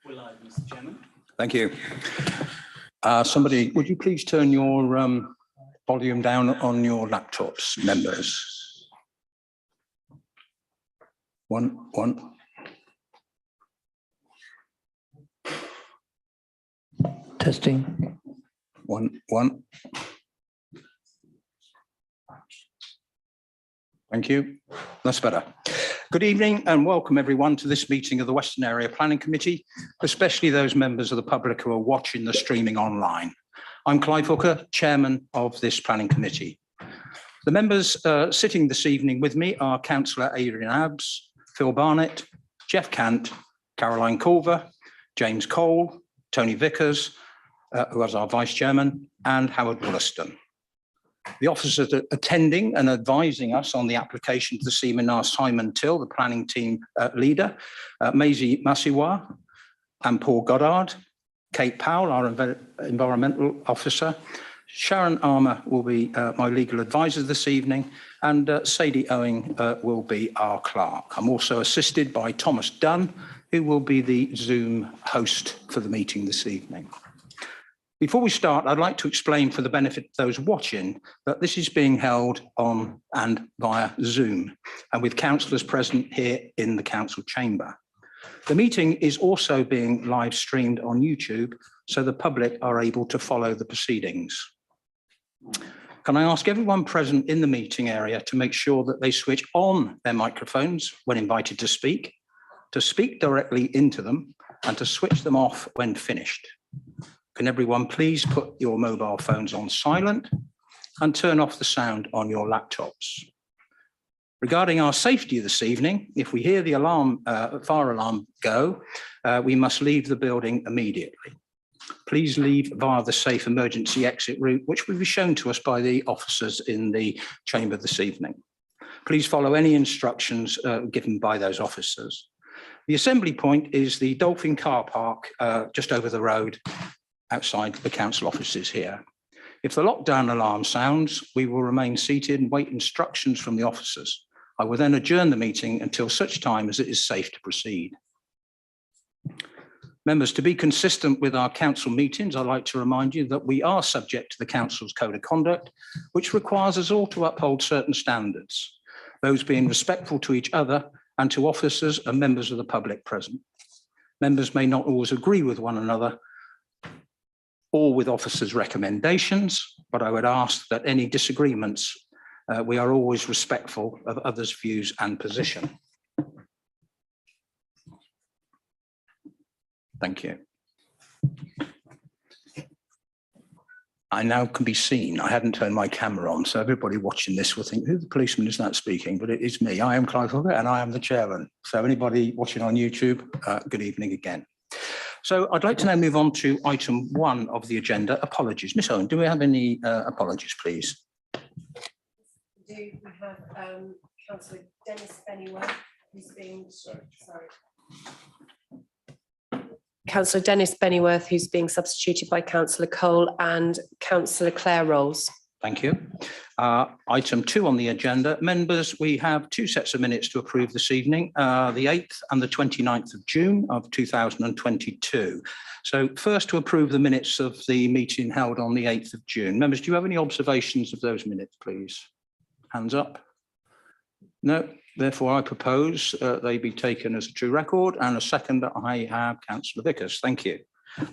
We're live, Mr. Chairman. Thank you. Somebody, would you please turn your volume down on your laptops, members? One. Testing. One. Thank you. That's better. Good evening and welcome everyone to this meeting of the Western Area Planning Committee, especially those members of the public who are watching the streaming online. I'm Clive Hooker, Chairman of this Planning Committee. The members sitting this evening with me are Councillor Adrian Abbs, Phil Barnett, Jeff Cant, Caroline Culver, James Cole, Tony Vickers, who is our Vice Chairman, and Howard Wollaston. The officers attending and advising us on the application this evening are Simon Till, the planning team leader, Maisie Masiwa and Paul Goddard, Kate Powell, our environmental officer, Sharon Armour will be my legal advisor this evening, and Sadie Owing will be our clerk. I'm also assisted by Thomas Dunn, who will be the Zoom host for the meeting this evening. Before we start, I'd like to explain for the benefit of those watching that this is being held on and via Zoom and with councillors present here in the council chamber. The meeting is also being live streamed on YouTube so the public are able to follow the proceedings. Can I ask everyone present in the meeting area to make sure that they switch on their microphones when invited to speak directly into them and to switch them off when finished. Can everyone please put your mobile phones on silent and turn off the sound on your laptops? Regarding our safety this evening, if we hear the alarm, fire alarm go, we must leave the building immediately. Please leave via the safe emergency exit route, which will be shown to us by the officers in the chamber this evening. Please follow any instructions given by those officers. The assembly point is the Dolphin car park just over the road outside the council offices here. If the lockdown alarm sounds, we will remain seated and wait instructions from the officers. I will then adjourn the meeting until such time as it is safe to proceed. Members, to be consistent with our council meetings, I'd like to remind you that we are subject to the council's code of conduct, which requires us all to uphold certain standards, those being respectful to each other and to officers and members of the public present. Members may not always agree with one another or with officers' recommendations, but I would ask that any disagreements, we are always respectful of others' views and position. Thank you. I now can be seen. I hadn't turned my camera on, so everybody watching this will think, who the policeman is that speaking? But it is me. I am Clive Hooker and I am the chairman. So anybody watching on YouTube, good evening again. So I'd like to now move on to item 1 of the agenda, apologies. Miss Owen, do we have any apologies, please? We have Councillor Dennis Bennyworth, who's being, Councillor Dennis Bennyworth, who's being substituted by Councillor Cole and Councillor Claire Rolls. Thank you. Item 2 on the agenda. Members, we have 2 sets of minutes to approve this evening, the 8th and the 29th of June of 2022. So first to approve the minutes of the meeting held on the 8th of June. Members, do you have any observations of those minutes, please? Hands up. No. Therefore, I propose they be taken as a true record, and a second that I have Councillor Vickers. Thank you.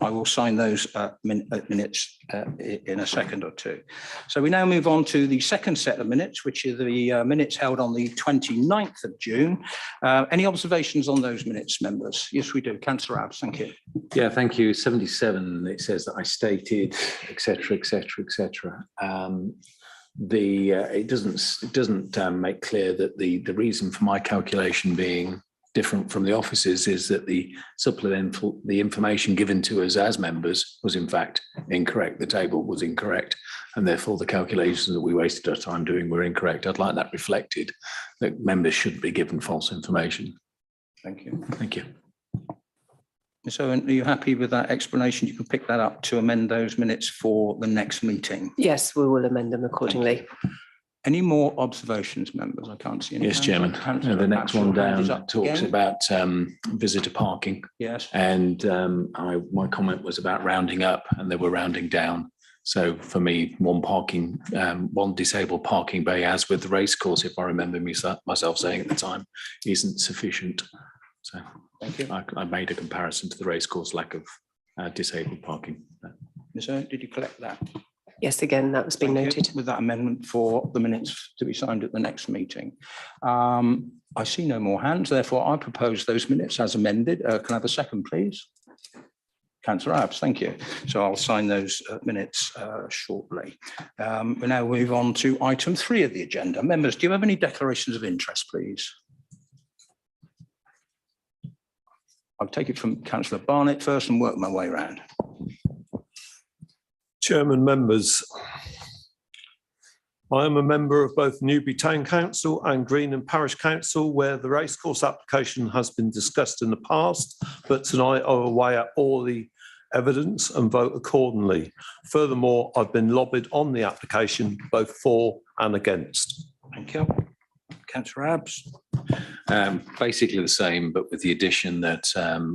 I will sign those minutes in a second or two. So we now move on to the second set of minutes, which are the minutes held on the 29th of June. Any observations on those minutes, members? Yes, we do. Councillor Abbs, thank you. Yeah, thank you. 77, it says that I stated, etc., etc., etc. It doesn't make clear that the reason for my calculation being different from the offices is that the information given to us as members was in fact incorrect. The table was incorrect, and therefore the calculations that we wasted our time doing were incorrect. I'd like that reflected, that members shouldn't be given false information. Thank you. Thank you. So are you happy with that explanation? You can pick that up to amend those minutes for the next meeting. Yes, we will amend them accordingly. Any more observations, members? I can't see any. Yes, hands Chairman. up. Councillor- The next one Councillor hand is down up talks again. about visitor parking. Yes. And my comment was about rounding up, and they were rounding down. So for me, one disabled parking bay, as with the racecourse, if I remember myself saying at the time, isn't sufficient. So Thank you. I made a comparison to the racecourse lack of disabled parking. Ms. Earn, did you collect that? Yes, again, that was being Thank you. noted. With that amendment for the minutes to be signed at the next meeting. I see no more hands, therefore I propose those minutes as amended. Can I have a second, please? Councillor Abs, thank you. So I'll sign those minutes shortly. We now move on to item 3 of the agenda. Members, do you have any declarations of interest, please? I'll take it from Councillor Barnett first and work my way around. Chairman, members, I am a member of both Newbury Town Council and Greenland Parish Council, where the racecourse application has been discussed in the past, but tonight I will weigh up all the evidence and vote accordingly. Furthermore, I've been lobbied on the application, both for and against. Thank you. Councillor Abs. Basically the same, but with the addition that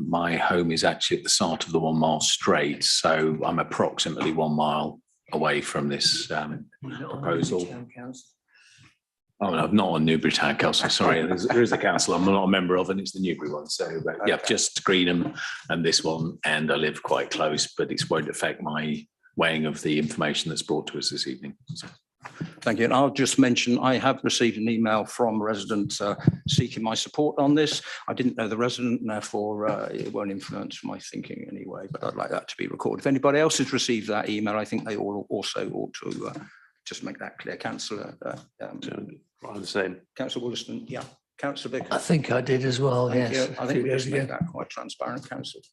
my home is actually at the start of the 1 mile straight. So I'm approximately 1 mile away from this proposal. Oh, no, not on Newbury Town Council, sorry. There is a council I'm not a member of, and it's the Newbury one. So yeah, just Greenham and this one, and I live quite close, but it won't affect my weighing of the information that's brought to us this evening. So. Thank you. And I'll just mention, I have received an email from a resident seeking my support on this. I didn't know the resident, and therefore it won't influence my thinking anyway, but I'd like that to be recorded. If anybody else has received that email, I think they all also ought to just make that clear. Councillor, I'm the same. Councillor Wollaston, yeah. Councillor Vickers. I think I did as well, Thank yes. you. I think we just made that quite transparent, Councillor.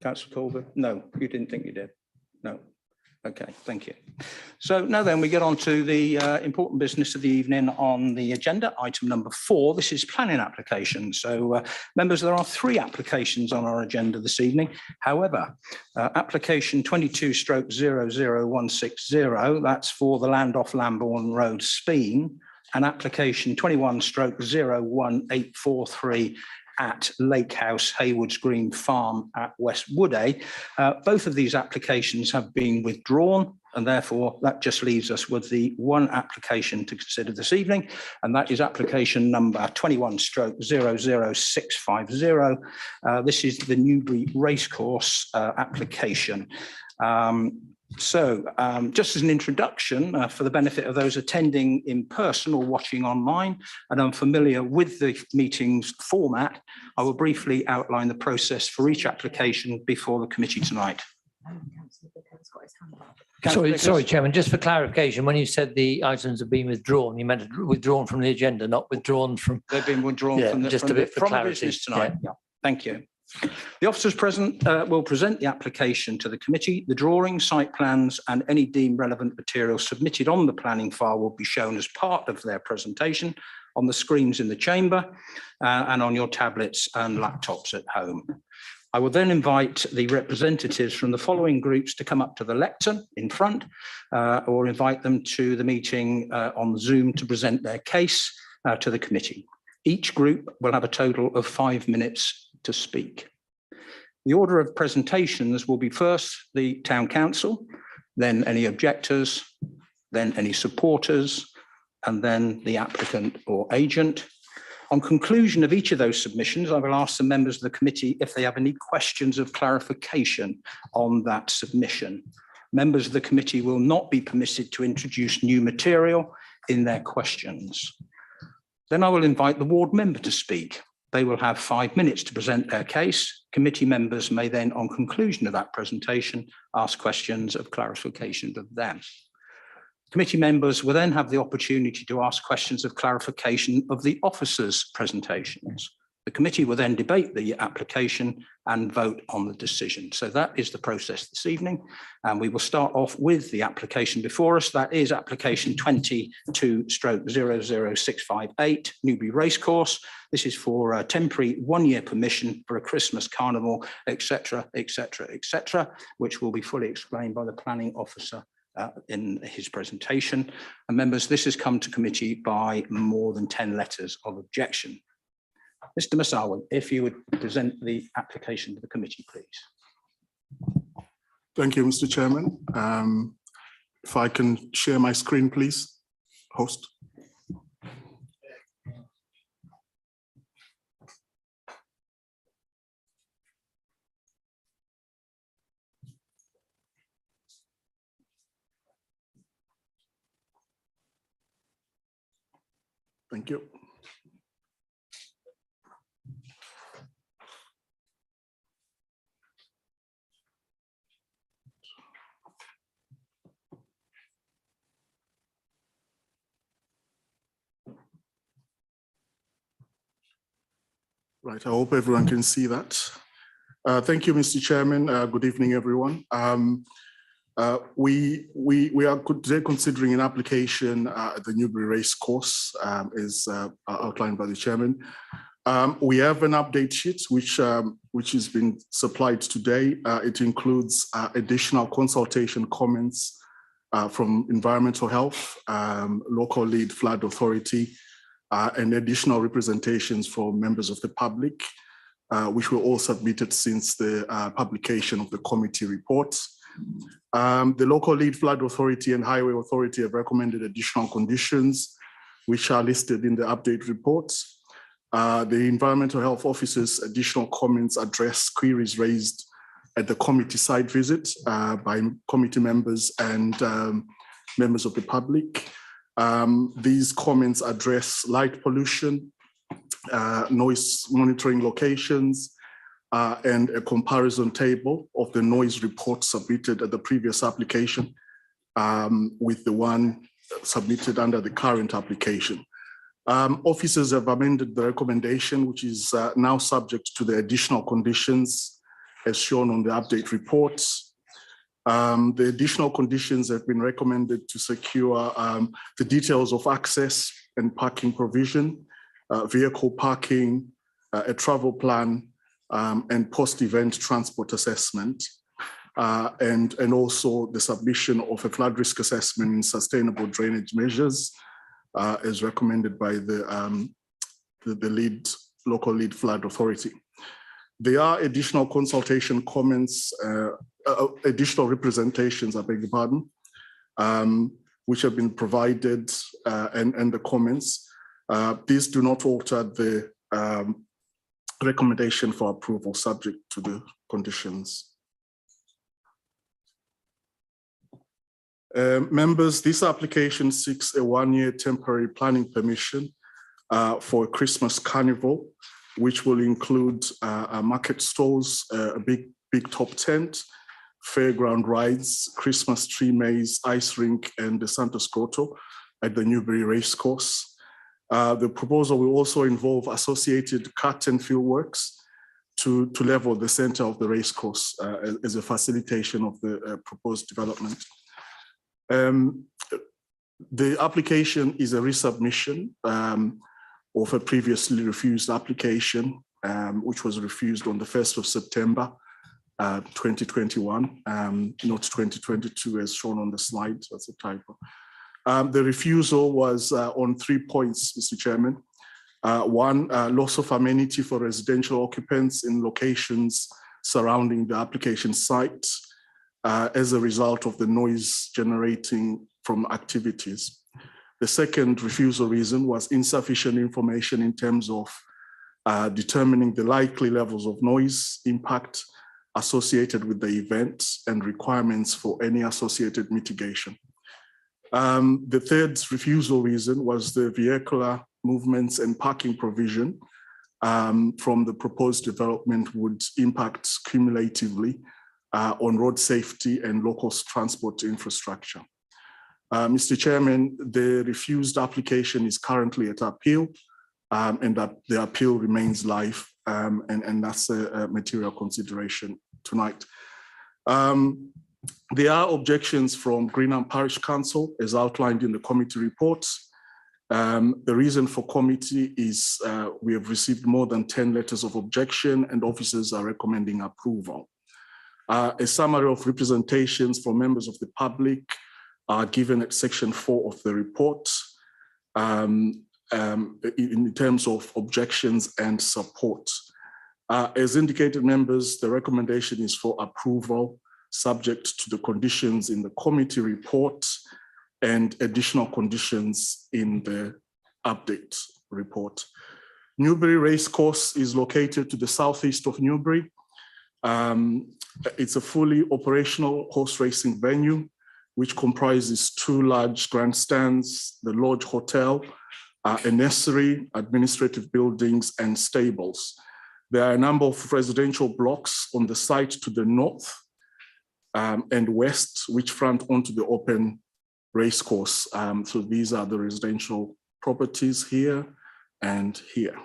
Councillor Colbert, no, you didn't think you did? No. Okay, thank you. So now then we get on to the important business of the evening on the agenda, item number 4. This is planning applications. So members, there are 3 applications on our agenda this evening. However, application 22/00160, that's for the land off Lambourne Road, Speen, and application 21/01843 at Lake House, Haywoods Green Farm at West Woodey. Both of these applications have been withdrawn, and therefore that just leaves us with the 1 application to consider this evening, and that is application number 21/00650. This is the Newbury Racecourse application. Just as an introduction, for the benefit of those attending in person or watching online and unfamiliar with the meeting's format, I will briefly outline the process for each application before the committee tonight. Sorry, Chairman, just for clarification, when you said the items have been withdrawn, you meant withdrawn from the agenda, not withdrawn from. They've been withdrawn Yeah, from the just a bit for from the clarity. business tonight. Yeah. Thank you. The officers present will present the application to the committee. The drawings, site plans and any deemed relevant material submitted on the planning file will be shown as part of their presentation on the screens in the chamber and on your tablets and laptops at home. I will then invite the representatives from the following groups to come up to the lectern in front or invite them to the meeting on Zoom to present their case to the committee. Each group will have a total of 5 minutes to speak. The order of presentations will be first the Town Council, then any objectors, then any supporters, and then the applicant or agent. On conclusion of each of those submissions, I will ask the members of the committee if they have any questions of clarification on that submission. Members of the committee will not be permitted to introduce new material in their questions. Then I will invite the ward member to speak. They will have 5 minutes to present their case. Committee members may then, on conclusion of that presentation, ask questions of clarification of them. Committee members will then have the opportunity to ask questions of clarification of the officers' presentations. The committee will then debate the application and vote on the decision. So that is the process this evening. And we will start off with the application before us. That is application 22/00658, Newbury Racecourse. This is for a temporary 1-year permission for a Christmas carnival, etc., etc., etc., which will be fully explained by the planning officer in his presentation. And members, this has come to committee by more than 10 letters of objection. Mr. Masawa, if you would present the application to the committee, please. Thank you, Mr. Chairman. If I can share my screen, please, host. Thank you. Right, I hope everyone can see that. Thank you, Mr. Chairman. Good evening, everyone. We are today considering an application at the Newbury Race Course, as outlined by the Chairman. We have an update sheet which has been supplied today. It includes additional consultation comments from Environmental Health, local lead flood authority, and additional representations from members of the public, which were all submitted since the publication of the committee reports. The local lead flood authority and highway authority have recommended additional conditions, which are listed in the update reports. The Environmental Health Office's additional comments address queries raised at the committee site visit by committee members and members of the public. These comments address light pollution, noise monitoring locations, and a comparison table of the noise report submitted at the previous application with the one submitted under the current application. Officers have amended the recommendation, which is now subject to the additional conditions as shown on the update reports. The additional conditions have been recommended to secure the details of access and parking provision, vehicle parking, a travel plan, and post-event transport assessment, and also the submission of a flood risk assessment in sustainable drainage measures, as recommended by the local lead flood authority. There are additional consultation comments, additional representations, I beg your pardon, which have been provided, and the comments. These do not alter the recommendation for approval subject to the conditions. Members, this application seeks a one-year temporary planning permission for a Christmas carnival, which will include market stalls, a big top tent, fairground rides, Christmas tree maze, ice rink, and the Santos Grotto at the Newbury Racecourse. The proposal will also involve associated cut and fill works to level the center of the racecourse as a facilitation of the proposed development. The application is a resubmission of a previously refused application, which was refused on the 1st of September 2021, not 2022 as shown on the slide. That's a typo. The refusal was on 3 points, Mr. Chairman. One, loss of amenity for residential occupants in locations surrounding the application site as a result of the noise generating from activities. The second refusal reason was insufficient information in terms of determining the likely levels of noise impact associated with the event and requirements for any associated mitigation. The third refusal reason was the vehicular movements and parking provision from the proposed development would impact cumulatively on road safety and local transport infrastructure. Mr. Chairman, the refused application is currently at appeal, and that the appeal remains live, and that's a material consideration tonight. There are objections from Greenland Parish Council as outlined in the committee reports. The reason for committee is we have received more than 10 letters of objection and officers are recommending approval. A summary of representations from members of the public are given at section 4 of the report in terms of objections and support. As indicated, members, the recommendation is for approval subject to the conditions in the committee report and additional conditions in the update report. Newbury Racecourse is located to the southeast of Newbury. It's a fully operational horse racing venue, which comprises 2 large grandstands, the Lodge Hotel, a nursery, administrative buildings, and stables. There are a number of residential blocks on the site to the north and west, which front onto the open racecourse. So these are the residential properties here and here.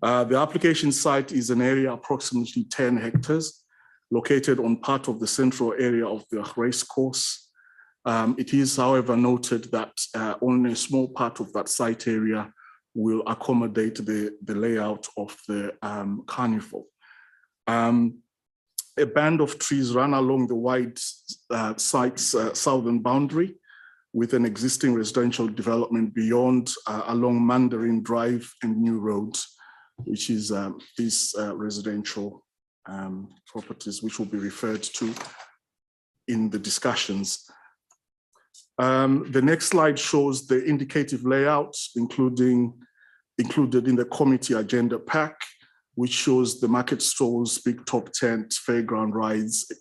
The application site is an area approximately 10 hectares, located on part of the central area of the racecourse. It is, however, noted that only a small part of that site area will accommodate the layout of the carnival. A band of trees run along the wide site's southern boundary, with an existing residential development beyond along Mandarin Drive and New Road, which is these residential properties, which will be referred to in the discussions. The next slide shows the indicative layout, included in the committee agenda pack, which shows the market stalls, big top tent, fairground rides,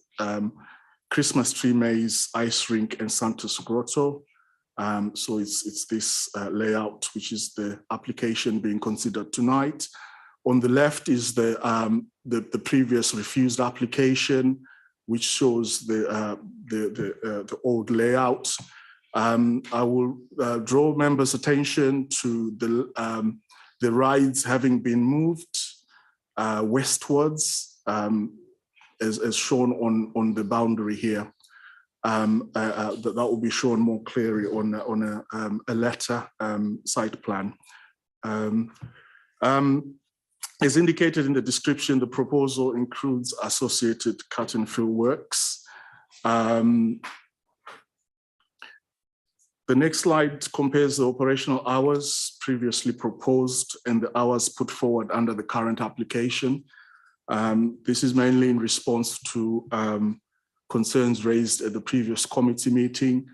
Christmas tree maze, ice rink, and Santa's Grotto. So it's this layout, which is the application being considered tonight. On the left is the previous refused application, which shows the old layout. I will draw members' attention to the rides having been moved westwards, as shown on the boundary here. That will be shown more clearly on a letter site plan. As indicated in the description, the proposal includes associated cut and fill works. The next slide compares the operational hours previously proposed and the hours put forward under the current application. This is mainly in response to concerns raised at the previous committee meeting.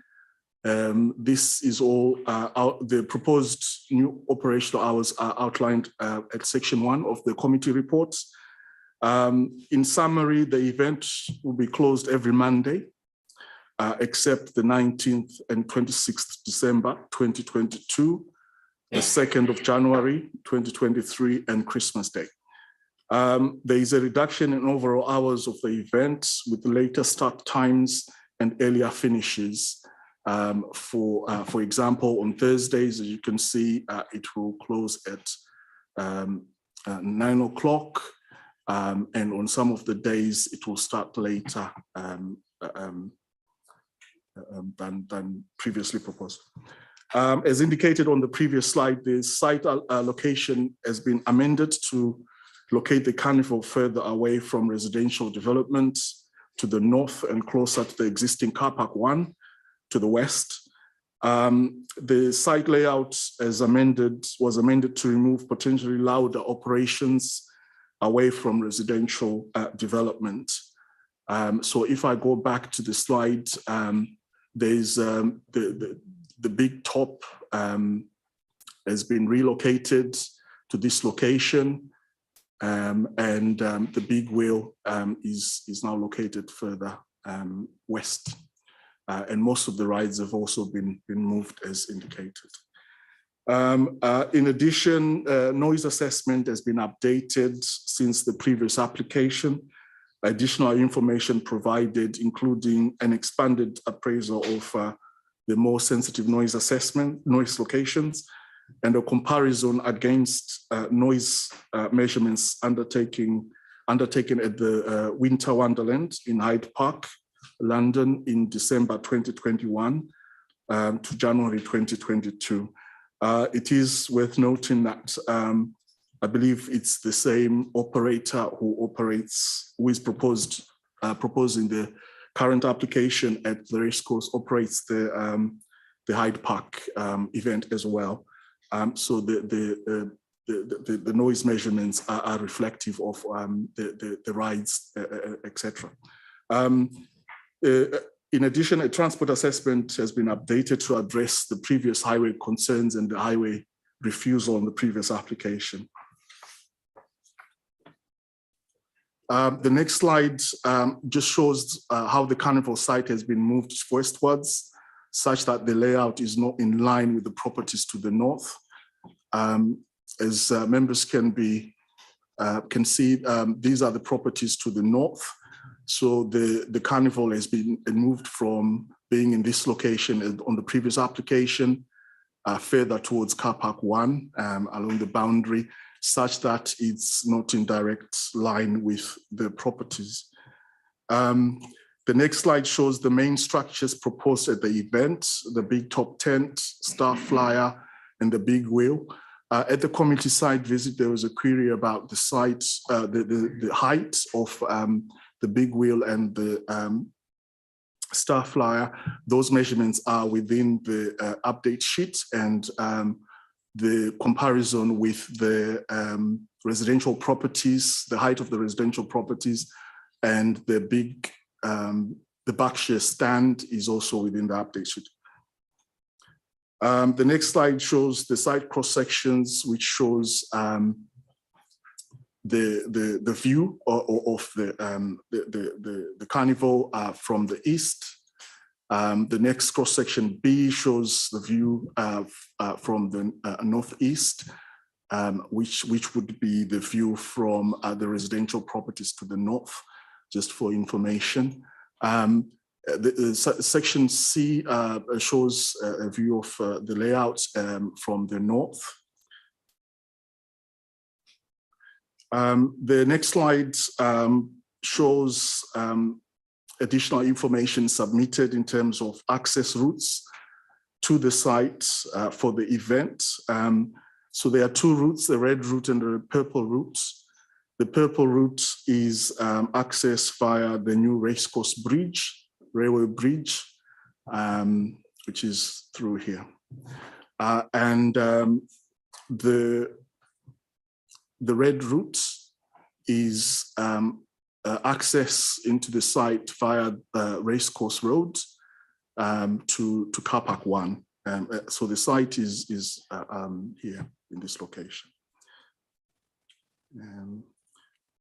This is all, the proposed new operational hours are outlined at section 1 of the committee reports. In summary, the event will be closed every Monday, except the 19th and 26th December 2022, the 2nd of January 2023, and Christmas Day. There is a reduction in overall hours of the event with later start times and earlier finishes. For example, on Thursdays, as you can see, it will close at 9 o'clock, and on some of the days, it will start later than previously proposed. As indicated on the previous slide, the site location has been amended to locate the carnival further away from residential developments to the north and closer to the existing car park 1 to the west. The site layout was amended to remove potentially louder operations away from residential development. So if I go back to the slide, there's the big top has been relocated to this location, and the big wheel is now located further west. And most of the rides have also been moved as indicated. In addition, noise assessment has been updated since the previous application. Additional information provided, including an expanded appraisal of the more sensitive noise assessment, noise locations, and a comparison against noise measurements undertaken at the Winter Wonderland in Hyde Park, London in December 2021 to January 2022. It is worth noting that I believe it's the same operator who is proposing the current application at the racecourse operates the Hyde Park event as well. So the noise measurements are reflective of the rides, etc. In addition, a transport assessment has been updated to address the previous highway concerns and the highway refusal on the previous application. The next slide just shows how the Carnival site has been moved westwards, such that the layout is not in line with the properties to the north. As members can see, these are the properties to the north. So the Carnival has been moved from being in this location on the previous application further towards Car Park 1 along the boundary, such that it's not in direct line with the properties. The next slide shows the main structures proposed at the event: the big top tent, star flyer, and the big wheel. At the community site visit, there was a query about the site, the height of the big wheel and the star flyer. Those measurements are within the update sheet, and the comparison with the residential properties, the height of the residential properties, and the Berkshire stand is also within the update sheet. The next slide shows the site cross sections, which shows the view of the Carnival from the east. The next cross section B shows the view from the northeast, which would be the view from the residential properties to the north, just for information. Section C shows a view of the layout from the north. The next slide shows additional information submitted in terms of access routes to the site for the event. So there are two routes, the red route and the purple route. The purple route is accessed via the new racecourse bridge, railway bridge, which is through here. The red route is access into the site via Racecourse Road to Car Park 1. So the site is here in this location.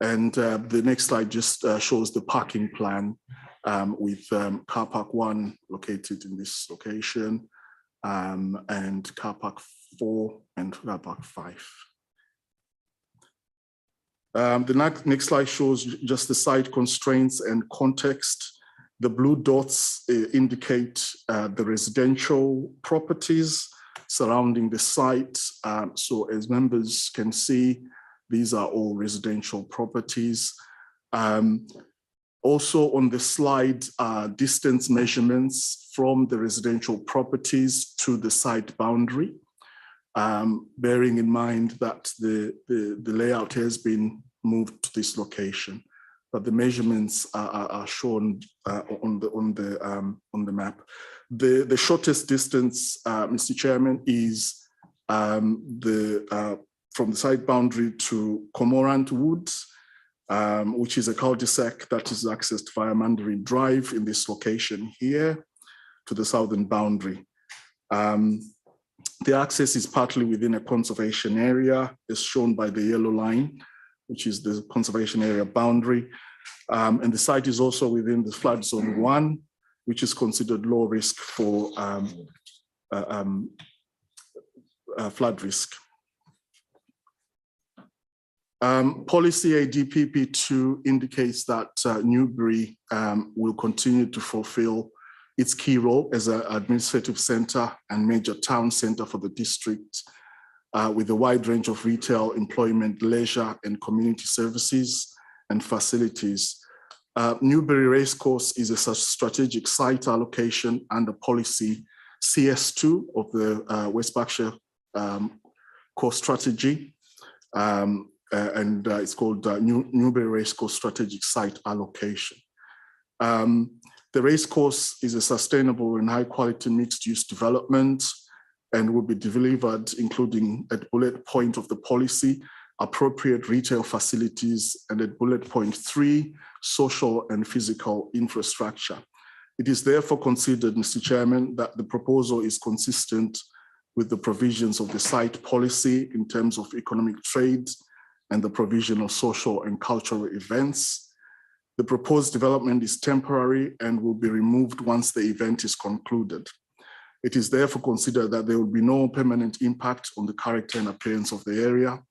The next slide just shows the parking plan with Car Park 1 located in this location, and Car Park 4 and Car Park 5. The next slide shows just the site constraints and context. The blue dots indicate the residential properties surrounding the site. So as members can see, these are all residential properties. Also on the slide are distance measurements from the residential properties to the site boundary, bearing in mind that the layout has been moved to this location, but the measurements are shown on the map. The shortest distance, Mr. Chairman, is from the site boundary to Cormorant Woods, which is a cul-de-sac that is accessed via Mandarin Drive in this location here to the southern boundary. The access is partly within a conservation area, as shown by the yellow line, which is the conservation area boundary. And the site is also within the flood zone 1, which is considered low risk for flood risk. Policy ADPP2 indicates that Newbury will continue to fulfill its key role as an administrative center and major town center for the district, with a wide range of retail, employment, leisure, and community services and facilities. Newbury Racecourse is a strategic site allocation under policy CS2 of the West Berkshire core strategy. It's called Newbury Racecourse Strategic Site Allocation. The The racecourse is a sustainable and high quality mixed use development and will be delivered, including at bullet point of the policy, appropriate retail facilities, and at bullet point 3, social and physical infrastructure. It is therefore considered, Mr. Chairman, that the proposal is consistent with the provisions of the site policy in terms of economic trade and the provision of social and cultural events. The proposed development is temporary and will be removed once the event is concluded. It is therefore considered that there will be no permanent impact on the character and appearance of the area.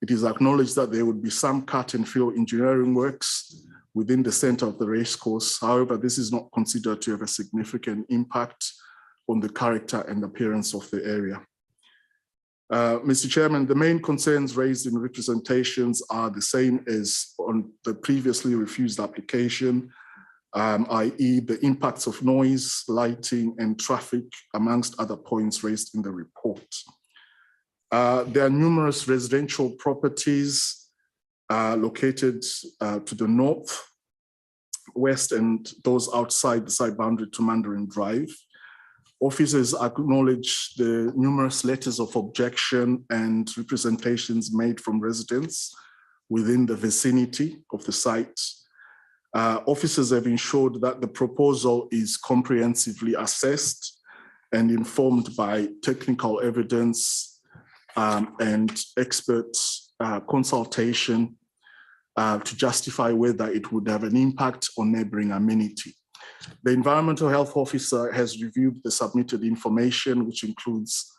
It is acknowledged that there would be some cut and fill engineering works within the center of the racecourse. However, this is not considered to have a significant impact on the character and appearance of the area. Mr. Chairman, the main concerns raised in representations are the same as on the previously refused application, i.e. the impacts of noise, lighting, and traffic, amongst other points raised in the report. There are numerous residential properties located to the north, west, and those outside the site boundary to Mandarin Drive. Officers acknowledge the numerous letters of objection and representations made from residents within the vicinity of the site. Officers have ensured that the proposal is comprehensively assessed and informed by technical evidence and expert consultation to justify whether it would have an impact on neighboring amenity. The environmental health officer has reviewed the submitted information, which includes,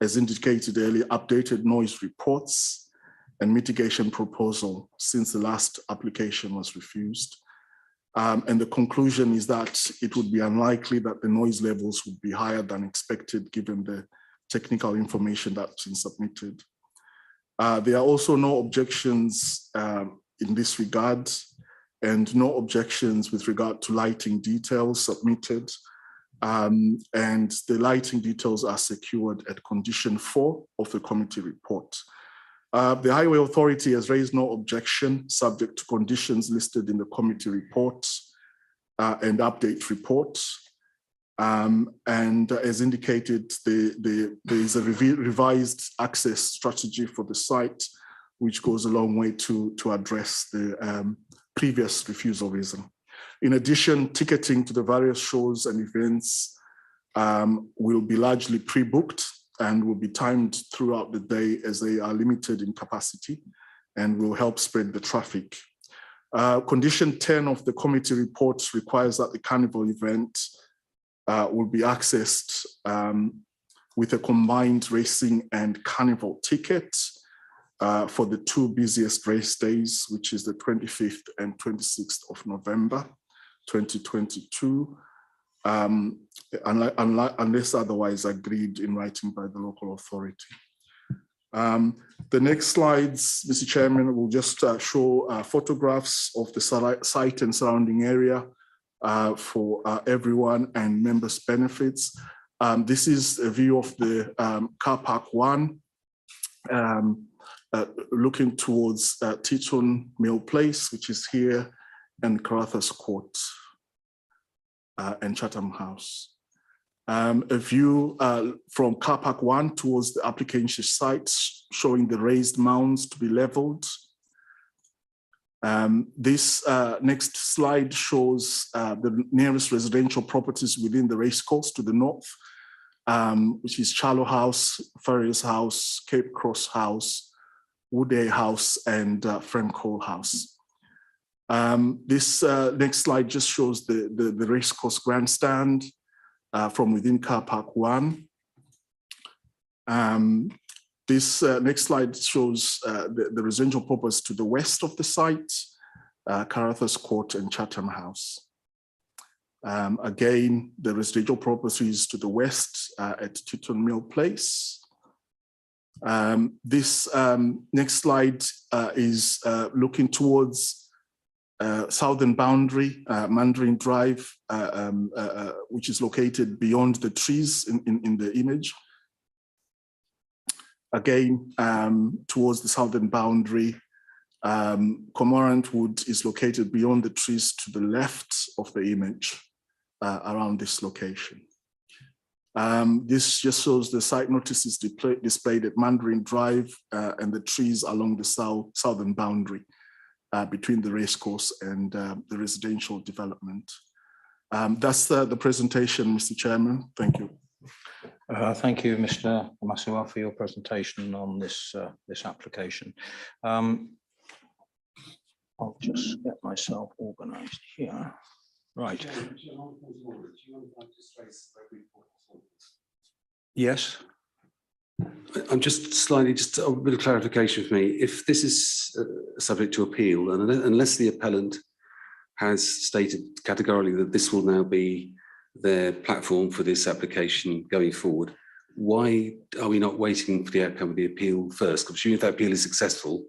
as indicated earlier, updated noise reports and mitigation proposal since the last application was refused. And the conclusion is that it would be unlikely that the noise levels would be higher than expected given the technical information that's been submitted. There are also no objections in this regard, and no objections with regard to lighting details submitted. And the lighting details are secured at condition 4 of the committee report. The Highway Authority has raised no objection subject to conditions listed in the committee report and update report. And as indicated, there is a revised access strategy for the site, which goes a long way to address the previous refusal reason. In addition, ticketing to the various shows and events will be largely pre-booked and will be timed throughout the day as they are limited in capacity and will help spread the traffic. Condition 10 of the committee report requires that the Carnival event will be accessed with a combined racing and Carnival ticket for the 2 busiest race days, which is the 25th and 26th of November, 2022, unless otherwise agreed in writing by the local authority. The next slides, Mr. Chairman, will just show photographs of the site and surrounding area for everyone and members' benefits. This is a view of the car park 1, looking towards Teton Mill Place, which is here, and Carruthers Court and Chatham House. A view from car park 1 towards the application site, showing the raised mounds to be leveled. This next slide shows the nearest residential properties within the racecourse to the north, which is Charlow House, Farrier's House, Cape Cross House, Woodhay House, and Frank Hall House. This next slide just shows the racecourse grandstand from within car park 1. This next slide shows the residential properties to the west of the site, Carruthers Court and Chatham House. Again, the residential properties to the west at Teton Mill Place. This next slide is looking towards southern boundary, Mandarin Drive, which is located beyond the trees in the image. Again, towards the southern boundary, Cormorant Wood is located beyond the trees to the left of the image. around this location. This just shows the site notices displayed at Mandarin Drive and the trees along the southern boundary between the racecourse and the residential development. That's the presentation, Mr. Chairman. Thank you. Thank you, Mr. Masuwa, for your presentation on this application. I'll just get myself organised here. Right. Yes. I'm just a bit of clarification for me. If this is subject to appeal, and unless the appellant has stated categorically that this will now be their platform for this application going forward, why are we not waiting for the outcome of the appeal first? Because if that appeal is successful,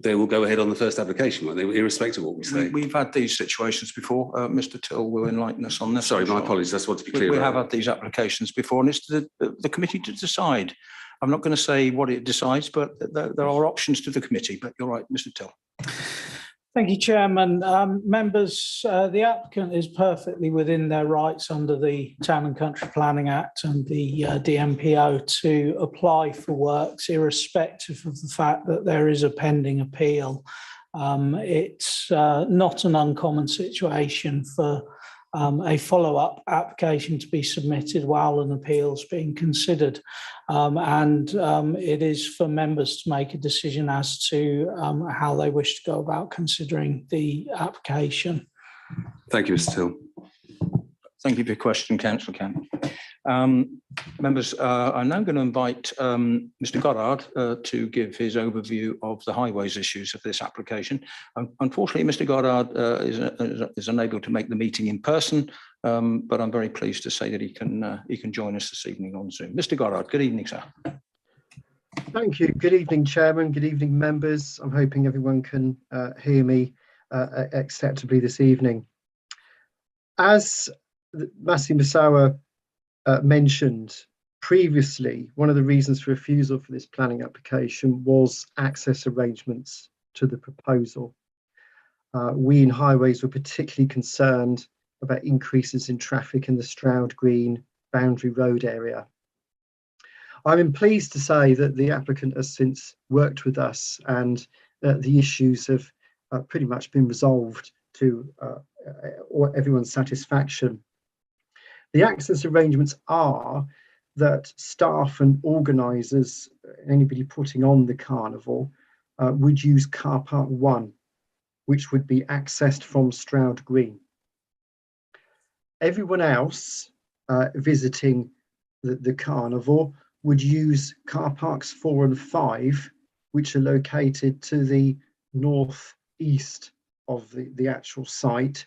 they will go ahead on the first application, won't they, irrespective of what we say? We've had these situations before. Mr. Till will enlighten us on this. Sorry, my apologies. That's what to be clear. We have had these applications before, and it's the committee to decide. I'm not going to say what it decides, but there are options to the committee. But you're right, Mr. Till. Thank you, Chairman. Members, the applicant is perfectly within their rights under the Town and Country Planning Act and the DMPO to apply for works, irrespective of the fact that there is a pending appeal. It's not an uncommon situation for a follow-up application to be submitted while an appeal is being considered. It is for members to make a decision as to how they wish to go about considering the application. Thank you, Mr. Till. Thank you for your question, Councillor Kemp. Members, I'm now going to invite Mr. Goddard to give his overview of the highways issues of this application. Unfortunately, Mr. Goddard is unable to make the meeting in person, but I'm very pleased to say that he can join us this evening on Zoom. Mr. Goddard, good evening, sir. Thank you. Good evening, Chairman. Good evening, members. I'm hoping everyone can hear me acceptably this evening. As Masi Masawa mentioned previously, one of the reasons for refusal for this planning application was access arrangements to the proposal. We in Highways were particularly concerned about increases in traffic in the Stroud Green boundary road area. I'm pleased to say that the applicant has since worked with us and the issues have pretty much been resolved to everyone's satisfaction. The access arrangements are that staff and organisers, anybody putting on the carnival, would use car park 1, which would be accessed from Stroud Green. Everyone else visiting the carnival would use car parks 4 and 5, which are located to the northeast of the actual site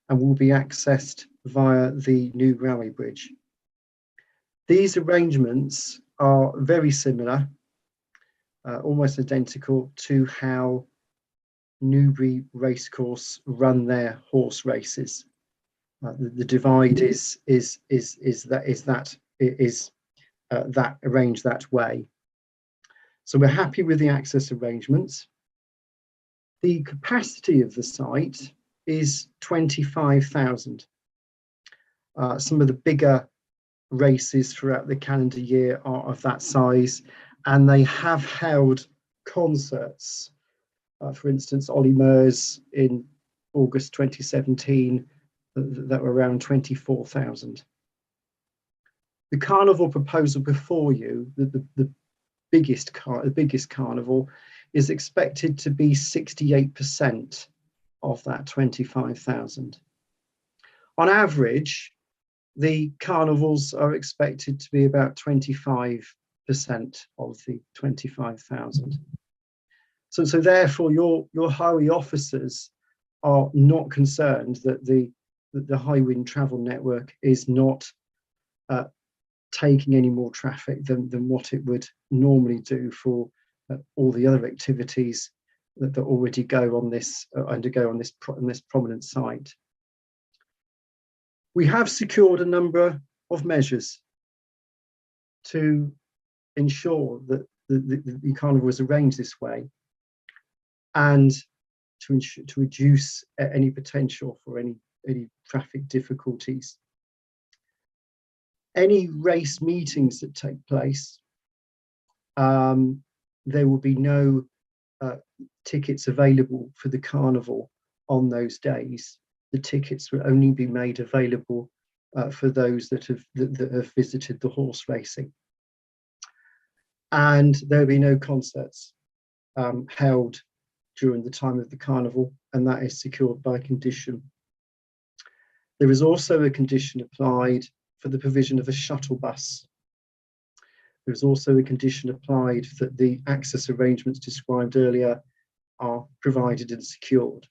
and will be accessed via the new railway bridge. These arrangements are very similar, almost identical to how Newbury Racecourse run their horse races. The divide is that arranged that way. So we're happy with the access arrangements. The capacity of the site is 25,000. Some of the bigger races throughout the calendar year are of that size, and they have held concerts. For instance, Ollie Murs in August 2017 that were around 24,000. The carnival proposal before you, the biggest carnival, is expected to be 68% of that 25,000. On average, the carnivals are expected to be about 25% of the 25,000. So therefore, your highway officers are not concerned that the High Wind Travel Network is not taking any more traffic than what it would normally do for all the other activities that already go on this undergo on this prominent site. We have secured a number of measures to ensure that the carnival is arranged this way, and to reduce any potential for any any traffic difficulties. Any race meetings that take place, there will be no tickets available for the carnival on those days. The tickets will only be made available for those that have visited the horse racing. And there'll be no concerts held during the time of the carnival, and that is secured by condition. There is also a condition applied for the provision of a shuttle bus. There is also a condition applied that the access arrangements described earlier are provided and secured.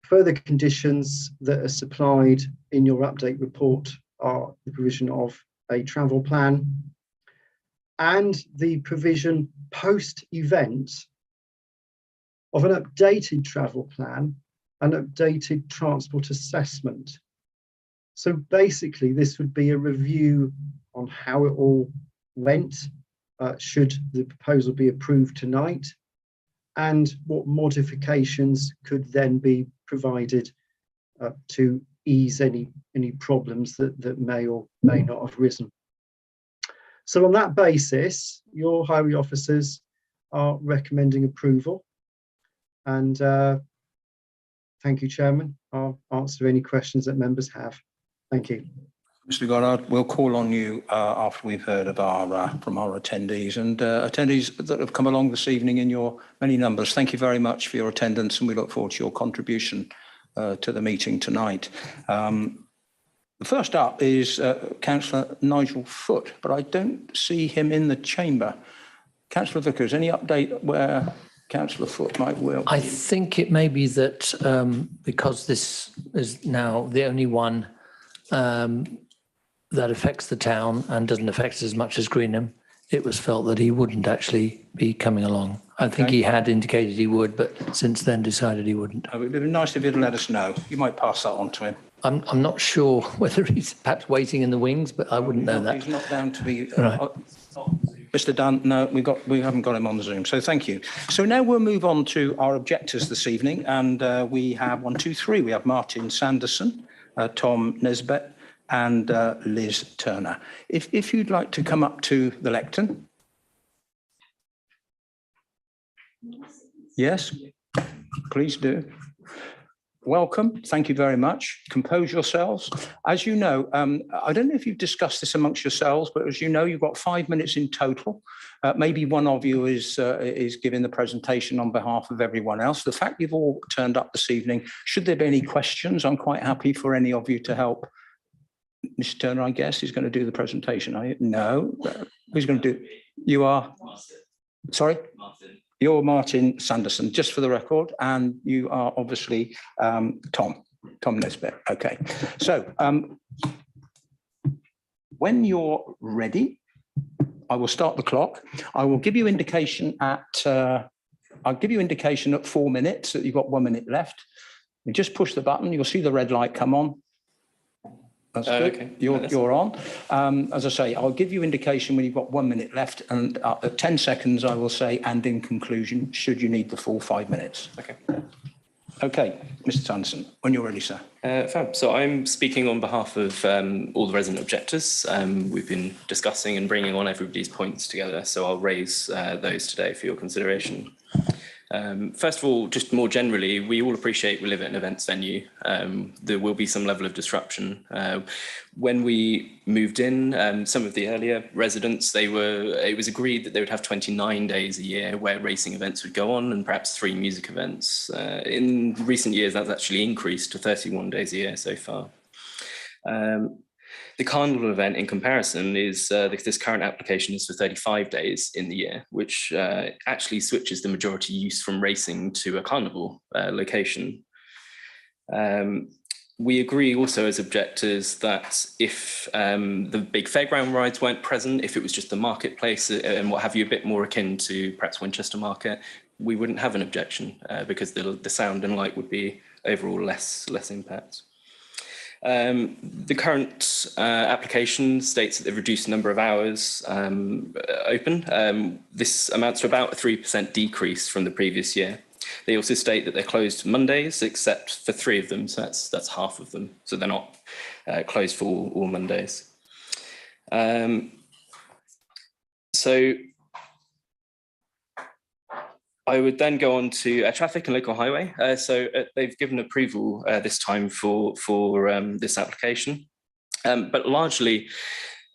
Further conditions that are supplied in your update report are the provision of a travel plan and the provision post-event of an updated travel plan and updated transport assessment. So basically, this would be a review on how it all went, should the proposal be approved tonight, and what modifications could then be provided to ease any problems that may or may not have risen. So on that basis, your highway officers are recommending approval. And thank you, Chairman. I'll answer any questions that members have. Thank you. Mr. Goddard, we'll call on you after we've heard of from our attendees and attendees that have come along this evening in your many numbers. Thank you very much for your attendance, and we look forward to your contribution to the meeting tonight. First up is Councillor Nigel Foote, but I don't see him in the chamber. Councillor Vickers, any update where Councillor Foote might will? I think it may be that because this is now the only one that affects the town and doesn't affect us as much as Greenland, it was felt that he wouldn't actually be coming along. I think he had indicated he would, but since then decided he wouldn't. It would be nice if you'd let us know. You might pass that on to him. I'm not sure whether he's perhaps waiting in the wings, but I wouldn't know that. He's not down to be. Right. Mr. Dunn, no, we haven't got him on Zoom, so thank you. So now we'll move on to our objectors this evening, and we have 1, 2, 3. We have Martin Sanderson, Tom Nesbitt, and Liz Turner. If you'd like to come up to the lectern. Yes, please do. Welcome. Thank you very much. Compose yourselves. As you know, I don't know if you've discussed this amongst yourselves, but as you know, you've got 5 minutes in total. Maybe one of you is giving the presentation on behalf of everyone else. The fact you've all turned up this evening, should there be any questions, I'm quite happy for any of you to help. Mr. Turner, I guess, is going to do the presentation. Are you? No. Who's going to do? You are? Sorry? Martin. You're Martin Sanderson, just for the record, and you are obviously Tom Nesbitt. Okay. So when you're ready, I will start the clock. I will give you indication at 4 minutes that you've got 1 minute left. You just push the button, you'll see the red light come on. That's good. Okay. You're on. As I say, I'll give you indication when you've got 1 minute left, and at 10 seconds, I will say, and in conclusion, should you need the full 5 minutes. Okay. Okay, Mr. Sanderson, when you're ready, sir. Fab. So I'm speaking on behalf of all the resident objectors. We've been discussing and bringing on everybody's points together, so I'll raise those today for your consideration. First of all, just more generally, we all appreciate we live at an events venue. There will be some level of disruption. When we moved in, some of the earlier residents, it was agreed that they would have 29 days a year where racing events would go on and perhaps 3 music events. In recent years, that's actually increased to 31 days a year so far. The Carnival event, in comparison, is this current application is for 35 days in the year, which actually switches the majority use from racing to a carnival location. We agree also as objectors that if the big fairground rides weren't present, if it was just the marketplace and what have you, a bit more akin to perhaps Winchester Market, we wouldn't have an objection because the sound and light would be overall less impact. The current application states that they've reduced the number of hours open. This amounts to about a 3% decrease from the previous year. They also state that they're closed Mondays, except for 3 of them. So that's half of them. So they're not closed for all Mondays. So I would then go on to traffic and local highway. They've given approval this time for this application, but largely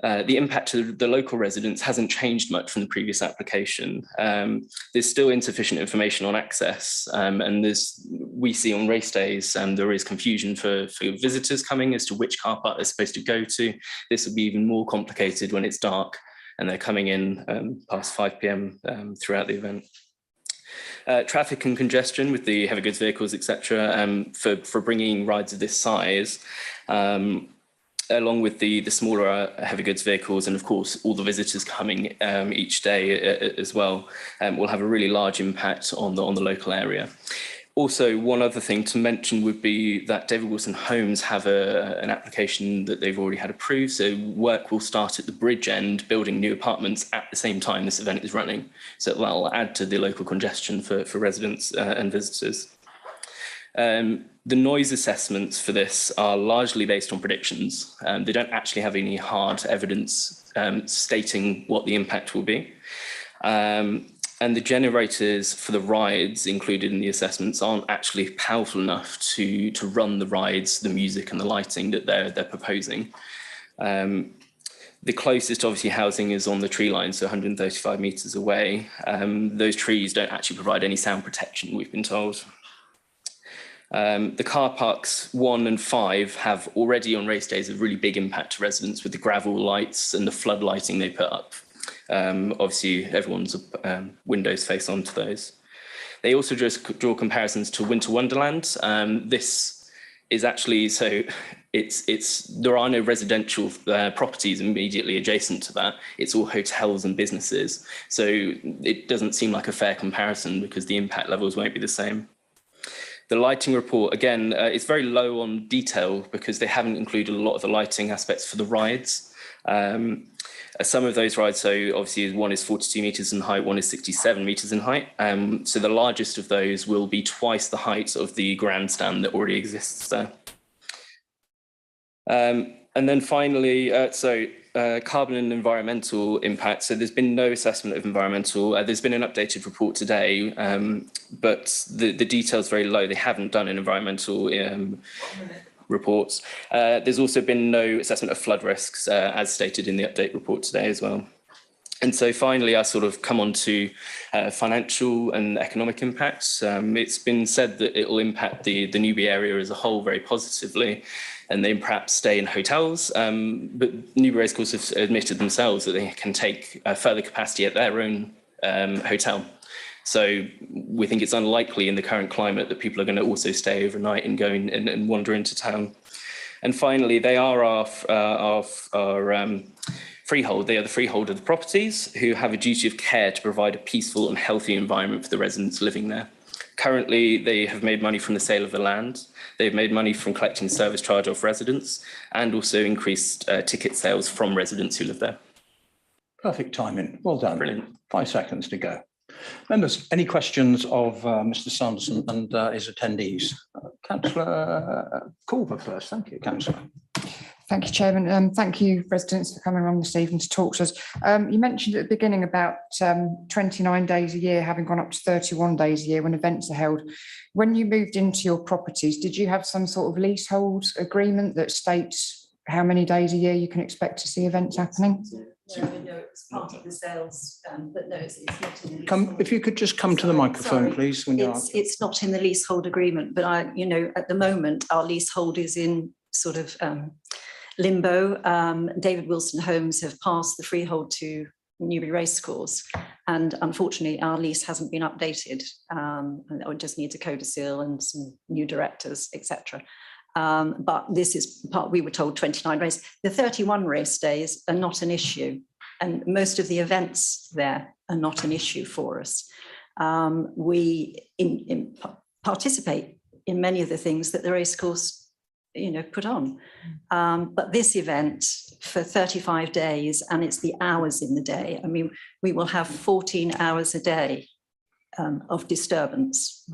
the impact to the local residents hasn't changed much from the previous application. There's still insufficient information on access, and we see on race days there is confusion for visitors coming as to which car park they're supposed to go to. This will be even more complicated when it's dark and they're coming in past 5 p.m. Throughout the event. Traffic and congestion with the heavy goods vehicles, etc., for bringing rides of this size, along with the smaller heavy goods vehicles, and of course all the visitors coming each day as well, will have a really large impact on the local area. Also, one other thing to mention would be that David Wilson Homes have an application that they've already had approved. So work will start at the bridge end, building new apartments at the same time this event is running. So that will add to the local congestion for residents and visitors. The noise assessments for this are largely based on predictions. They don't actually have any hard evidence stating what the impact will be. And the generators for the rides included in the assessments aren't actually powerful enough to run the rides, the music and the lighting that they're proposing. The closest obviously housing is on the tree line, so 135 metres away. Those trees don't actually provide any sound protection, we've been told. The car parks 1 and 5 have already on race days a really big impact to residents with the gravel lights and the flood lighting they put up. Obviously, everyone's windows face onto those. They also just draw comparisons to Winter Wonderland. This is actually, so there are no residential properties immediately adjacent to that. It's all hotels and businesses. So it doesn't seem like a fair comparison because the impact levels won't be the same. The lighting report, again, it's very low on detail because they haven't included a lot of the lighting aspects for the rides. Some of those rides, so obviously one is 42 metres in height, one is 67 metres in height. So the largest of those will be twice the height of the grandstand that already exists there. And then finally, carbon and environmental impact. So there's been no assessment of environmental. There's been an updated report today, but the detail's very low. They haven't done an environmental reports. There's also been no assessment of flood risks, as stated in the update report today as well. And so finally, I sort of come on to financial and economic impacts. It's been said that it will impact the Newbury area as a whole very positively, and they perhaps stay in hotels. But Newbury Racecourse have admitted themselves that they can take further capacity at their own hotel. So we think it's unlikely in the current climate that people are going to also stay overnight and go and wander into town. And finally, they are our freehold. They are the freehold of the properties who have a duty of care to provide a peaceful and healthy environment for the residents living there. Currently, they have made money from the sale of the land. They've made money from collecting service charge off residents and also increased ticket sales from residents who live there. Perfect timing. Well done. Brilliant. 5 seconds to go. Members, any questions of Mr. Sanderson and his attendees? Councillor Culver first. Thank you, Councillor. Thank you, Chairman. Thank you, residents, for coming along this evening to talk to us. You mentioned at the beginning about 29 days a year having gone up to 31 days a year when events are held. When you moved into your properties, did you have some sort of leasehold agreement that states how many days a year you can expect to see events happening? No, it was part of the sales, but no, it's not in the leasehold. If you could just come to the microphone, please. When it's not in the leasehold agreement, but at the moment, our leasehold is in sort of limbo. David Wilson Homes have passed the freehold to Newbury Racecourse, and unfortunately, our lease hasn't been updated. And it just needs a codicil and some new directors, etc. But this is part, we were told 29 race. The 31 race days are not an issue. And most of the events there are not an issue for us. We participate in many of the things that the racecourse, put on. But this event for 35 days, and it's the hours in the day. I mean, we will have 14 hours a day of disturbance.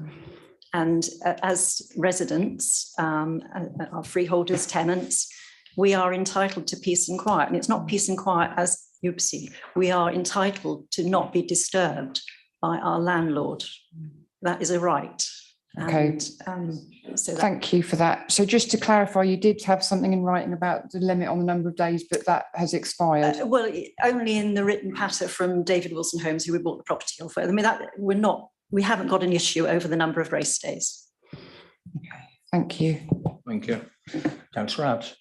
And as residents, our freeholders, tenants, we are entitled to peace and quiet. And it's not peace and quiet as you see. We are entitled to not be disturbed by our landlord. That is a right. Okay. So Thank you for that. So just to clarify, you did have something in writing about the limit on the number of days, but that has expired. well, only in the written patter from David Wilson Holmes, who we bought the property off. I mean, that we haven't got an issue over the number of race days. Okay. Thank you. Thank you. Councillor Abs.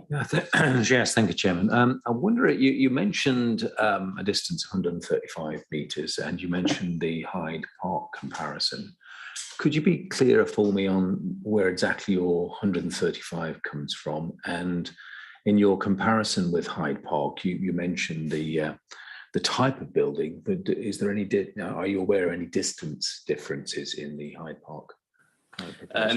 Yes, thank you, Chairman. I wonder, you mentioned a distance of 135 metres and you mentioned the Hyde Park comparison. Could you be clearer for me on where exactly your 135 comes from? And in your comparison with Hyde Park, you mentioned the type of building, but is there any, are you aware of any distance differences in the Hyde Park?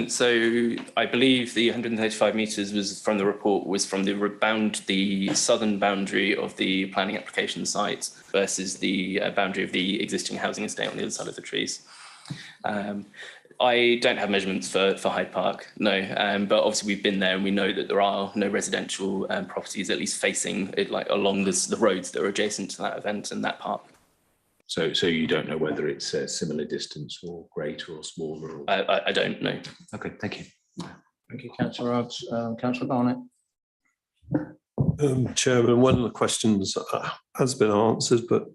So I believe the 135 metres was from the report was from the southern boundary of the planning application site versus the boundary of the existing housing estate on the other side of the trees. I don't have measurements for Hyde Park, no, but obviously we've been there and we know that there are no residential properties at least facing it, like along the roads that are adjacent to that event and that park. So you don't know whether it's a similar distance or greater or smaller? Or... I don't know. Okay, thank you. Thank you, Councillor Abs. Councillor Barnett. Chairman, one of the questions has been answered, but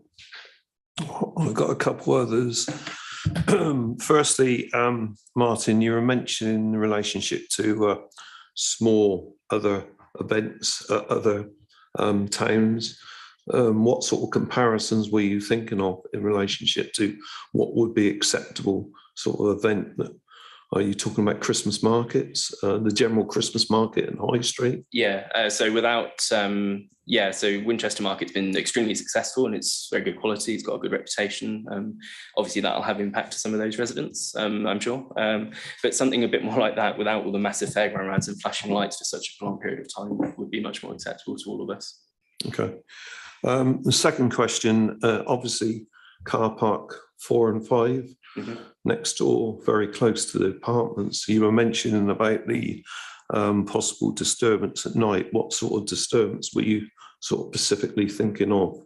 I've got a couple others. Firstly, Martin, you were mentioning the relationship to small other events, other towns. What sort of comparisons were you thinking of in relationship to what would be acceptable sort of event? Are you talking about Christmas markets, the general Christmas market in High Street? Yeah, so without, so Winchester Market's been extremely successful and it's very good quality, it's got a good reputation. Obviously that'll have impact to some of those residents, I'm sure. But something a bit more like that without all the massive fairground rides and flashing lights for such a long period of time would be much more acceptable to all of us. Okay. The second question, obviously car park 4 and 5 next door, very close to the apartments. You were mentioning about the possible disturbance at night. What sort of disturbance were you sort of specifically thinking of?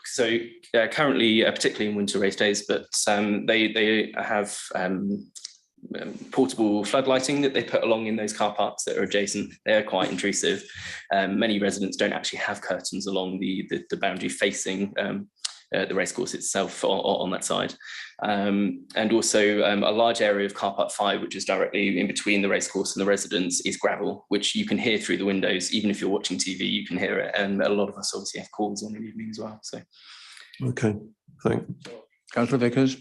So currently, particularly in winter race days, but they have portable floodlighting that they put along in those car parks that are adjacent. They're quite intrusive. Many residents don't actually have curtains along the boundary facing the racecourse itself on that side. And also a large area of car park 5, which is directly in between the racecourse and the residents, is gravel, which you can hear through the windows. Even if you're watching TV, you can hear it. And a lot of us obviously have calls on the evening as well. So, okay, thanks. Councillor Vickers.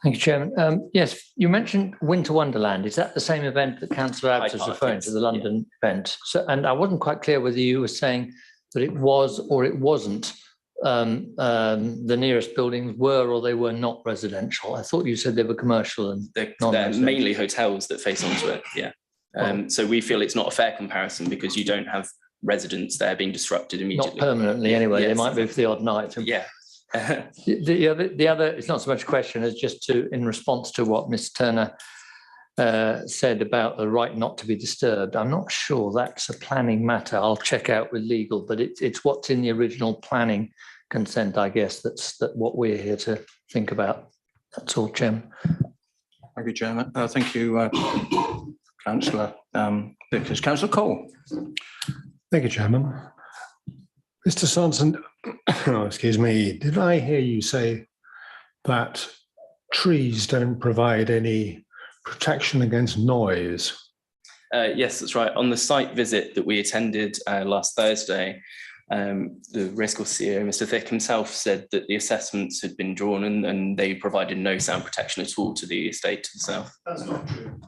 Thank you, Chairman. Yes, you mentioned Winter Wonderland. Is that the same event that Councillor Abs was referring to, the London event? So, and I wasn't quite clear whether you were saying that it was or it wasn't the nearest buildings were or they were not residential. I thought you said they were commercial and they're mainly hotels that face onto it. Yeah. So we feel it's not a fair comparison because you don't have residents there being disrupted immediately. Not permanently anyway. Yes. They might be for the odd night. Yeah. The other, it's not so much a question as just to, in response to what Ms. Turner said about the right not to be disturbed. I'm not sure that's a planning matter. I'll check out with legal, but it's what's in the original planning consent, I guess. That's what we're here to think about. That's all, Chairman. Thank you, Chairman. Thank you, Councillor Vickers. Councillor Cole. Thank you, Chairman. Mr. Sampson, excuse me, did I hear you say that trees don't provide any protection against noise? Yes, that's right. On the site visit that we attended last Thursday, the racecourse CEO, Mr. Thick himself, said that the assessments had been drawn and they provided no sound protection at all to the estate to the south. That's not true.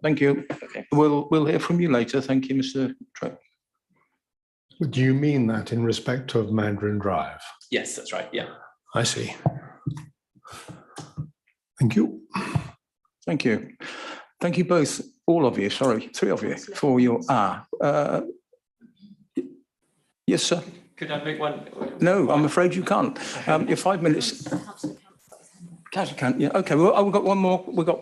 Thank you. Okay. We'll hear from you later. Thank you, Mr. Tripp. Do you mean that in respect of Mandarin Drive? Yes, that's right. Yeah. I see. Thank you. Thank you. Thank you both, all of you, sorry, 3 of you, for your, yes, sir. Could I make one? No, I'm afraid you can't. Your 5 minutes. Councillor Cant, yeah, okay, well, we've got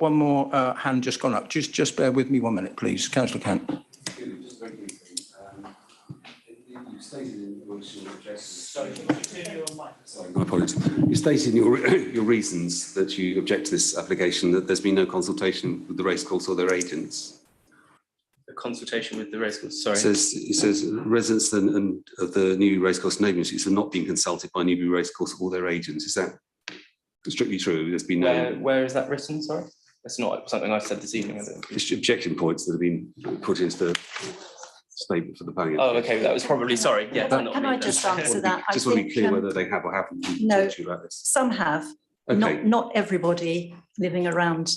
one more, hand just gone up. Just bear with me 1 minute, please. Councillor Cant. Just very briefly, you stated in your objections. Sorry, my apologies. You stated in your reasons that you object to this application that there's been no consultation with the racecourse or their agents. The consultation with the racecourse, sorry. It says residents and of the new racecourse and agencies have not been consulted by Newbury Racecourse or their agents. Is that strictly true? There's been no. Where is that written? Sorry, that's not something I said this evening. It's objection points that have been put into the statement for the planning. Oh, okay, that was probably, sorry. Yeah. Can I just answer that? Just want to be clear whether they have or haven't. No, about this. some have. Okay. Not everybody living around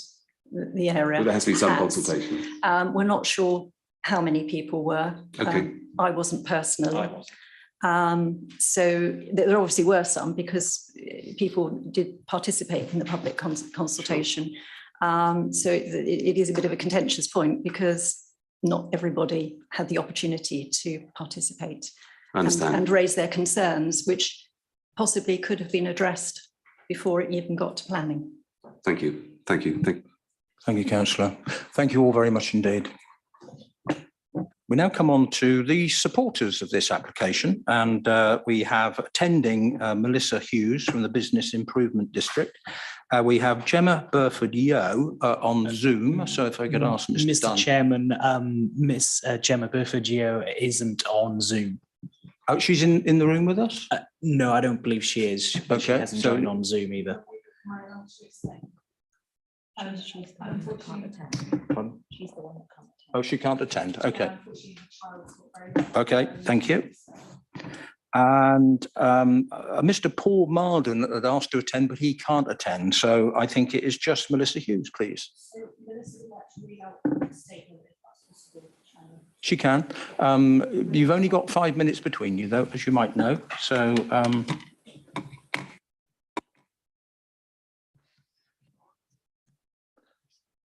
the area. But there has been some consultation. We're not sure how many people were. Okay. I wasn't personally. So there obviously were some because people did participate in the public consultation. So it is a bit of a contentious point because not everybody had the opportunity to participate and raise their concerns, which possibly could have been addressed before it even got to planning. Thank you. Thank you. Thank you, Councillor. Thank you all very much indeed. We now come on to the supporters of this application, and we have attending Melissa Hughes from the Business Improvement District. We have Gemma Burford-Yeo on Zoom. So if I could ask Mr. Dunn. Chairman, Miss Gemma Burford-Yeo isn't on Zoom. Oh, she's in the room with us? No, I don't believe she is. But she hasn't joined on Zoom either. Oh, she can't attend. Okay. Okay, thank you. And Mr. Paul Marden had asked to attend, but he can't attend. So I think it is just Melissa Hughes, please. She can. You've only got 5 minutes between you, though, as you might know. So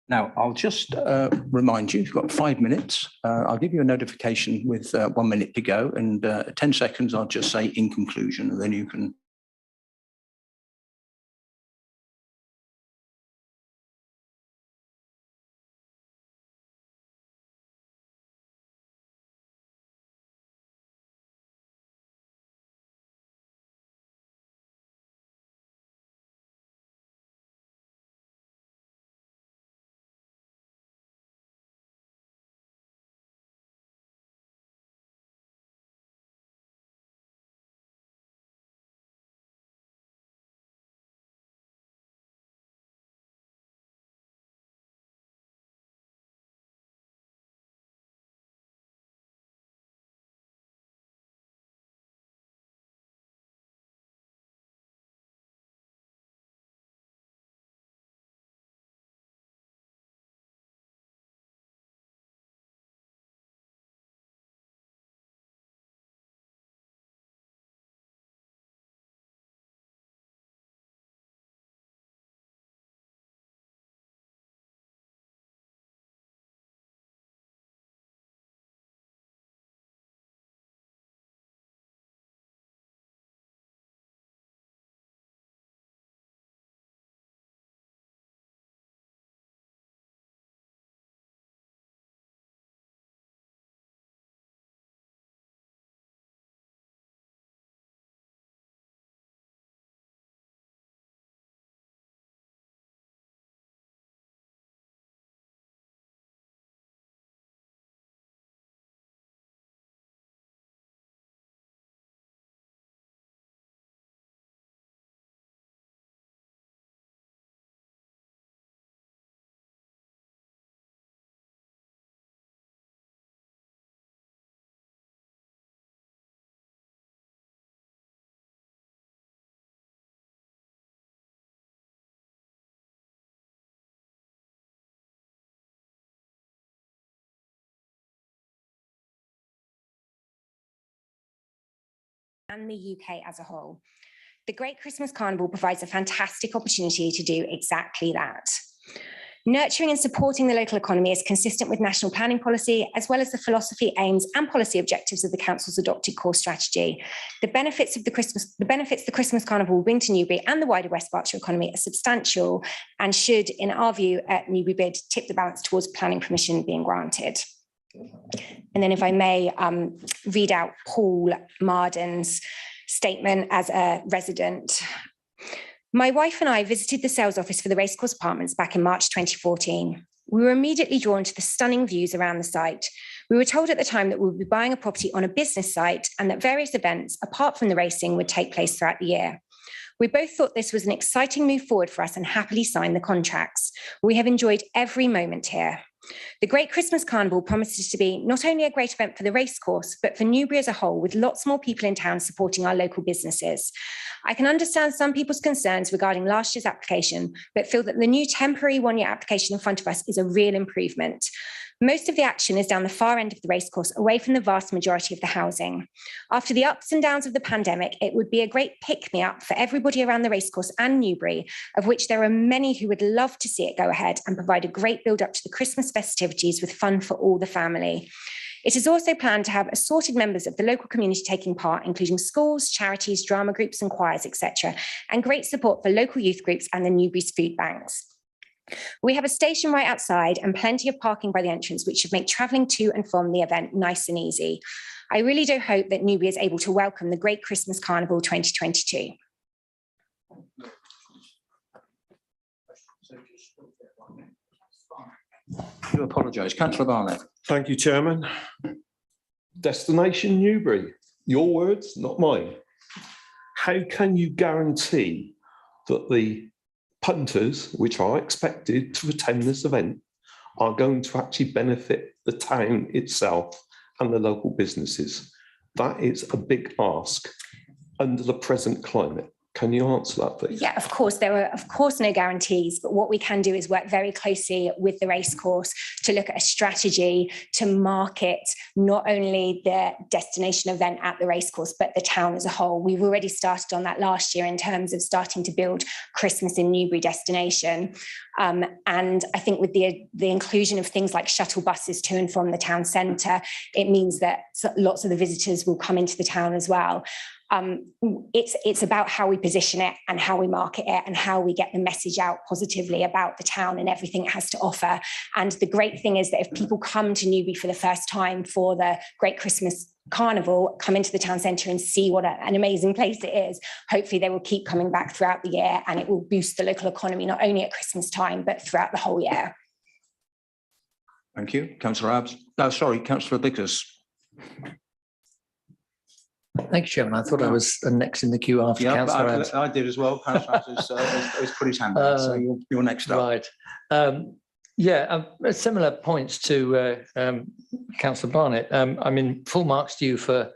now, I'll just remind you, you've got 5 minutes. I'll give you a notification with 1 minute to go, and 10 seconds, I'll just say in conclusion, and then you can. And the UK as a whole. The Great Christmas Carnival provides a fantastic opportunity to do exactly that. Nurturing and supporting the local economy is consistent with national planning policy, as well as the philosophy, aims and policy objectives of the Council's adopted core strategy. The benefits the Christmas Carnival will bring to Newbury and the wider West Berkshire economy are substantial and should, in our view, at Newbury Bid, tip the balance towards planning permission being granted. And then if I may read out Paul Marden's statement as a resident. My wife and I visited the sales office for the Racecourse Apartments back in March 2014. We were immediately drawn to the stunning views around the site. We were told at the time that we would be buying a property on a business site and that various events, apart from the racing, would take place throughout the year. We both thought this was an exciting move forward for us and happily signed the contracts. We have enjoyed every moment here. The Great Christmas Carnival promises to be not only a great event for the racecourse, but for Newbury as a whole, with lots more people in town supporting our local businesses. I can understand some people's concerns regarding last year's application, but feel that the new temporary one-year application in front of us is a real improvement. Most of the action is down the far end of the racecourse, away from the vast majority of the housing. After the ups and downs of the pandemic, it would be a great pick-me-up for everybody around the racecourse and Newbury, of which there are many who would love to see it go ahead and provide a great build-up to the Christmas festivities with fun for all the family. It is also planned to have assorted members of the local community taking part, including schools, charities, drama groups and choirs, etc., and great support for local youth groups and the Newbury's food banks. We have a station right outside and plenty of parking by the entrance, which should make travelling to and from the event nice and easy. I really do hope that Newbury is able to welcome the Great Christmas Carnival 2022. I do apologise. Councillor Barnett. Thank you, Chairman. Destination Newbury, your words, not mine. How can you guarantee that the punters, which are expected to attend this event, are going to actually benefit the town itself and the local businesses? That is a big ask under the present climate. Can you answer that, please? Yeah, of course. There are, of course, no guarantees, but what we can do is work very closely with the racecourse to look at a strategy to market not only the destination event at the racecourse, but the town as a whole. We've already started on that last year in terms of starting to build Christmas in Newbury destination. And I think with the inclusion of things like shuttle buses to and from the town centre, it means that lots of the visitors will come into the town as well. It's about how we position it and how we market it and how we get the message out positively about the town and everything it has to offer. And the great thing is that if people come to Newbury for the first time for the Great Christmas Carnival, come into the town centre and see what an amazing place it is, hopefully they will keep coming back throughout the year and it will boost the local economy, not only at Christmas time, but throughout the whole year. Thank you. Councillor Abbs. Oh, sorry, Councillor Bickers. Thank you, Chairman. I thought I was next in the queue after Councillor Abbs. I did as well. Councillor Abbs has put his hand up, so you're next up. Right. Similar points to Councillor Barnett. I'm in full marks to you for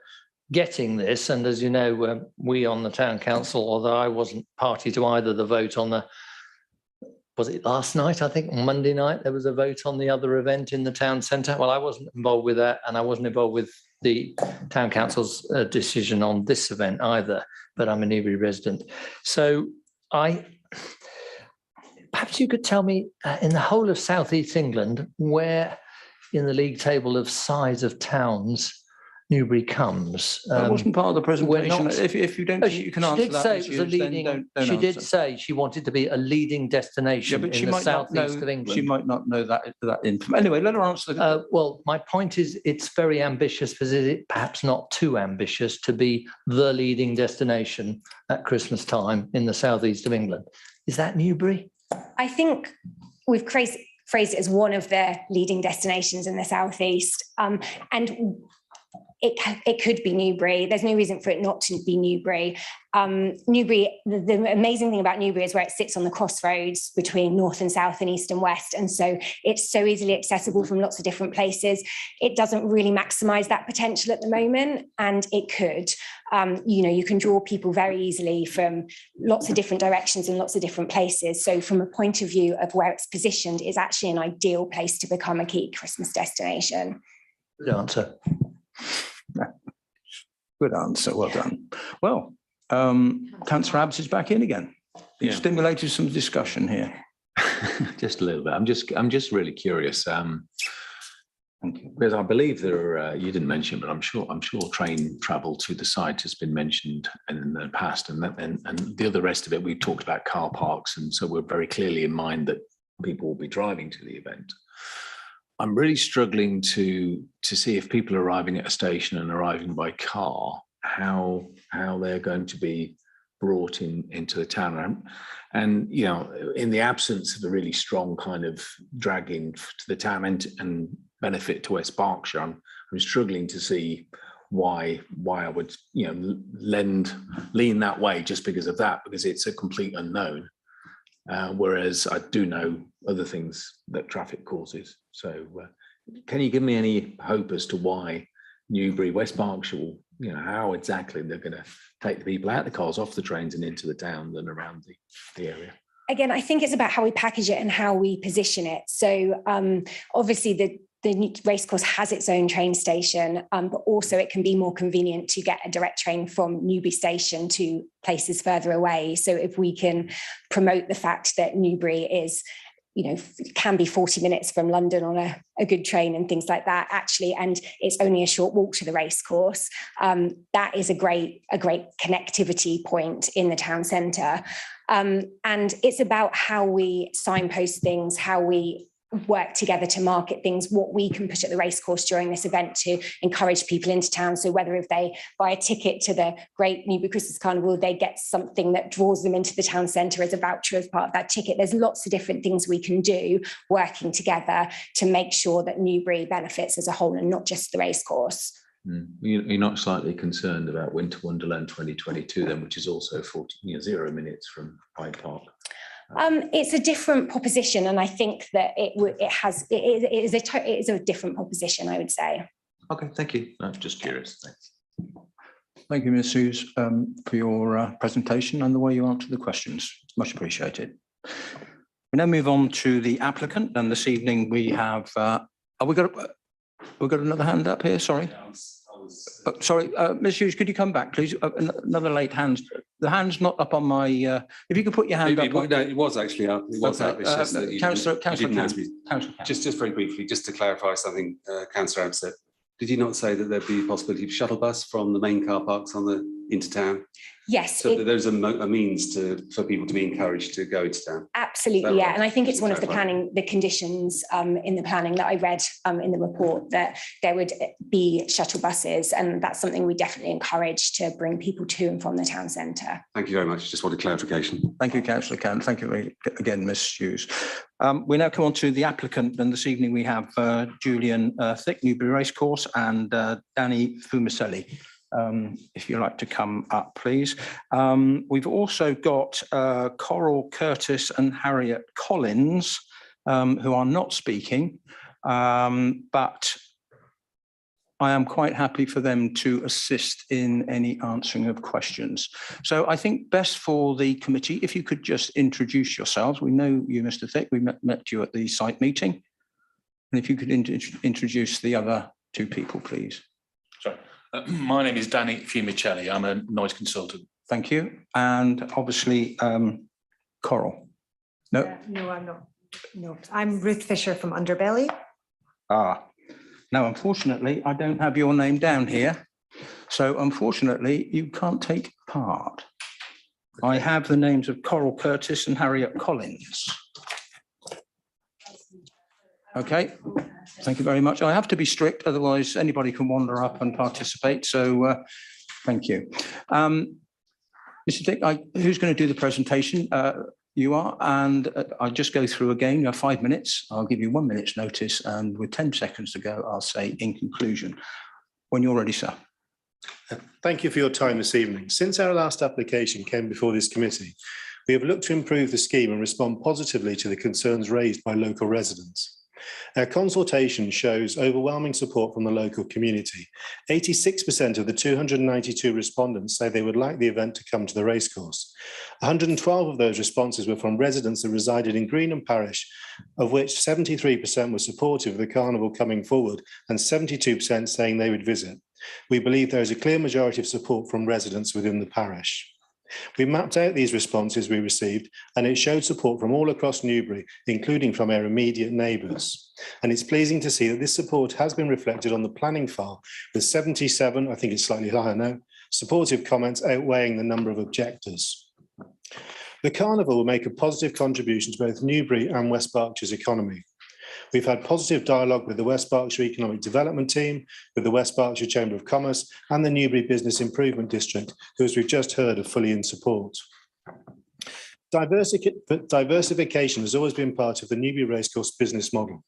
getting this. And as you know, we on the Town Council, although I wasn't party to either the vote on was it last night? I think on Monday night, there was a vote on the other event in the town centre. Well, I wasn't involved with that and I wasn't involved with the Town Council's decision on this event either, but I'm a Newbury resident. So perhaps you could tell me in the whole of South East England, where in the league table of size of towns Newbury comes. That wasn't part of the presentation. If you don't think you can answer that, she did say she wanted to be a leading destination in the South East of England. She might not know that information. Anyway, let her answer. Well, my point is it's very ambitious, but is it perhaps not too ambitious to be the leading destination at Christmas time in the South East of England? Is that Newbury? I think we've phrased it as one of the leading destinations in the South East. And it could be Newbury. There's no reason for it not to be Newbury. Newbury, the amazing thing about Newbury is where it sits on the crossroads between north and south and east and west. And so it's so easily accessible from lots of different places. It doesn't really maximise that potential at the moment, and it could. You can draw people very easily from lots of different directions and lots of different places. So from a point of view of where it's positioned, it's actually an ideal place to become a key Christmas destination. Good answer. Good answer. Well done. Well, Councillor Abbs is back in again. You've stimulated some discussion here. Just a little bit. I'm just really curious. Because I believe there are, you didn't mention, but I'm sure train travel to the site has been mentioned in the past, and the other rest of it, we've talked about car parks, and so we're very clearly in mind that people will be driving to the event. I'm really struggling to see if people are arriving at a station and arriving by car, how they're going to be brought into the town. And you know, in the absence of a really strong kind of dragging to the town and benefit to West Berkshire, I'm struggling to see why I would, you know, lean that way just because of that, because it's a complete unknown. Whereas I do know other things that traffic causes. So can you give me any hope as to why Newbury, West Berkshire will, you know, how exactly they're going to take the people out of the cars, off the trains and into the town and around the area? Again, I think it's about how we package it and how we position it. So obviously the racecourse has its own train station, but also it can be more convenient to get a direct train from Newbury station to places further away. So if we can promote the fact that Newbury is, you know, can be 40 minutes from London on a good train and things like that, actually, and it's only a short walk to the racecourse, that is a great connectivity point in the town centre. And it's about how we signpost things, how we work together to market things, what we can put at the racecourse during this event to encourage people into town. So whether if they buy a ticket to the Great Newbury Christmas Carnival, they get something that draws them into the town centre as a voucher as part of that ticket. There's lots of different things we can do working together to make sure that Newbury benefits as a whole and not just the racecourse. You're not slightly concerned about Winter Wonderland 2022 then, which is also 0 minutes from Hyde Park? It's a different proposition, and I think that it is a different proposition, I would say. Okay, thank you. I'm just curious. Thanks. Thank you, Ms. Hughes, for your presentation and the way you answered the questions. Much appreciated. We now move on to the applicant, and this evening we have. We've got another hand up here. Sorry. Sorry, Ms. Hughes, could you come back, please? Another late hand. The hand's not up on my. If you could put your hand up. No, it was actually up. It was up. It's just that you didn't ask me. Councillor. Just very briefly, just to clarify something, Councillor Ab said. Did you not say that there'd be a possibility of shuttle bus from the main car parks into town? Yes. So there's a means for people to be encouraged to go into town. Absolutely, yeah. And I think it's one of the conditions in the planning that I read in the report, that there would be shuttle buses, and that's something we definitely encourage to bring people to and from the town centre. Thank you very much. Just wanted clarification. Thank you, Councillor Kent. Thank you again, Ms. Hughes. We now come on to the applicant, and this evening we have Julian Thick, Newbury Racecourse, and Danny Fumicelli. If you'd like to come up, please. We've also got Coral Curtis and Harriet Collins, who are not speaking, but I am quite happy for them to assist in any answering of questions. So I think best for the committee, if you could just introduce yourselves. We know you, Mr. Thick, we met you at the site meeting. And if you could introduce the other two people, please. Sorry. My name is Danny Fumicelli. I'm a noise consultant. Thank you. And obviously, Coral. No? No, I'm not. No, I'm Ruth Fisher from Underbelly. Now, unfortunately, I don't have your name down here. So unfortunately, you can't take part. I have the names of Coral Curtis and Harriet Collins. Okay, thank you very much. I have to be strict, otherwise anybody can wander up and participate. So thank you. Mr. Dick, who's going to do the presentation? You are, and I'll just go through again. You have 5 minutes. I'll give you 1 minute's notice, and with 10 seconds to go, I'll say in conclusion. When you're ready, sir. Thank you for your time this evening. Since our last application came before this committee, we have looked to improve the scheme and respond positively to the concerns raised by local residents. Our consultation shows overwhelming support from the local community. 86% of the 292 respondents say they would like the event to come to the racecourse. 112 of those responses were from residents that resided in Greenland Parish, of which 73% were supportive of the carnival coming forward and 72% saying they would visit. We believe there is a clear majority of support from residents within the parish. We mapped out these responses we received, and it showed support from all across Newbury, including from our immediate neighbours. And it's pleasing to see that this support has been reflected on the planning file, with 77, I think it's slightly higher now, supportive comments outweighing the number of objectors. The Carnival will make a positive contribution to both Newbury and West Berkshire's economy. We've had positive dialogue with the West Berkshire Economic Development Team, with the West Berkshire Chamber of Commerce and the Newbury Business Improvement District, who, as we've just heard, are fully in support. Diversification has always been part of the Newbury Racecourse business model.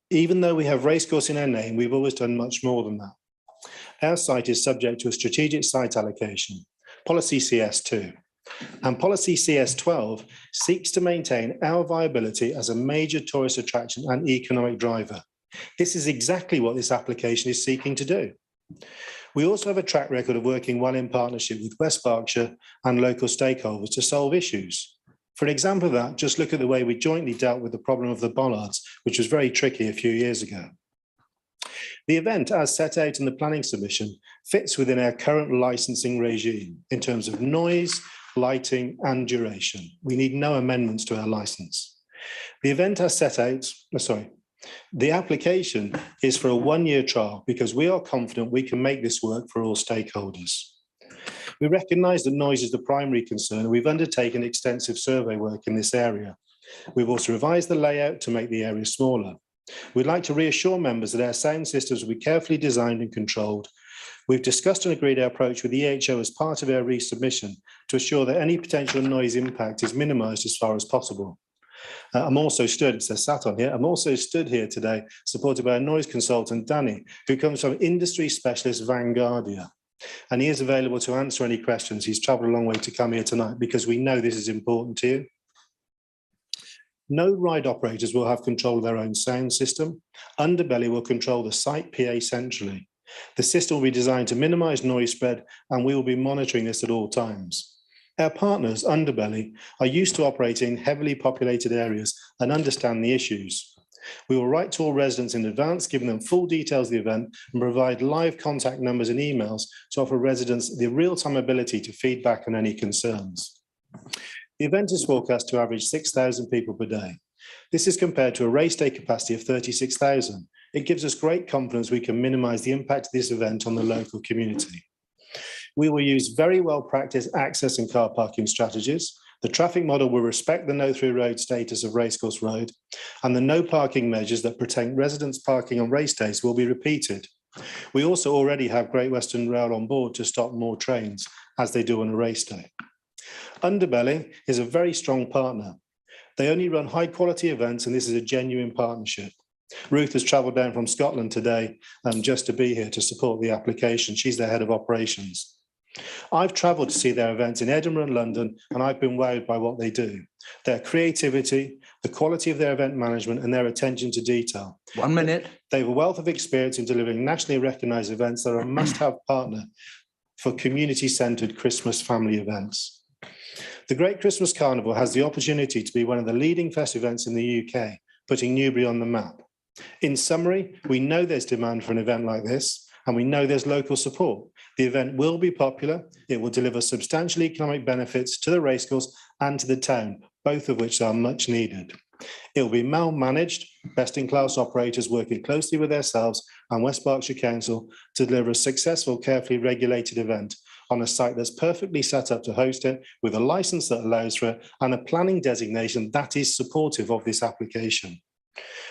Even though we have racecourse in our name, we've always done much more than that. Our site is subject to a strategic site allocation, Policy CS2. And Policy CS12 seeks to maintain our viability as a major tourist attraction and economic driver. This is exactly what this application is seeking to do. We also have a track record of working well in partnership with West Berkshire and local stakeholders to solve issues. For an example of that, just look at the way we jointly dealt with the problem of the bollards, which was very tricky a few years ago. The event, as set out in the planning submission, fits within our current licensing regime in terms of noise, lighting and duration. We need no amendments to our license. The event as set out, the application is for a one-year trial because we are confident we can make this work for all stakeholders. We recognise that noise is the primary concern, and we've undertaken extensive survey work in this area. We've also revised the layout to make the area smaller. We'd like to reassure members that our sound systems will be carefully designed and controlled. We've discussed and agreed our approach with the EHO as part of our resubmission to assure that any potential noise impact is minimised as far as possible. I'm also stood here today, supported by a noise consultant, Danny, who comes from industry specialist Vanguardia. And he is available to answer any questions. He's travelled a long way to come here tonight because we know this is important to you. No ride operators will have control of their own sound system. Underbelly will control the site PA centrally. The system will be designed to minimise noise spread, and we will be monitoring this at all times. Our partners, Underbelly, are used to operating in heavily populated areas and understand the issues. We will write to all residents in advance, giving them full details of the event, and provide live contact numbers and emails to offer residents the real-time ability to feedback on any concerns. The event is forecast to average 6,000 people per day. This is compared to a race day capacity of 36,000. It gives us great confidence we can minimise the impact of this event on the local community. We will use very well practiced access and car parking strategies. The traffic model will respect the no-through road status of Racecourse Road, and the no parking measures that protect residents parking on race days will be repeated. We also already have Great Western Rail on board to stop more trains, as they do on a race day. Underbelly is a very strong partner. They only run high-quality events, and this is a genuine partnership. Ruth has travelled down from Scotland today just to be here to support the application. She's the head of operations. I've travelled to see their events in Edinburgh and London, and I've been wowed by what they do. Their creativity, the quality of their event management, and their attention to detail. 1 minute. They have a wealth of experience in delivering nationally recognised events that are a must-have partner for community-centred Christmas family events. The Great Christmas Carnival has the opportunity to be one of the leading festival events in the UK, putting Newbury on the map. In summary, we know there's demand for an event like this, and we know there's local support. The event will be popular. It will deliver substantial economic benefits to the racecourse and to the town, both of which are much needed. It will be well managed, best-in-class operators working closely with ourselves and West Berkshire Council to deliver a successful, carefully regulated event on a site that's perfectly set up to host it, with a licence that allows for it and a planning designation that is supportive of this application.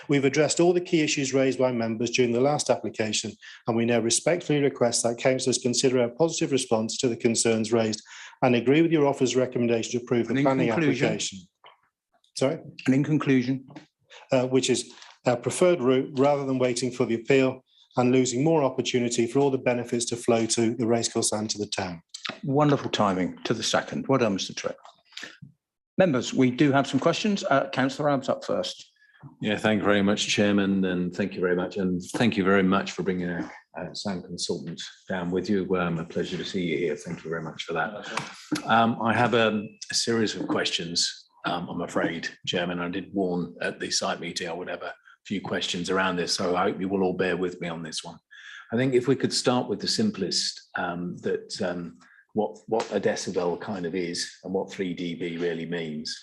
We've addressed all the key issues raised by members during the last application, and we now respectfully request that councillors consider a positive response to the concerns raised and agree with your offer's recommendation to approve the planning application. Sorry? And in conclusion? Which is our preferred route, rather than waiting for the appeal and losing more opportunity for all the benefits to flow to the racecourse and to the town. Wonderful timing to the second. Well done, Mr. Tripp. Members, we do have some questions. Councillor Abbs up first. Yeah, thank you very much, Chairman, and thank you very much. And thank you very much for bringing a sound consultant down with you. A pleasure to see you here. Thank you very much for that. I have a series of questions, I'm afraid, Chairman. I did warn at the site meeting I would have a few questions around this, so I hope you will all bear with me on this one. I think if we could start with the simplest, that what a decibel kind of is and what 3 dB really means.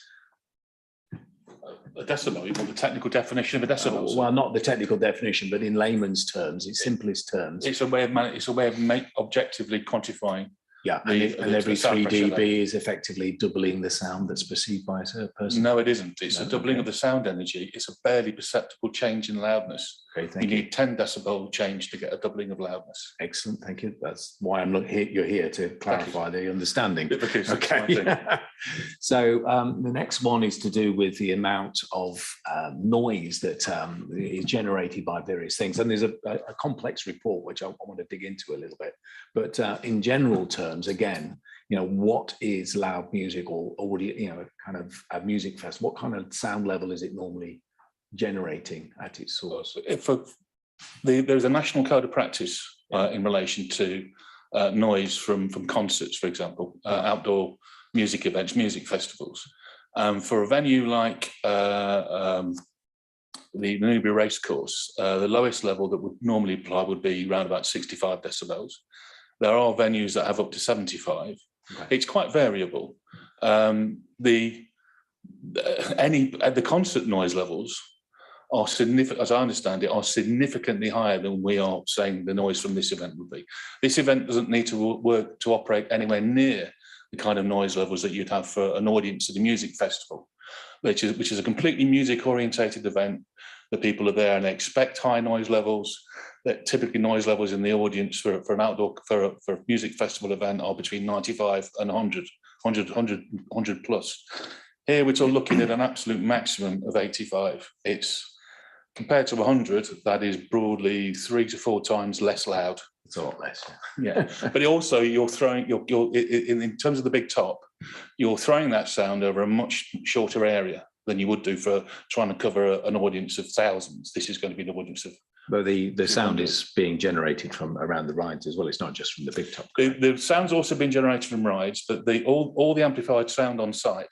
A decibel, you want the technical definition of a decibel? Well, not the technical definition, but in layman's terms, in simplest terms. It's a way of objectively quantifying. Yeah, and every 3 dB is effectively doubling the sound that's perceived by a person. No, it isn't. It's a doubling of the sound energy. It's a barely perceptible change in loudness. Okay, thank you. You need 10 decibel change to get a doubling of loudness. Excellent, thank you. That's why you're here to clarify the understanding. Okay. So the next one is to do with the amount of noise that is generated by various things. And there's a complex report, which I want to dig into a little bit. But in general terms, again, what is loud music or audio, kind of a music fest? What kind of sound level is it normally generating at its source? There's a national code of practice in relation to noise from concerts, for example, outdoor music events, music festivals. For a venue like the Newbury Racecourse, the lowest level that would normally apply would be around about 65 decibels. There are venues that have up to 75. Okay. It's quite variable. The concert noise levels are significant, as I understand it, are significantly higher than we are saying the noise from this event would be. This event doesn't need to work to operate anywhere near the kind of noise levels that you'd have for an audience at a music festival, which is a completely music orientated event. The people are there and they expect high noise levels. That typically noise levels in the audience for an outdoor for a music festival event are between 95 and 100 plus. Here we're looking at an absolute maximum of 85. It's compared to 100, that is broadly 3 to 4 times less loud. It's a lot less. Yeah, but also you're in terms of the big top, you're throwing that sound over a much shorter area than you would do for trying to cover an audience of thousands. This is going to be an audience of. But the sound is being generated from around the rides as well. It's not just from the big top. The sound's also been generated from rides, but all the amplified sound on site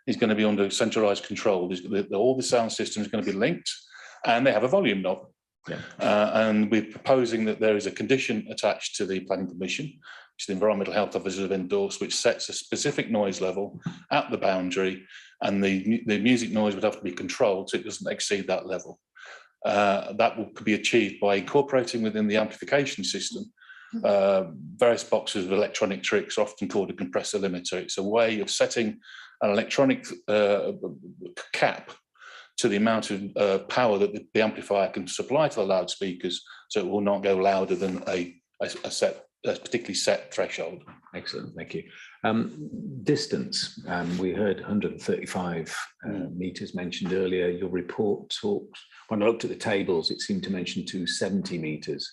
is going to be under centralised control. All the sound systems are going to be linked, and they have a volume knob. Yeah. And we're proposing that there is a condition attached to the planning permission, which the environmental health officers have endorsed, which sets a specific noise level at the boundary, and the music noise would have to be controlled so it doesn't exceed that level. That could be achieved by incorporating within the amplification system various boxes of electronic tricks, often called a compressor limiter. It's a way of setting an electronic cap to the amount of power that the amplifier can supply to the loudspeakers, so it will not go louder than a particularly set threshold. Excellent, thank you. Distance, we heard 135 metres mentioned earlier. Your report talks, when I looked at the tables, it seemed to mention 270 metres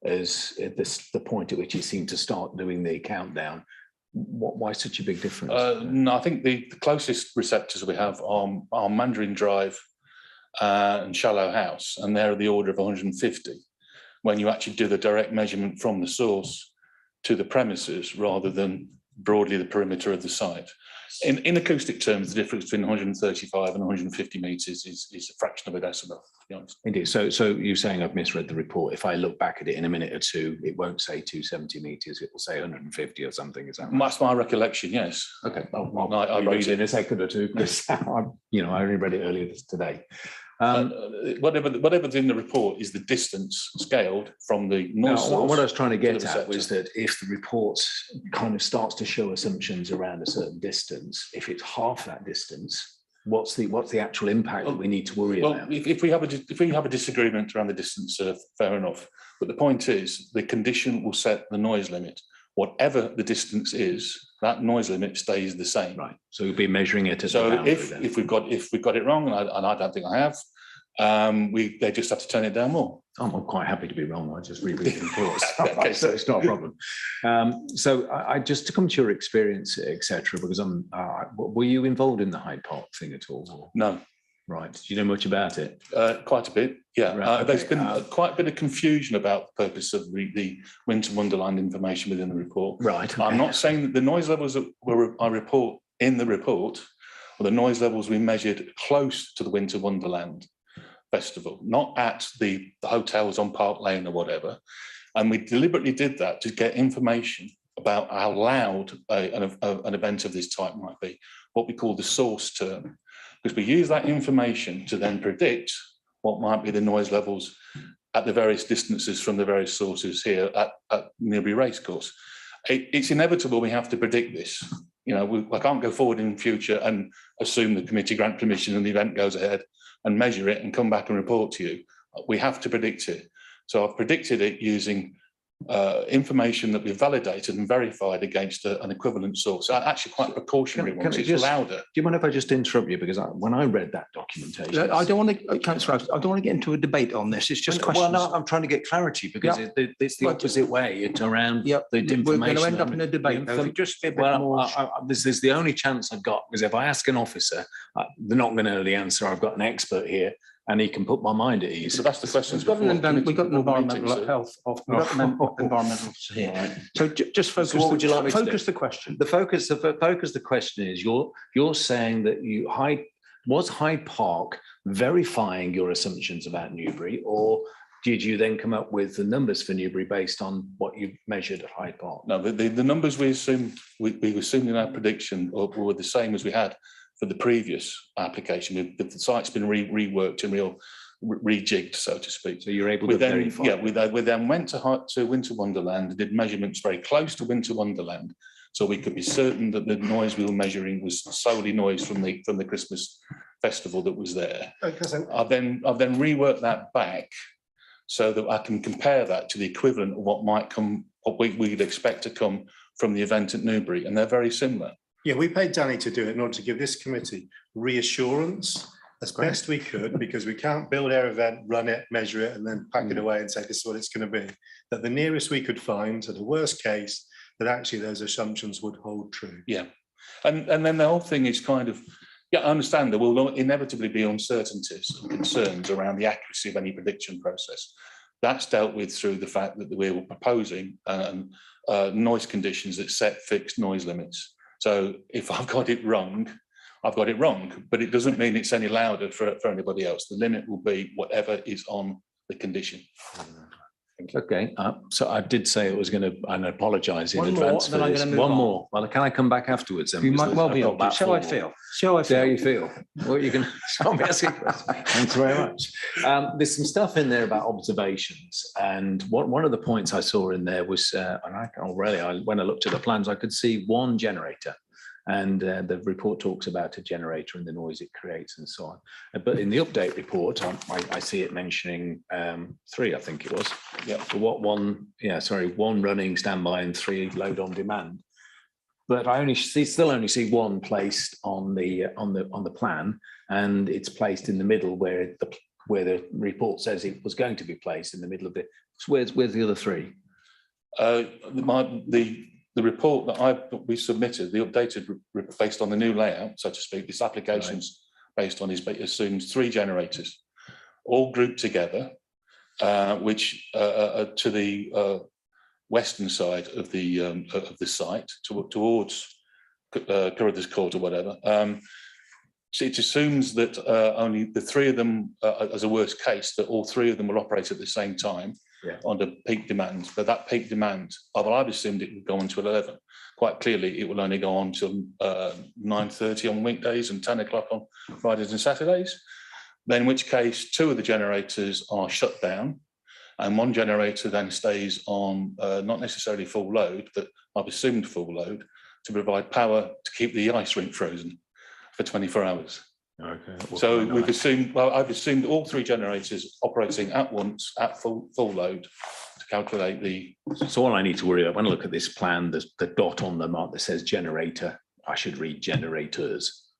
as the point at which it seemed to start doing the countdown. Why such a big difference? No, I think the closest receptors we have are Mandarin Drive and Shallow House, and they're the order of 150 when you actually do the direct measurement from the source to the premises rather than broadly the perimeter of the site. In acoustic terms, the difference between 135 and 150 metres is a fraction of a decibel, to be honest. Indeed. So you're saying I've misread the report. If I look back at it in a minute or two, it won't say 270 metres, it will say 150 or something. Is that right? That's my recollection, yes. Okay. I'll read it in a second or two because I only read it earlier today. Whatever's in the report is the distance scaled from the noise source. What I was trying to get at was that if the report kind of starts to show assumptions around a certain distance, if it's half that distance, what's the actual impact that we need to worry about? Well, if we have a disagreement around the distance, fair enough. But the point is, the condition will set the noise limit. Whatever the distance is, that noise limit stays the same. Right. So you'll be measuring it at so the boundary if we've got it wrong, and I don't think I have, they just have to turn it down more. I'm quite happy to be wrong. I just read the reports. Okay, so it's not a problem. So I just to come to your experience, etc. Because were you involved in the Hyde Park thing at all? Or? No. Right. Do you know much about it? Quite a bit, yeah. Right, okay. There's been quite a bit of confusion about the purpose of the Winter Wonderland information within the report. Right. Okay. I'm not saying that the noise levels that I report in the report are the noise levels we measured close to the Winter Wonderland Festival, not at the hotels on Park Lane or whatever. And we deliberately did that to get information about how loud an event of this type might be, what we call the source term, because we use that information to then predict what might be the noise levels at the various distances from the various sources here at Newbury Racecourse. It's inevitable we have to predict this. You know, I can't go forward in future and assume the committee grant permission and the event goes ahead and measure it and come back and report to you. We have to predict it. So I've predicted it using information that we've validated and verified against an equivalent source. Actually quite precautionary ones. It's louder. Do you mind if I just interrupt you? Because when I read that documentation... I don't want to, Councillor, I don't want to get into a debate on this. It's just questions. Well, no, I'm trying to get clarity because it's the opposite way. It's around the information. We're going to end up in a debate. Just be a bit more... This is the only chance I've got, because if I ask an officer, they're not going to know the answer. I've got an expert here, and he can put my mind at ease. So that's the question. We've got an environmental health officer here. So just focus. So what would you like me to do? Focus the question. The focus of the question is you're saying that was Hyde Park verifying your assumptions about Newbury, or did you then come up with the numbers for Newbury based on what you measured at Hyde Park? No, the numbers we assumed in our prediction were the same as we had for the previous application. The site's been reworked and rejigged, so to speak. So you're able to verify? Yeah, we then went to Winter Wonderland, did measurements very close to Winter Wonderland, so we could be certain that the noise we were measuring was solely noise from the Christmas festival that was there. Okay, I've then reworked that back so that I can compare that to the equivalent of what we'd expect to come from the event at Newbury, and they're very similar. Yeah, we paid Danny to do it in order to give this committee reassurance as best we could, because we can't build our event, run it, measure it, and then pack it away and say this is what it's going to be. That the nearest we could find to the worst case, that actually those assumptions would hold true. Yeah, and then the whole thing is kind of, I understand there will inevitably be uncertainties and concerns around the accuracy of any prediction process. That's dealt with through the fact that we were proposing noise conditions that set fixed noise limits. So if I've got it wrong, I've got it wrong, but it doesn't mean it's any louder for anybody else. The limit will be whatever is on the condition. Okay, so I did say it was going to, and I apologise in One advance more, for then this. I'm gonna move One on. more. Well, can I come back afterwards then? You might well be I've on. got about Shall I 4 feel? more. Shall I See how feel? you feel. What you can stop me asking questions. Thanks very much. There's some stuff in there about observations, and one of the points I saw in there was, when I looked at the plans, I could see one generator. And the report talks about a generator and the noise it creates and so on. But in the update report, I see it mentioning 3, I think it was. Yeah. One running standby and 3 load on demand. But I still only see 1 placed on the plan, and it's placed in the middle where the report says it was going to be placed in the middle of it. So where's the other 3? The report that we submitted, the updated based on the new layout, so to speak, this application's based on assumes 3 generators, all grouped together, which are to the western side of the site, towards Carruthers Court or whatever. So it assumes that only the 3 of them, as a worst case, that all 3 of them will operate at the same time. Yeah. Under peak demand, but that peak demand, I've assumed it would go on till 11. Quite clearly, it will only go on till 9:30 on weekdays and 10 o'clock on Fridays and Saturdays. Then, in which case, 2 of the generators are shut down, and 1 generator then stays on not necessarily full load, but I've assumed full load to provide power to keep the ice rink frozen for 24 hours. Okay. So I've assumed all 3 generators operating at once at full load to calculate the. So all I need to worry about when I look at this plan, there's the dot on the mark that says generator. I should read generators.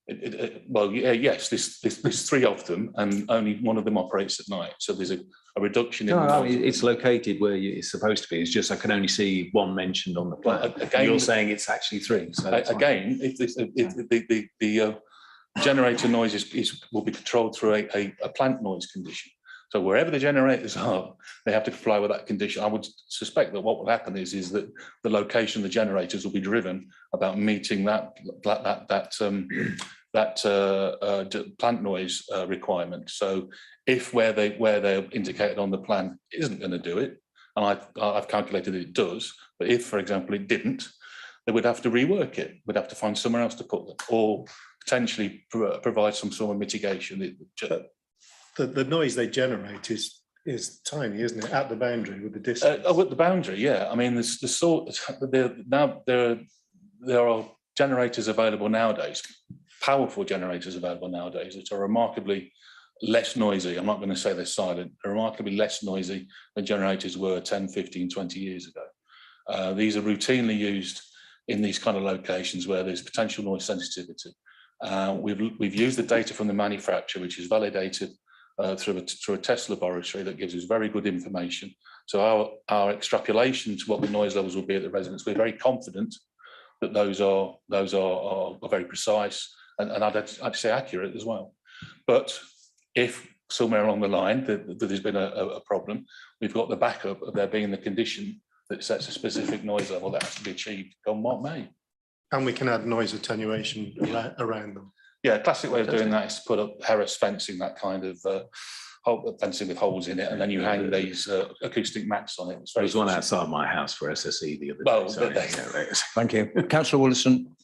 Yes, there's 3 of them, and only 1 of them operates at night. So there's a reduction in. No, it's located where it's supposed to be. It's just I can only see 1 mentioned on the plan. Again, you're saying it's actually 3. So again, if the generator noise will be controlled through a plant noise condition. So wherever the generators are, they have to comply with that condition. I would suspect that what will happen is that the location of the generators will be driven about meeting that plant noise requirement. So if where they're indicated on the plan isn't going to do it, and I've calculated that it does, But if, for example, it didn't, they would have to rework it. We'd have to find somewhere else to put them, or potentially provide some sort of mitigation. The noise they generate is tiny, isn't it? At the boundary with the distance. At the boundary, yeah. I mean, there are generators available nowadays, powerful generators available nowadays, which are remarkably less noisy. I'm not going to say they're silent. They're remarkably less noisy than generators were 10, 15, 20 years ago. These are routinely used in these kind of locations where there's potential noise sensitivity. We've used the data from the manufacturer, which is validated through a test laboratory that gives us very good information. So our extrapolation to what the noise levels will be at the residence, we're very confident that those are very precise and I'd say accurate as well. But if somewhere along the line that there's been a problem, we've got the backup of there being the condition that sets a specific noise level that has to be achieved come what may. And we can add noise attenuation around them. Yeah, a classic way of doing that is to put up Harris fencing, that kind of fencing with holes in it, and then you hang these acoustic mats on it. There was one outside my house for SSE the other day. Thank you. Councillor Willison.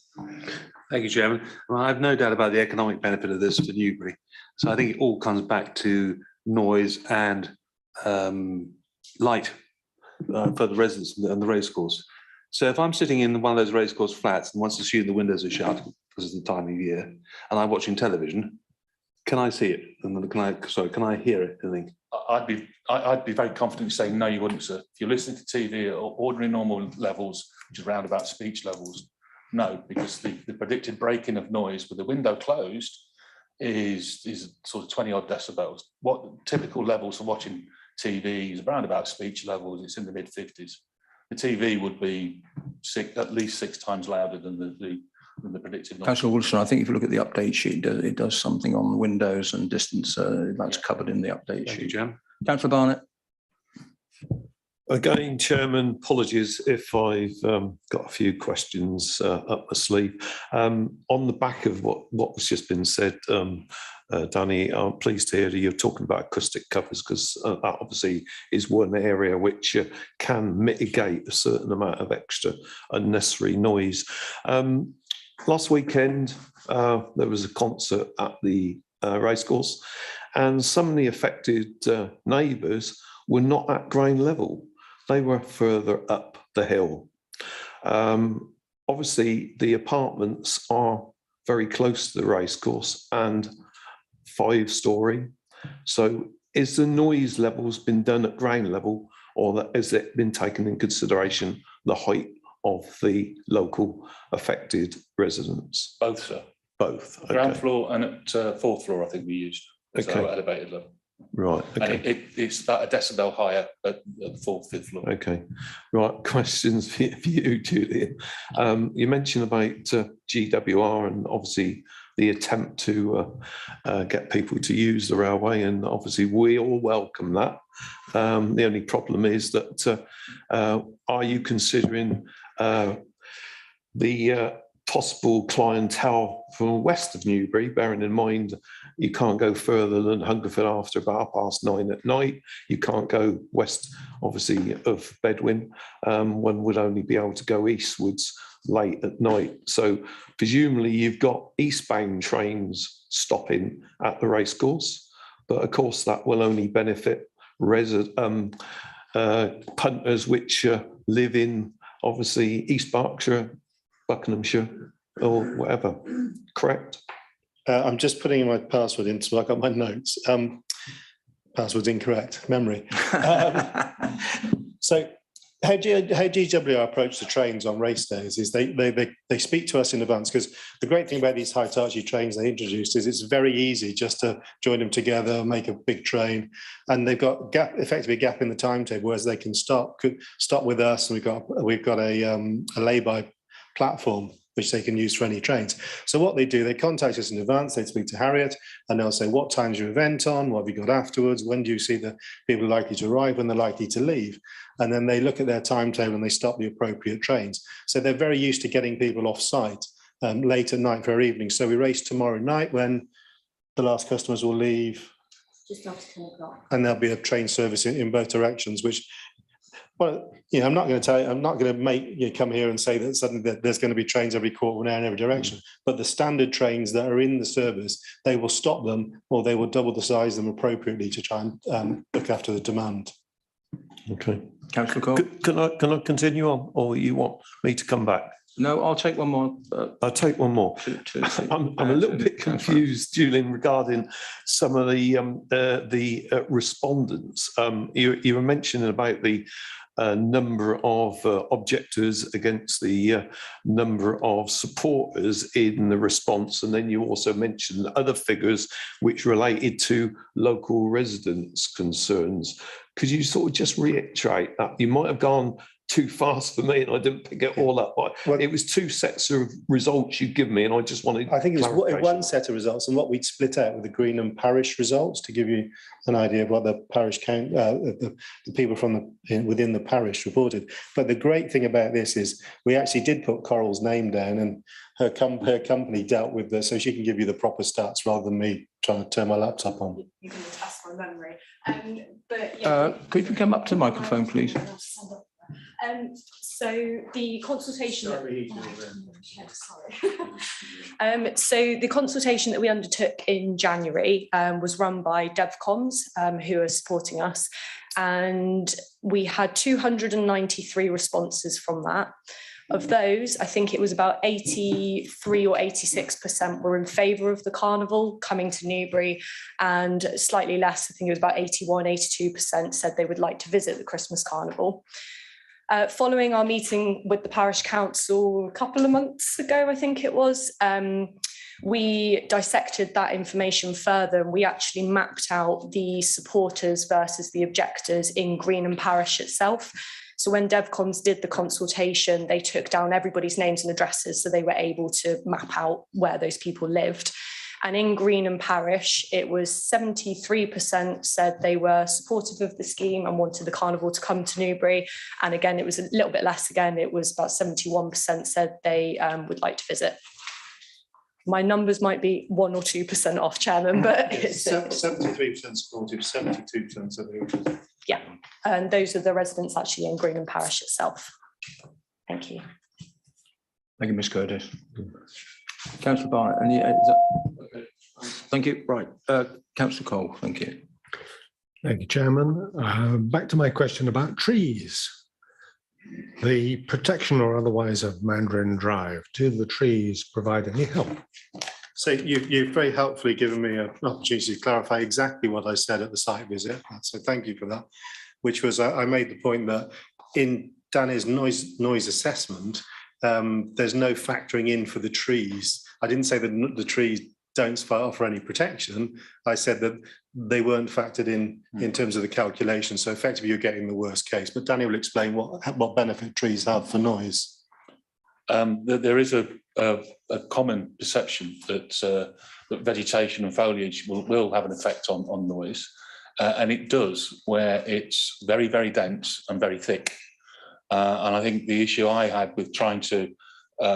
Thank you, Chairman. Well, I have no doubt about the economic benefit of this for Newbury. So I think it all comes back to noise and light for the residents and the racecourse. So if I'm sitting in one of those racecourse flats and once assume the windows are shut because of the time of year, and I'm watching television, can I see it? And can I hear it? I think I'd be very confident saying no, you wouldn't, sir. If you're listening to TV at ordinary normal levels, which is around about speech levels, no, because the predicted breaking of noise with the window closed is sort of 20 odd decibels. What typical levels for watching TV is around about speech levels. It's in the mid 50s. The TV would be at least 6 times louder than the predicted noise. Councillor Wilson, I think if you look at the update sheet, it does something on windows and distance. That's covered in the update sheet. Jim. Councillor Barnett. Again, Chairman, apologies if I've got a few questions up my sleeve. On the back of what's just been said, Danny, I'm pleased to hear that you're talking about acoustic covers, because that obviously is one area which can mitigate a certain amount of extra unnecessary noise. Last weekend, there was a concert at the racecourse, and some of the affected neighbours were not at ground level. They were further up the hill. Obviously, the apartments are very close to the racecourse and 5-storey. So is the noise levels been done at ground level, or has it been taken in consideration the height of the local affected residents? Both, sir. Both. Okay. Ground floor and at 4th floor, I think we used. So Okay. elevated level. Right. Okay. And it's about a decibel higher at the 4th, 5th floor. Okay, right. Questions for you, Julian. You mentioned about GWR and obviously the attempt to get people to use the railway, and obviously we all welcome that. The only problem is that are you considering the possible clientele from west of Newbury, bearing in mind you can't go further than Hungerford after about 9:30 at night. You can't go west, obviously, of Bedwin. One would only be able to go eastwards late at night. So presumably you've got eastbound trains stopping at the racecourse, but of course that will only benefit punters which live in obviously East Berkshire, Buckinghamshire, or whatever, correct? I'm just putting in my password in, so I got my notes. Password's incorrect, memory. So how GWR approach the trains on race days is they speak to us in advance, because the great thing about these Hitachi trains they introduced is it's very easy just to join them together, make a big train, and they've got effectively a gap in the timetable, whereas they can stop with us, and we've got a lay-by platform which they can use for any trains. So what they do, they contact us in advance, they speak to Harriet, and they'll say, what time's your event on? What have you got afterwards? When do you see the people likely to arrive? When they're likely to leave? And then they look at their timetable and they stop the appropriate trains. So they're very used to getting people off site late at night for our evening. So we race tomorrow night when the last customers will leave. Just after 10 o'clock. And there'll be a train service in both directions, which Well, you know, I'm not going to tell you, I'm not going to make you come here and say that suddenly that there's going to be trains every quarter of an hour in every direction. But the standard trains that are in the service, they will stop them, or they will double the size of them appropriately to try and look after the demand. Okay. Councillor Cole. Can I continue on, or you want me to come back? No, I'll take one more. I'll take one more. I'm a little bit confused, Julian, regarding some of the respondents. You were mentioning about the number of objectors against the number of supporters in the response, and then you also mentioned other figures which related to local residents' concerns. Could you sort of just reiterate that? You might have gone too fast for me and I didn't pick it all up. But it was two sets of results you give me, and I just wanted. I think it was one set of results, and what we'd split out with the Greenland Parish results to give you an idea of what the parish count, the people from within the parish reported. But the great thing about this is we actually did put Coral's name down, and her company dealt with this, so she can give you the proper stats rather than me trying to turn my laptop on. You can test my memory. But yeah. Could you come up to the microphone, please? So the consultation. So the consultation that we undertook in January was run by DevComs, who are supporting us, and we had 293 responses from that. Of those, I think it was about 83 or 86% were in favour of the carnival coming to Newbury, and slightly less, I think it was about 81, 82% said they would like to visit the Christmas carnival. Following our meeting with the Parish Council a couple of months ago, I think it was, we dissected that information further, and we actually mapped out the supporters versus the objectors in Greenland Parish itself. So when DevComs did the consultation, they took down everybody's names and addresses, so they were able to map out where those people lived. And in Greenland Parish, it was 73% said they were supportive of the scheme and wanted the carnival to come to Newbury. And again, it was a little bit less again. It was about 71% said they would like to visit. My numbers might be 1 or 2% off, Chairman, but it's 73% supportive, 72% said they were. Yeah, and those are the residents actually in Greenland Parish itself. Thank you. Thank you, Ms. Curtis. Councillor Barnett, thank you. Right, Councillor Cole, thank you. Thank you, Chairman. Back to my question about trees. The protection or otherwise of Mandarin Drive, do the trees provide any help? So you've very helpfully given me an opportunity to clarify exactly what I said at the site visit. So thank you for that, which was I made the point that in Danny's noise assessment, there's no factoring in for the trees. I didn't say that the trees don't offer any protection. I said that they weren't factored in terms of the calculation. So effectively you're getting the worst case, but Danny will explain what benefit trees have for noise. There is a common perception that vegetation and foliage will have an effect on noise, and it does where it's very, very dense and very thick. And I think the issue I had with trying to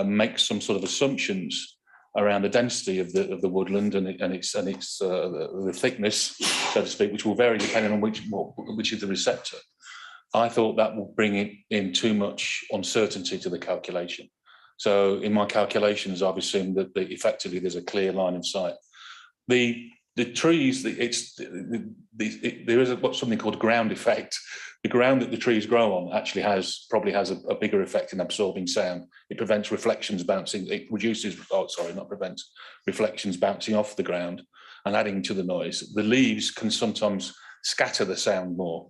make some sort of assumptions around the density of the woodland and its the thickness, so to speak, which will vary depending on which is the receptor. I thought that will bring in too much uncertainty to the calculation. So in my calculations, I've assumed that effectively there's a clear line of sight. The trees, there is something called ground effect. The ground that the trees grow on actually probably has a bigger effect in absorbing sound. It prevents reflections bouncing. It reduces, reflections bouncing off the ground and adding to the noise. The leaves can sometimes scatter the sound more,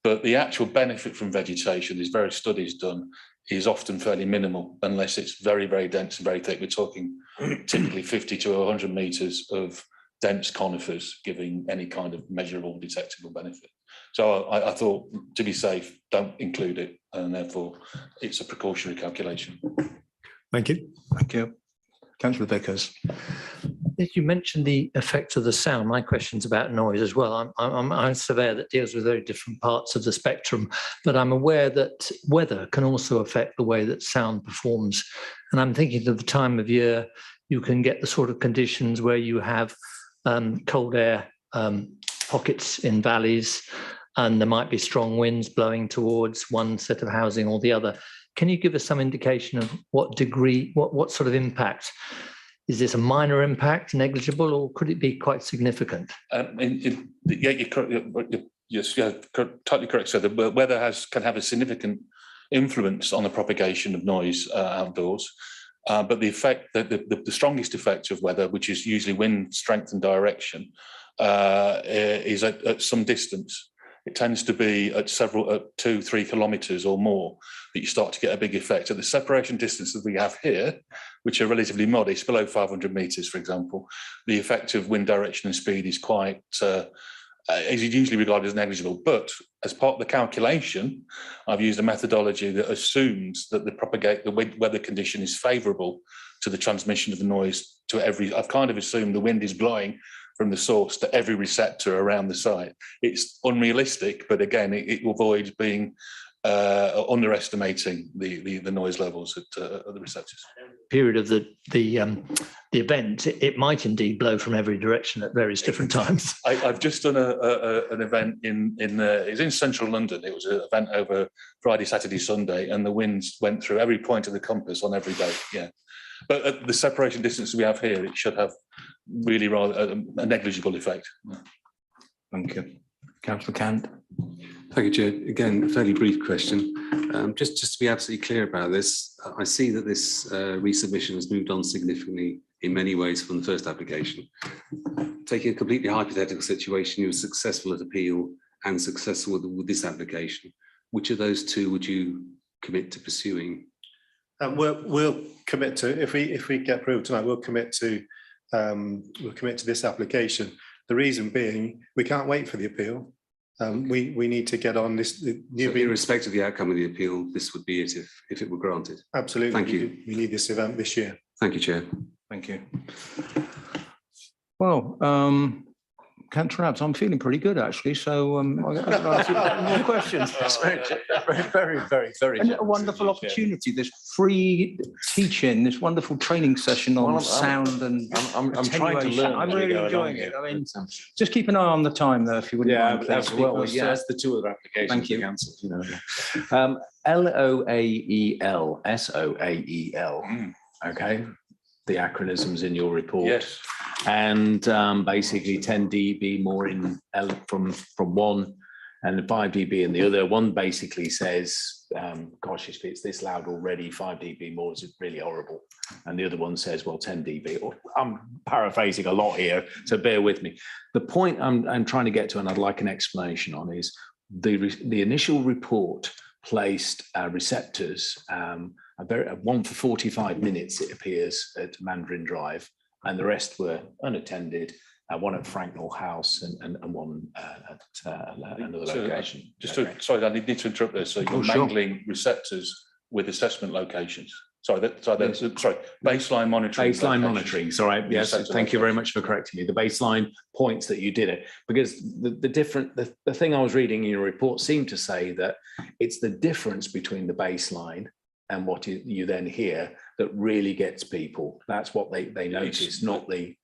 but the actual benefit from vegetation, there's various studies done, is often fairly minimal unless it's very, very dense and very thick. We're talking typically 50 to 100 metres of dense conifers giving any kind of measurable, detectable benefit. So I thought, to be safe, don't include it, and therefore it's a precautionary calculation. Thank you. Thank you. Councillor Vickers. You mentioned the effect of the sound. My question's about noise as well. I'm a surveyor that deals with very different parts of the spectrum, but I'm aware that weather can also affect the way that sound performs. And I'm thinking of the time of year you can get the sort of conditions where you have cold air pockets in valleys, and there might be strong winds blowing towards one set of housing or the other. Can you give us some indication of what degree, what sort of impact? Is this a minor impact, negligible, or could it be quite significant? Yeah, you're correct. Yes, yeah, totally correct. So the weather can have a significant influence on the propagation of noise outdoors. But the effect, the strongest effect of weather, which is usually wind strength and direction, is at some distance. It tends to be at 2-3 kilometres or more that you start to get a big effect. At the separation distances we have here, which are relatively modest, below 500 metres, for example, the effect of wind direction and speed is quite, is usually regarded as negligible. But as part of the calculation, I've used a methodology that assumes that the weather condition is favourable to the transmission of the noise to I've kind of assumed the wind is blowing from the source to every receptor around the site. It's unrealistic, but again, it avoids being underestimating the noise levels at the receptors. Period of the event, it might indeed blow from every direction at various different times. I've just done an event it's in central London. It was an event over Friday, Saturday, Sunday, and the winds went through every point of the compass on every day. Yeah, but at the separation distance we have here, it should have really rather a negligible effect. Thank you. Councillor Cant. Thank you, Chair. Again, a fairly brief question. Just to be absolutely clear about this, I see that this resubmission has moved on significantly in many ways from the first application. Taking a completely hypothetical situation, you were successful at appeal and successful with this application. Which of those two would you commit to pursuing? We'll commit to, if we get approved tonight, we'll commit to this application. The reason being, we can't wait for the appeal. We need to get on this. So irrespective of the outcome of the appeal, this would be it if it were granted. Absolutely. Thank you. We need this event this year. Thank you, Chair. Thank you. Well, Councillor Abs, I'm feeling pretty good actually. So I'll ask you more questions. Very. And a wonderful opportunity. This free teaching, this wonderful training session on sound and I'm trying to learn. I'm really enjoying it. I mean, just keep an eye on the time though, if you wouldn't mind. As well. Yeah, as the two other applications. Thank you. Cancelled, you know. LOAEL, SOAEL. Okay. The acronyms in your report. Yes. And basically 10 dB more in from one and 5 dB in the other. One basically says, gosh, if it's this loud already, 5 dB more is really horrible. And the other one says, well, 10 dB. I'm paraphrasing a lot here, so bear with me. The point I'm trying to get to, and I'd like an explanation on, is the initial report placed receptors, one for 45 minutes, it appears, at Mandarin Drive, and the rest were unattended, one at Franknell House and one at another location. Sorry, I need to interrupt there. So you're mangling receptors with assessment locations. Sorry, baseline monitoring. Baseline monitoring, sorry. Yes, thank you very much for correcting me. The baseline points that you did it, because the thing I was reading in your report seemed to say that it's the difference between the baseline and what you then hear that really gets people. That's what they notice, not the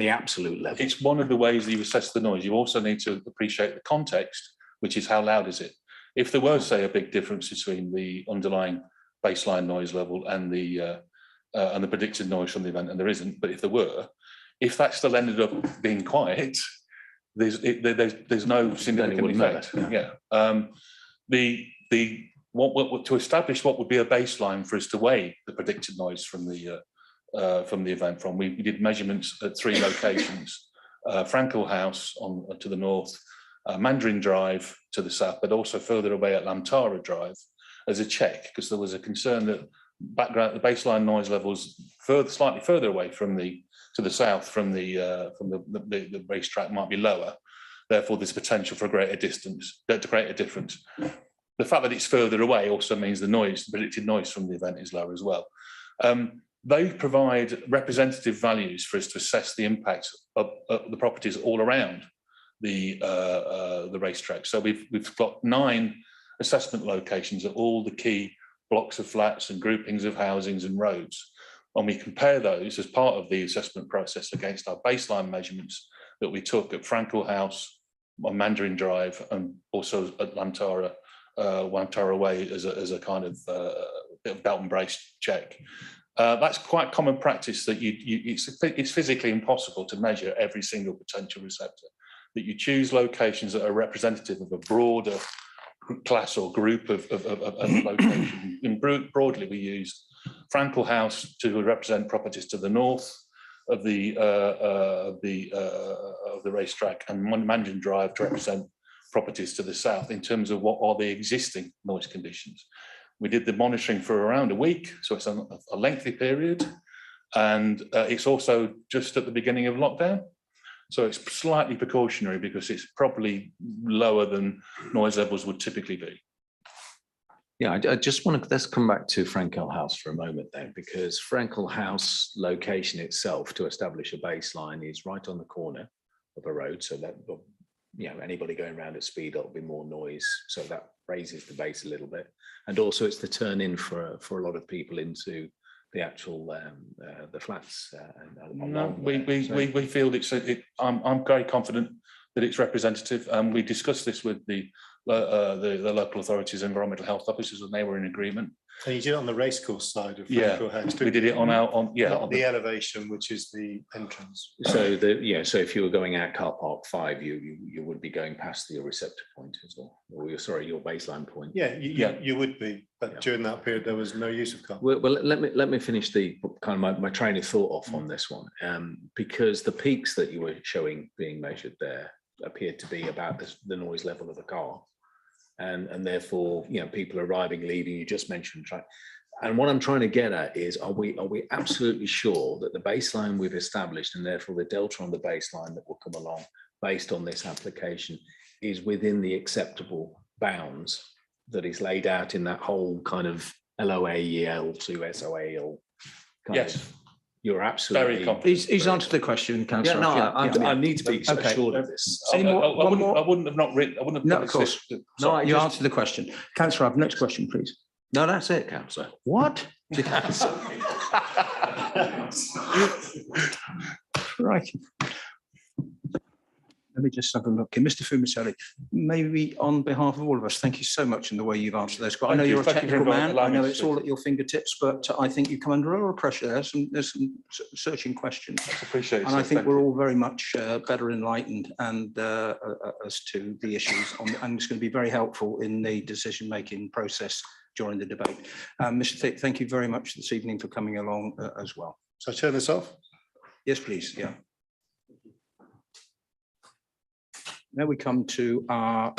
absolute level. It's one of the ways that you assess the noise. You also need to appreciate the context, which is how loud is it. If there was, say, a big difference between the underlying baseline noise level and the predicted noise from the event, and there isn't, but if there were, if that still ended up being quiet, there's no significant effect. To establish what would be a baseline for us to weigh the predicted noise from the event we did measurements at 3 locations: Franknell House to the north, Mandarin Drive to the south, but also further away at Lantara Drive as a check, because there was a concern that the baseline noise levels slightly further away to the south from the racetrack might be lower. Therefore, there's potential for a greater difference. The fact that it's further away also means the predicted noise from the event is lower as well. They provide representative values for us to assess the impact of the properties all around the racetrack. So we've got 9 assessment locations at all the key blocks of flats and groupings of housings and roads. And we compare those as part of the assessment process against our baseline measurements that we took at Franknell House, on Mandarin Drive, and also at Lantara Way as a kind of belt and brace check. That's quite common practice that it's physically impossible to measure every single potential receptor, that you choose locations that are representative of a broader class or group of locations. Broadly, we use Frankel House to represent properties to the north of the racetrack, and Mandarin Drive to represent properties to the south in terms of what are the existing noise conditions. We did the monitoring for around a week, so it's a lengthy period, and it's also just at the beginning of lockdown. So it's slightly precautionary because it's probably lower than noise levels would typically be. Yeah, I just want to, let's come back to Frankel House for a moment then, because Frankel House location itself to establish a baseline is right on the corner of a road. So that, you know, anybody going around at speed, it'll be more noise. So that raises the base a little bit. And also it's the turn in for a lot of people into the actual the flats. We feel I'm very confident that it's representative, and we discussed this with the local authorities, environmental health officers, and they were in agreement. And you did it on the racecourse side of Yeah, Frankel House. we did it on the elevation, which is the entrance. So so if you were going out car park 5, you would be going past your receptor point as well, or your baseline point. Yeah, you would be, but during that period there was no use of car. Well, let me finish the kind of my train of thought off on this one, because the peaks that you were showing being measured there appeared to be about the noise level of the car. And therefore, you know, people arriving, leaving, you just mentioned. And what I'm trying to get at is, are we absolutely sure that the baseline we've established, and therefore the delta on the baseline that will come along based on this application, is within the acceptable bounds that is laid out in that whole kind of LOAEL to SOAEL kind of? You're absolutely very confident. He's answered the question, Councillor. Yeah, I need to be assured of this. I wouldn't have not written. I wouldn't have. No, of course. No, you answered the question, Councillor. Next question, please. No, that's it, Councillor. What? Right. Let me just have a look here. Mr. Fumicelli, maybe on behalf of all of us, thank you so much in the way you've answered those questions. I know you're a technical man. I know it's all at your fingertips, but I think you come under a lot of pressure. There's some searching questions. That's appreciated. And I think we're all very much better enlightened and as to the issues, and it's going to be very helpful in the decision-making process during the debate. Mr. Thick, thank you very much this evening for coming along as well. So I turn this off? Yes, please. Yeah. Now we come to our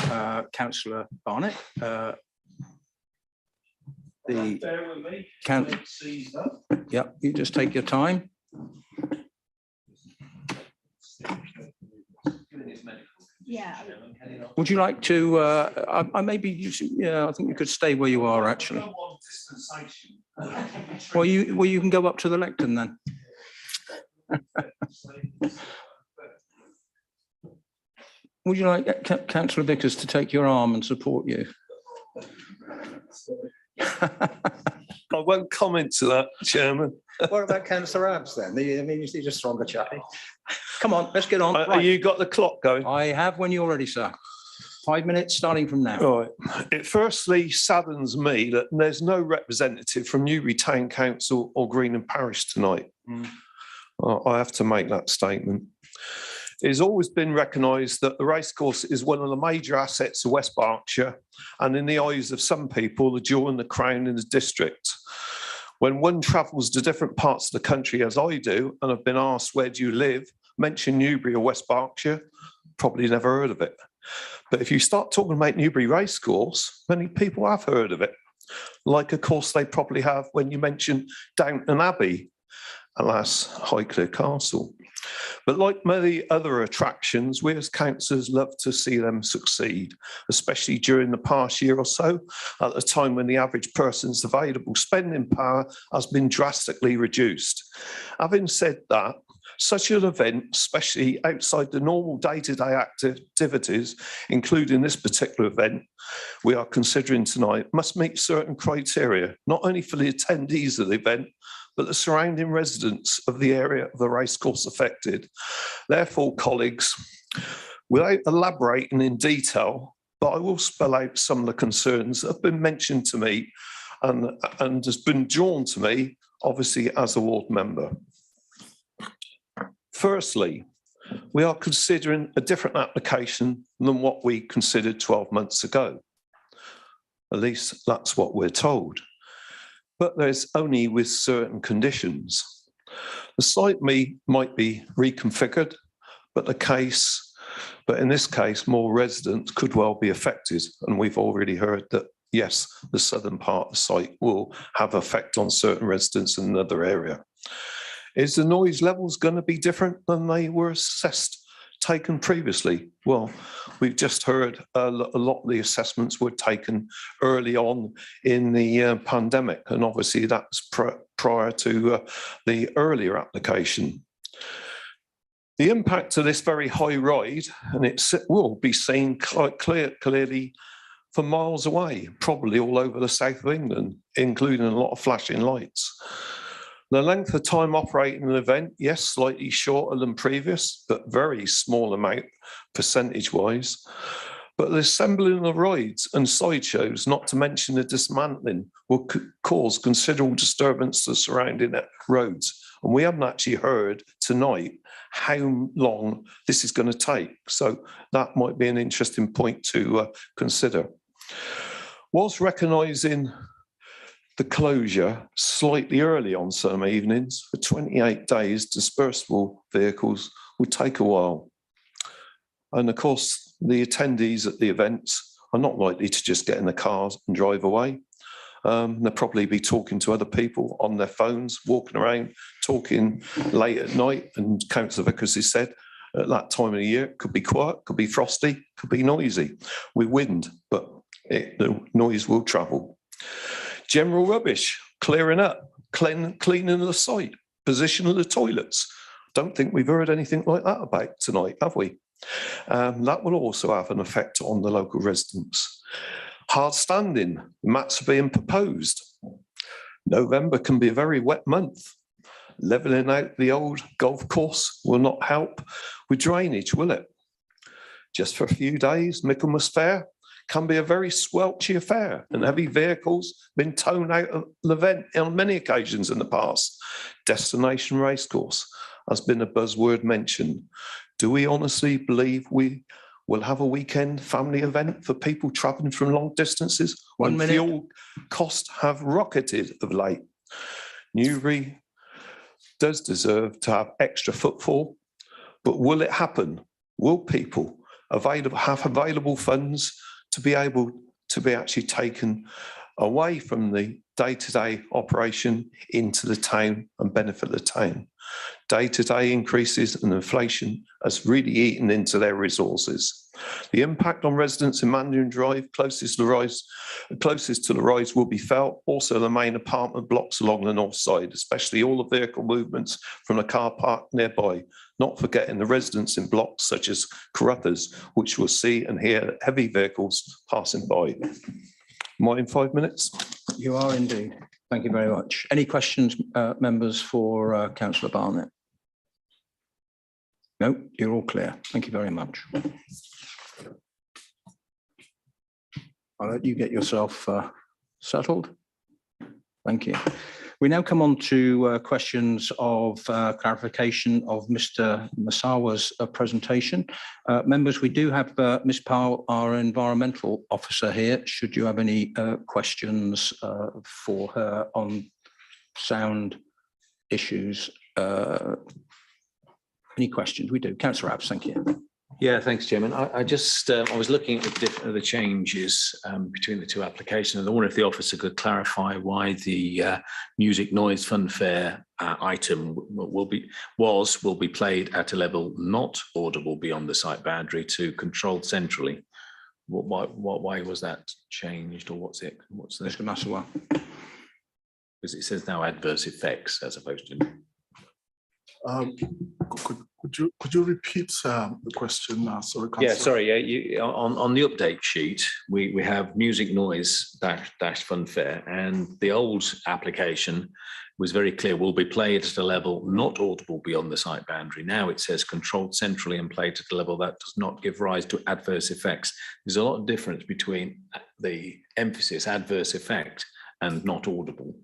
Councillor Barnett. Yeah, you just take your time. Yeah. Would you like to? I maybe yeah. I think you could stay where you are actually. Well, you can go up to the lectern then. Would you like Councillor Vickers to take your arm and support you? I won't comment to that, Chairman. What about Councillor Abbs then? I mean, he's a stronger chappy. Come on, let's get on. Right. You got the clock going? I have when you're ready, sir. 5 minutes starting from now. Right. It firstly saddens me that there's no representative from Newbury Town Council or Greenland Parish tonight. I have to make that statement. It has always been recognised that the racecourse is one of the major assets of West Berkshire, and in the eyes of some people, the jewel in the crown in the district. When one travels to different parts of the country, as I do, and I've been asked, where do you live? Mention Newbury or West Berkshire, probably never heard of it. But if you start talking about Newbury Racecourse, many people have heard of it. Like, of course, they probably have when you mention Downton Abbey, alas, Highclere Castle. But like many other attractions, we as councillors love to see them succeed, especially during the past year or so, at the time when the average person's available spending power has been drastically reduced. Having said that, such an event, especially outside the normal day-to-day activities, including this particular event we are considering tonight, must meet certain criteria, not only for the attendees of the event, but the surrounding residents of the area of the racecourse affected. Therefore, colleagues, Without elaborating in detail, but I will spell out some of the concerns that have been mentioned to me and has been drawn to me, obviously, as a ward member. Firstly, we are considering a different application than what we considered 12 months ago. At least that's what we're told. But there's only with certain conditions. The site might be reconfigured, but in this case, more residents could well be affected. And we've already heard that, yes, the southern part of the site will have effect on certain residents in another area. Is the noise levels going to be different than they were taken previously? Well, we've just heard a lot of the assessments were taken early on in the pandemic, and obviously that's prior to the earlier application. The impact of this very high ride, and it will be seen quite clearly for miles away, probably all over the south of England, including a lot of flashing lights. The length of time operating an event, yes, slightly shorter than previous, but very small amount percentage-wise. But the assembling of rides and sideshows, not to mention the dismantling, will cause considerable disturbance to the surrounding roads. And we haven't actually heard tonight how long this is going to take. So that might be an interesting point to consider. Whilst recognising the closure slightly early on some evenings, for 28 days, dispersible vehicles would take a while. And of course, the attendees at the events are not likely to just get in the cars and drive away. They'll probably be talking to other people on their phones, walking around, talking late at night. And Councillor Vickers has said at that time of the year, it could be quiet, could be frosty, could be noisy with wind, but the noise will travel. General rubbish, clearing up, cleaning the site, position of the toilets. Don't think we've heard anything like that about tonight, have we? That will also have an effect on the local residents. Hard standing, mats are being proposed. November can be a very wet month. Levelling out the old golf course will not help with drainage, will it? Just for a few days, Michaelmas Fair can be a very squelchy affair, and heavy vehicles been towed out of the event on many occasions in the past. Destination racecourse has been a buzzword mentioned. Do we honestly believe we will have a weekend family event for people travelling from long distances when fuel costs have rocketed of late? Newbury does deserve to have extra footfall, but will it happen? Will people have available funds to be able to be actually taken away from the day-to-day operation into the town and benefit the town? Day-to-day increases and inflation has really eaten into their resources. The impact on residents in Mandarin Drive closest to the rise will be felt. Also the main apartment blocks along the north side, especially all the vehicle movements from the car park nearby. Not forgetting the residents in blocks such as Carruthers, which will see and hear heavy vehicles passing by. Am I in 5 minutes? You are indeed. Thank you very much. Any questions, members, for Councillor Barnett? No, you're all clear. Thank you very much. I'll let you get yourself settled. Thank you. We now come on to questions of clarification of Mr. Masawa's presentation. Members, we do have Ms. Powell, our environmental officer here. Should you have any questions for her on sound issues? Any questions? We do. Councillor Abs, thank you. Yeah, thanks, Chairman. I was looking at the changes between the two applications, and I wonder if the officer could clarify why the music noise funfair item will be played at a level not audible beyond the site boundary to controlled centrally. Why was that changed, or what's the Mr. Masawa? Because it says now adverse effects as opposed to. Could you repeat the question? Sorry, Yeah, sorry. Yeah, on the update sheet, we have music noise dash funfair, and the old application was very clear, will be played at a level not audible beyond the site boundary. Now it says controlled centrally and played at a level that does not give rise to adverse effects. There's a lot of difference between the emphasis adverse effect and not audible.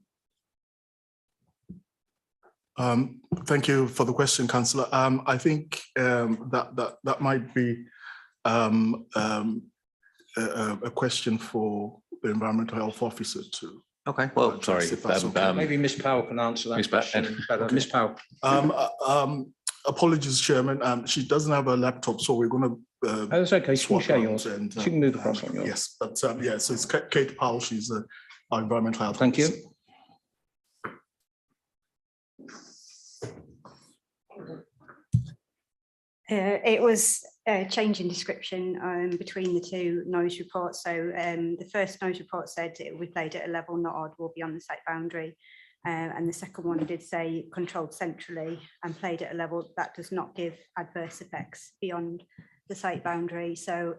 Thank you for the question, Councillor. I think that might be a question for the Environmental Health Officer to. Okay, well, sorry. Maybe Ms Powell can answer that question better. Ms Powell. Apologies, Chairman. She doesn't have a laptop, so we're going to. That's okay. She can share yours. And, she can move across on yours. Yes, but yeah. So it's Kate Powell. She's our Environmental Health. Thank you. It was a change in description between the two noise reports. So the first noise report said we played at a level not audible beyond the site boundary. And the second one did say controlled centrally and played at a level that does not give adverse effects beyond the site boundary. So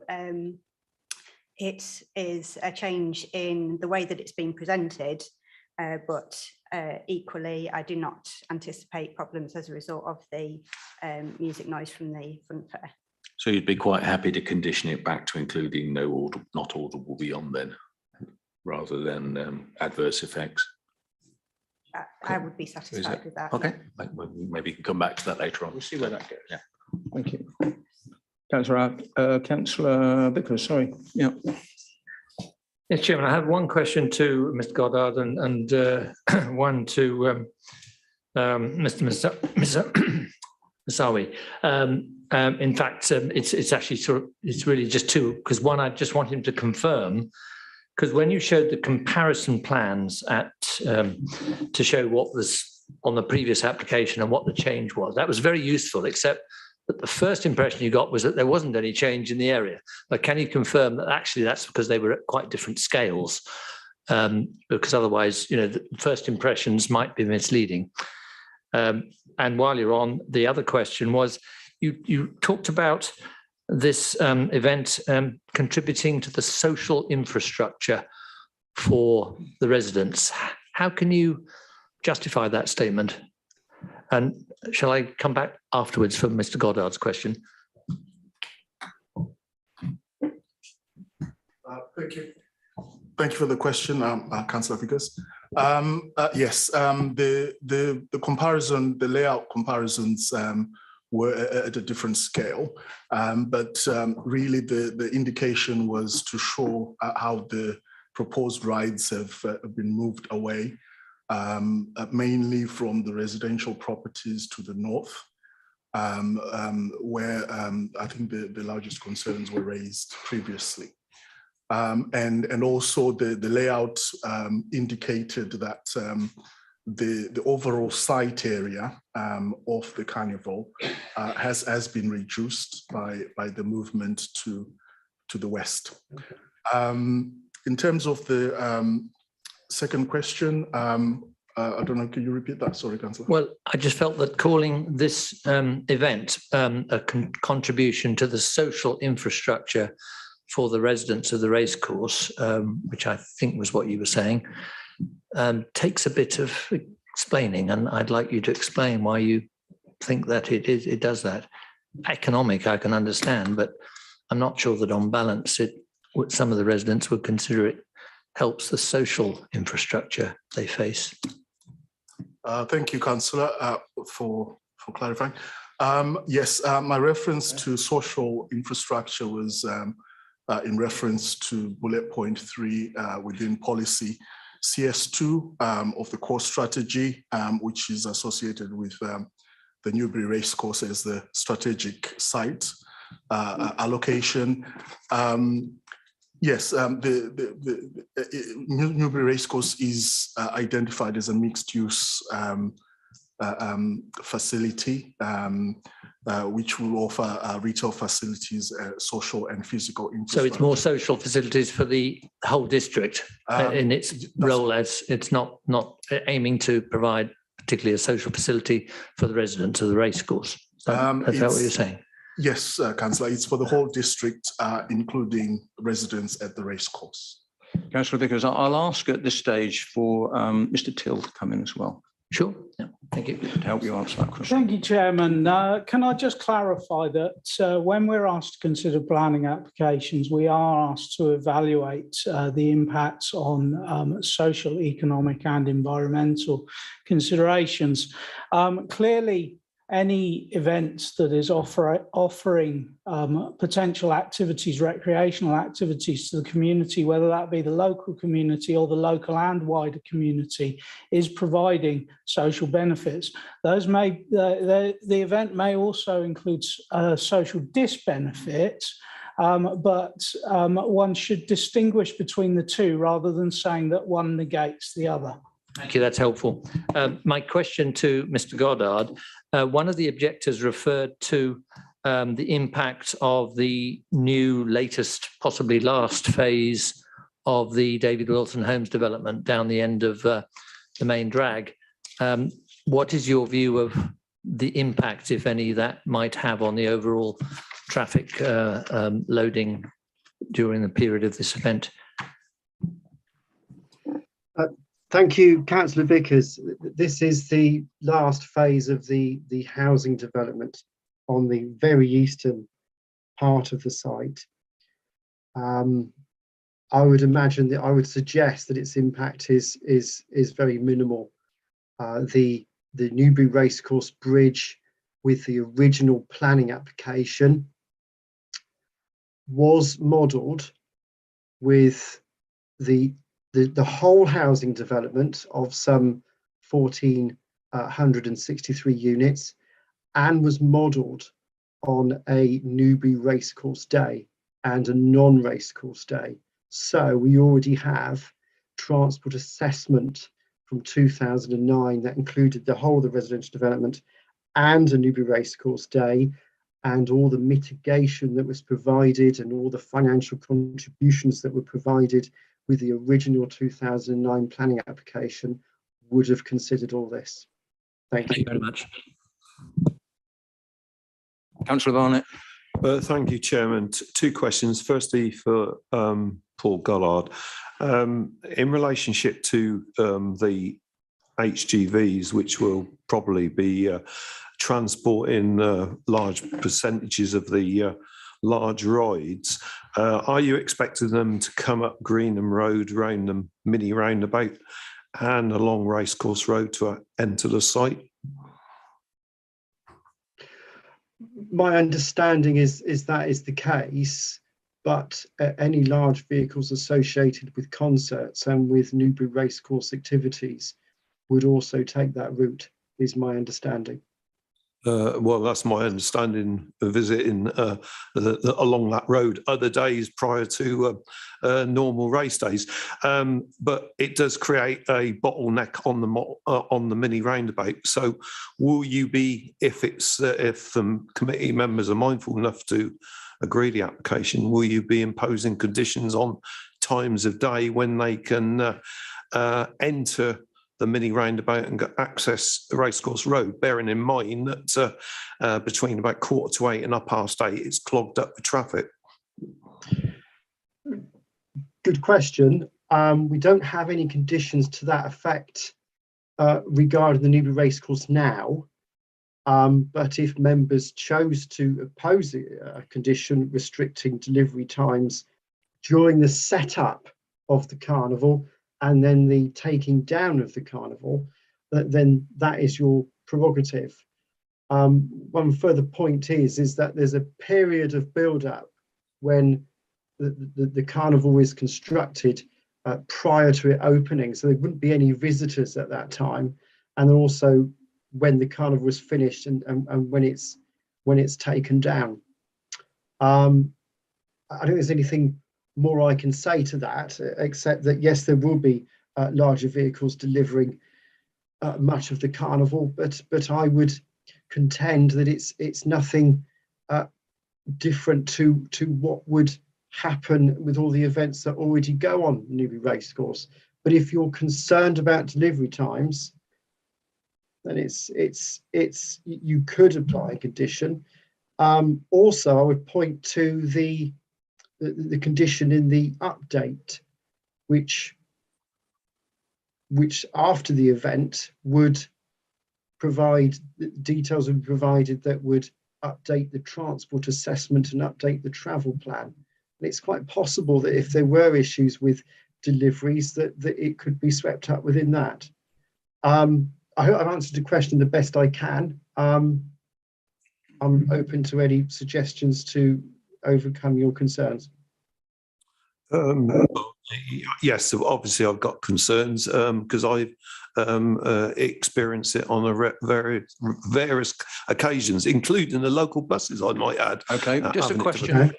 it is a change in the way that it's been presented, but equally, I do not anticipate problems as a result of the music noise from the front fair. So you'd be quite happy to condition it back to including not audible beyond then, rather than adverse effects? I would be satisfied with that. Okay, maybe you can come back to that later on. We'll see where that goes. Yeah. Thank you. Councillor Vickers, sorry. Yeah. Yes, Chairman, I have one question to Mr. Goddard and one to Mr. Masawi. In fact, it's actually it's really just two, because one, I just want him to confirm, because when you showed the comparison plans to show what was on the previous application and what the change was, that was very useful, except that the first impression you got was that there wasn't any change in the area. But can you confirm that actually that's because they were at quite different scales? Because otherwise, the first impressions might be misleading. And while you're on, the other question was, you talked about this event contributing to the social infrastructure for the residents. How can you justify that statement? And shall I come back afterwards for Mr. Goddard's question? Thank you. Thank you for the question, Councillor Vickers. Yes, the comparison, the layout comparisons were at a different scale, but really the indication was to show how the proposed rides have been moved away, mainly from the residential properties to the north, where I think the largest concerns were raised previously. And also the layout indicated that the overall site area of the Carnival has been reduced by the movement to the west. In terms of the second question, I don't know, can you repeat that? Sorry, Councillor. Well, I just felt that calling this event a contribution to the social infrastructure for the residents of the racecourse, which I think was what you were saying, takes a bit of explaining, and I'd like you to explain why you think that it does that. Economic, I can understand, but I'm not sure that on balance, some of the residents would consider it helps the social infrastructure they face. Thank you, Councillor, for clarifying. Yes, my reference to social infrastructure was in reference to bullet point 3 within policy CS2 of the core strategy, which is associated with the Newbury Racecourse as the strategic site allocation. Yes, the Newbury Racecourse is identified as a mixed-use facility, which will offer retail facilities, social and physical infrastructure. So it's more social facilities for the whole district in its role as it's not aiming to provide particularly a social facility for the residents of the racecourse. Is that what you're saying? Yes, Councillor, it's for the whole district, including residents at the racecourse. Councillor Vickers, I'll ask at this stage for Mr. Till to come in as well. Sure. Yeah. Thank you. To help you answer that question. Thank you, Chairman. Can I just clarify that when we're asked to consider planning applications, we are asked to evaluate the impacts on social, economic and environmental considerations. Clearly, any events that is offering potential activities, recreational activities to the community, whether that be the local community or the local and wider community, is providing social benefits. Those may the event may also include social disbenefits, but one should distinguish between the two rather than saying that one negates the other. Thank you, that's helpful. My question to Mr. Goddard, one of the objectors referred to the impact of the new, latest, possibly last phase of the David Wilson Homes development down the end of the main drag. What is your view of the impact, if any, that might have on the overall traffic loading during the period of this event? Thank you, Councillor Vickers. This is the last phase of the housing development on the very eastern part of the site. I would imagine that I would suggest that its impact is very minimal. The Newbury Racecourse Bridge with the original planning application was modelled with the whole housing development of some 1,463 units and was modelled on a Newbury Racecourse Day and a non-racecourse day. So we already have transport assessment from 2009 that included the whole of the residential development and a Newbury Racecourse Day, and all the mitigation that was provided and all the financial contributions that were provided with the original 2009 planning application would have considered all this. Thank you very much. Councillor Barnett. Thank you, Chairman. Two questions. Firstly, for Paul Goddard. In relationship to the HGVs, which will probably be transporting large percentages of the large rides, are you expecting them to come up Greenland Road, round the mini roundabout and along Racecourse Road to enter the site? My understanding is that is the case, but any large vehicles associated with concerts and with Newbury Racecourse activities would also take that route, is my understanding. Well, that's my understanding of visiting along that road other days prior to normal race days. But it does create a bottleneck on the mini roundabout. So, will you be, if committee members are mindful enough to agree the application, will you be imposing conditions on times of day when they can enter the mini roundabout and access the Racecourse Road, bearing in mind that between about 7:45 and 8:30, it's clogged up with traffic? Good question. We don't have any conditions to that effect regarding the Newbury Racecourse now, but if members chose to oppose a condition restricting delivery times during the setup of the carnival and then the taking down of the carnival, then that is your prerogative. One further point is that there's a period of build-up when the carnival is constructed prior to it opening, so there wouldn't be any visitors at that time, and also when the carnival is finished and when it's taken down. I don't think there's anything more I can say to that, except that yes, there will be larger vehicles delivering much of the carnival, but I would contend that it's nothing different to what would happen with all the events that already go on Newbury Racecourse. But if you're concerned about delivery times, then you could apply a condition. Also, I would point to the condition in the update, which after the event would details would be provided that would update the transport assessment and update the travel plan. And it's quite possible that if there were issues with deliveries, that it could be swept up within that. I hope I've answered the question the best I can. I'm open to any suggestions to overcome your concerns. Yes, so obviously I've got concerns because I've experienced it on various occasions, including the local buses, I might add. Okay, just a question.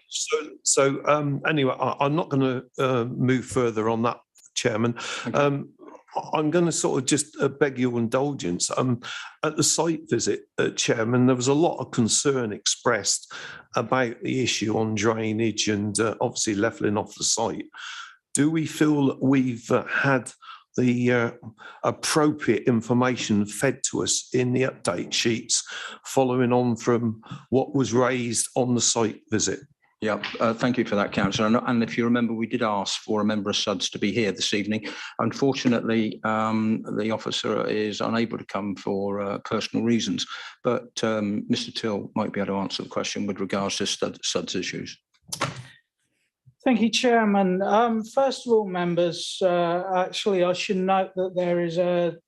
So anyway, I'm not going to move further on that, Chairman. Okay. I'm going to sort of just beg your indulgence. At the site visit, Chairman, there was a lot of concern expressed about the issue on drainage and obviously levelling off the site. Do we feel that we've had the appropriate information fed to us in the update sheets following on from what was raised on the site visit? Yeah, thank you for that, Councillor. And if you remember, we did ask for a member of SUDS to be here this evening. Unfortunately, the officer is unable to come for personal reasons, but Mr. Till might be able to answer the question with regards to SUDS issues. Thank you, Chairman. First of all, members, actually, I should note that there is an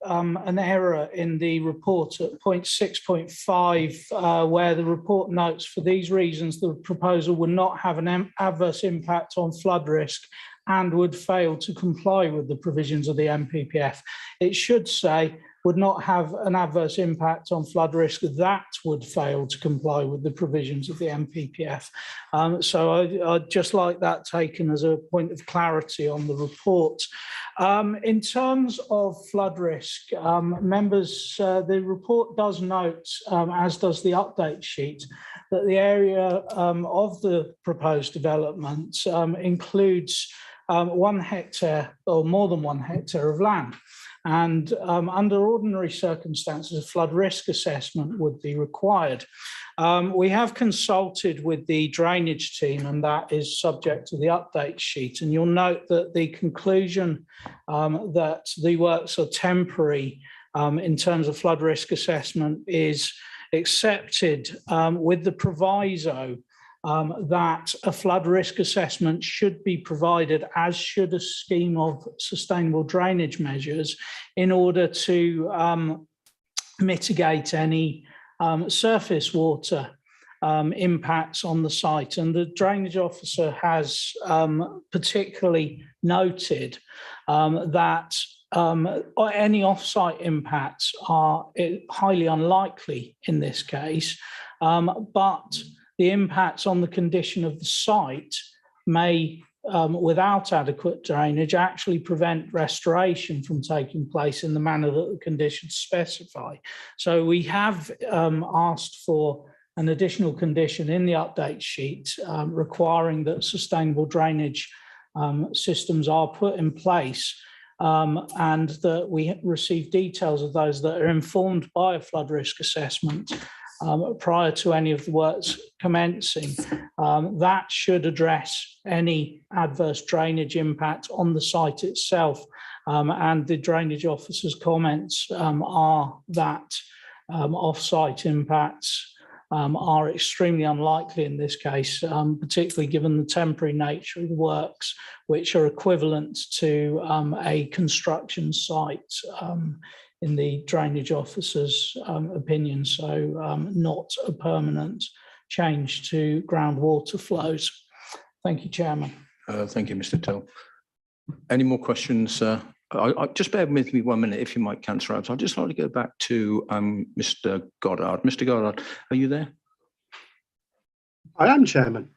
error in the report at point 6.5, where the report notes, for these reasons, the proposal would not have an adverse impact on flood risk and would fail to comply with the provisions of the NPPF. It should say, would not have an adverse impact on flood risk that would fail to comply with the provisions of the NPPF. So I'd just like that taken as a point of clarity on the report. In terms of flood risk, members, the report does note, as does the update sheet, that the area of the proposed development includes 1 hectare or more than 1 hectare of land. And under ordinary circumstances, a flood risk assessment would be required. We have consulted with the drainage team, and that is subject to the update sheet. And you'll note that the conclusion that the works are temporary in terms of flood risk assessment is accepted with the proviso that a flood risk assessment should be provided, as should a scheme of sustainable drainage measures, in order to mitigate any surface water impacts on the site. And the drainage officer has particularly noted that any off-site impacts are highly unlikely in this case, but the impacts on the condition of the site may, without adequate drainage, actually prevent restoration from taking place in the manner that the conditions specify. So we have asked for an additional condition in the update sheet requiring that sustainable drainage systems are put in place, and that we receive details of those that are informed by a flood risk assessment prior to any of the works commencing. That should address any adverse drainage impact on the site itself. And the drainage officer's comments are that off-site impacts are extremely unlikely in this case, particularly given the temporary nature of the works, which are equivalent to a construction site in the drainage officer's opinion, so not a permanent change to groundwater flows. Thank you, Chairman. Thank you, Mr. Till. Any more questions? Just bear with me 1 minute, if you might, Councillor Abbs. I'd just like to go back to Mr. Goddard. Mr. Goddard, are you there? I am, Chairman.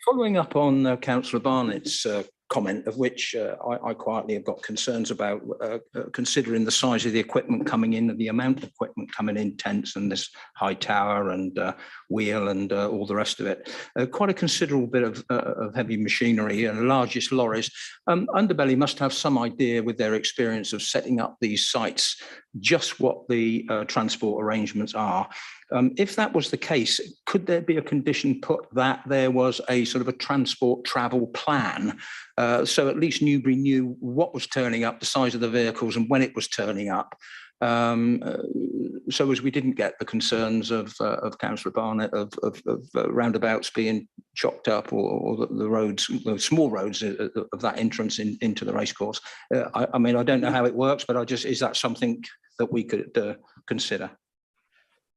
Following up on Councillor Barnett's comment, of which I quietly have got concerns about, considering the size of the equipment coming in and the amount of equipment coming in, tents and this high tower and wheel and all the rest of it. Quite a considerable bit of heavy machinery and largest lorries. Underbelly must have some idea, with their experience of setting up these sites, just what the transport arrangements are. If that was the case, could there be a condition put that there was a sort of a transport travel plan, so at least Newbury knew what was turning up, the size of the vehicles and when it was turning up, so as we didn't get the concerns of Councillor Barnett of roundabouts being chopped up or the roads, the small roads of that entrance into the racecourse. I mean, I don't know how it works, but is that something that we could consider?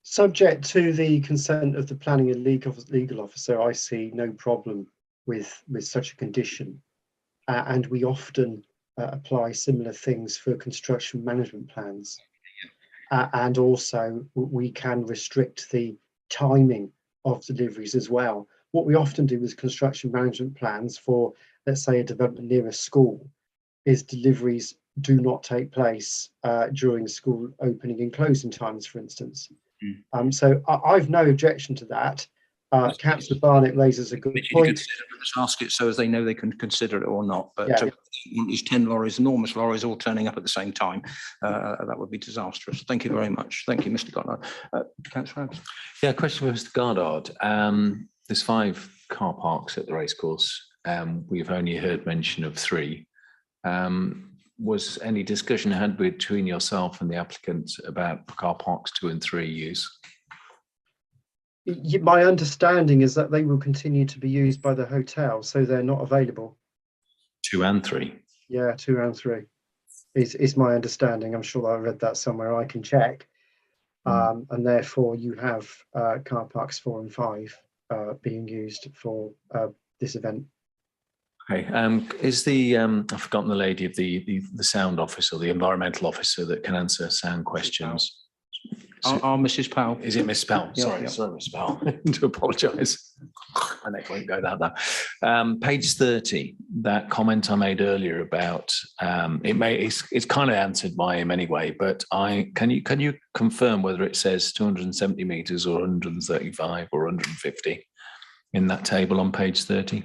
Subject to the consent of the planning and legal officer, I see no problem with such a condition. And we often apply similar things for construction management plans. And also we can restrict the timing of deliveries as well. What we often do with construction management plans for, let's say, a development near a school, is deliveries do not take place during school opening and closing times, for instance. So I've no objection to that. Councillor Barnett raises a good point. Just ask it so as they know they can consider it or not. But Yeah. these 10 lorries, enormous lorries, all turning up at the same time, that would be disastrous. Thank you very much. Thank you, Mr. Goddard. Councillor Adams. Yeah, question for Mr. Goddard. There's 5 car parks at the racecourse. We've only heard mention of 3. Was any discussion had between yourself and the applicant about car parks 2 and 3 use? My understanding is that they will continue to be used by the hotel, so they're not available. 2 and 3? Yeah, 2 and 3 is my understanding. I'm sure I read that somewhere. I can check. And therefore you have car parks 4 and 5 being used for this event. Okay. Is the I've forgotten the lady of the sound officer, the environmental officer that can answer sound questions? Mrs. Powell. Is it Miss Powell? Yeah, Sorry, Miss Powell. To apologise. My neck won't go that. Page 30, that comment I made earlier about it's kind of answered by him anyway, but can you confirm whether it says 270 metres or 135 or 150 in that table on page 30?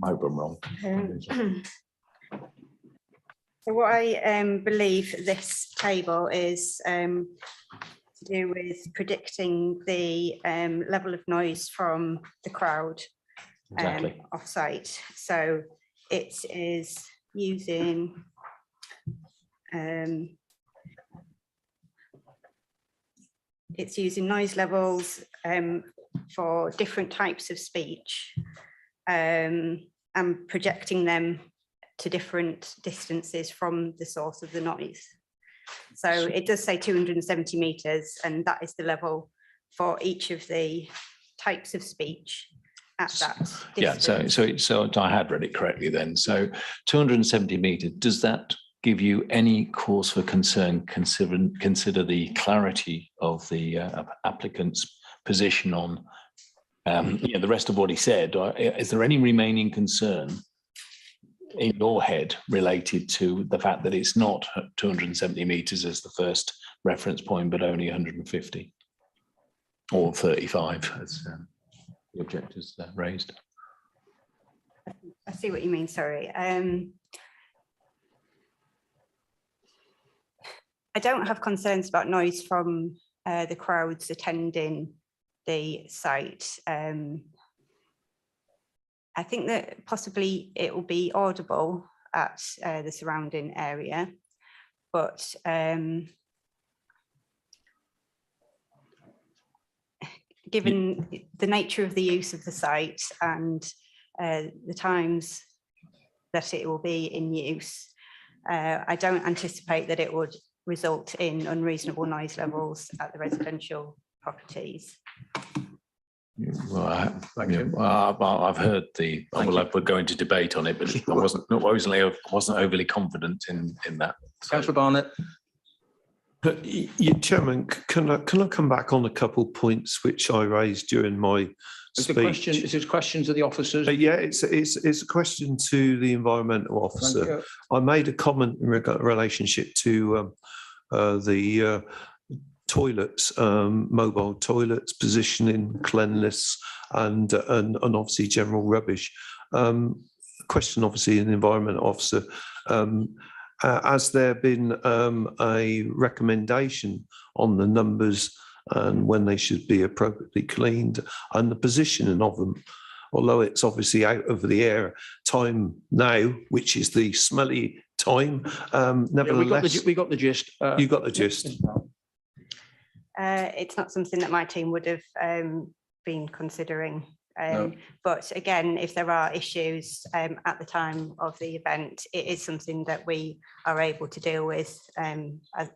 I hope I'm wrong. So what I believe this table is to do with predicting the level of noise from the crowd off-site. So it is using noise levels for different types of speech and projecting them to different distances from the source of the noise. So it does say 270 metres, and that is the level for each of the types of speech at that distance. Yeah, so I had read it correctly then. So 270 metres, does that give you any cause for concern, consider the clarity of the applicant's position on the rest of what he said? Is there any remaining concern in your head related to the fact that it's not 270 metres as the first reference point, but only 150 or 35 as the objectors raised? I see what you mean, sorry. I don't have concerns about noise from the crowds attending the site. I think that possibly it will be audible at the surrounding area, but given the nature of the use of the site and the times that it will be in use, I don't anticipate that it would result in unreasonable noise levels at the residential properties. Well, I've heard we're going to debate on it, but I wasn't overly confident in that. Councillor Barnett. Chairman, can I come back on a couple of points which I raised during my speech? Is it a question to the officers? Yeah, it's a question to the environmental officer. I made a comment in relationship to the toilets, mobile toilets, positioning, cleanliness, and obviously general rubbish. Question, obviously, an environment officer. Has there been a recommendation on the numbers and when they should be appropriately cleaned and the positioning of them? Although it's obviously out of the air time now, which is the smelly time. Nevertheless, we got the gist. You got the gist. It's not something that my team would have been considering. No. But again, if there are issues at the time of the event, it is something that we are able to deal with as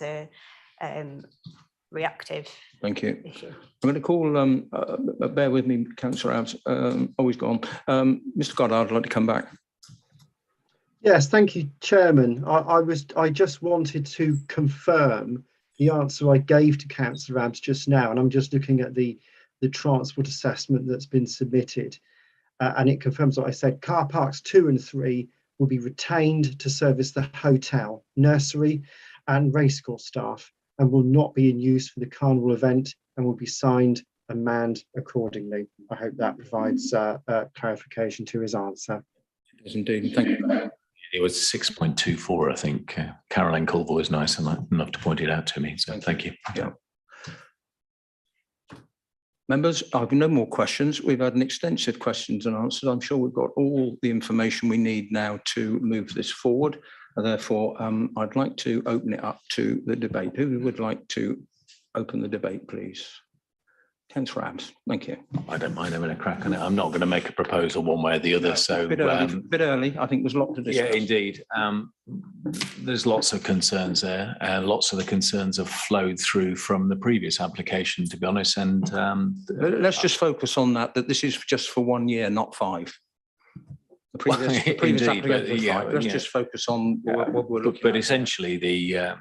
a reactive. Thank you. Issue. I'm going to call, bear with me, Councillor Abs, always gone. Mr. Goddard, I'd like to come back. Yes, thank you, Chairman. I just wanted to confirm the answer I gave to Councillor Abs just now, and I'm just looking at the transport assessment that's been submitted, and it confirms what I said. Car parks 2 and 3 will be retained to service the hotel, nursery and racecourse staff, and will not be in use for the carnival event, and will be signed and manned accordingly. I hope that provides clarification to his answer. Yes, indeed. Thank you. It was 6.24, I think. Caroline Culver was nice enough to point it out to me. So thank you. Yeah. Members, I have no more questions. We've had an extensive questions and answers. I'm sure we've got all the information we need now to move this forward. Therefore, I'd like to open it up to the debate. Who would like to open the debate, please? Councillor Abs, thank you. I don't mind having a crack on it. I'm not going to make a proposal one way or the other. So bit early. I think there's a lot to discuss. Yeah, indeed. There's lots of concerns there, and lots of the concerns have flowed through from the previous application, to be honest. And let's just focus on that this is just for 1 year, not 5. The previous indeed, application was 5. Let's just focus on what we're looking at. But essentially, the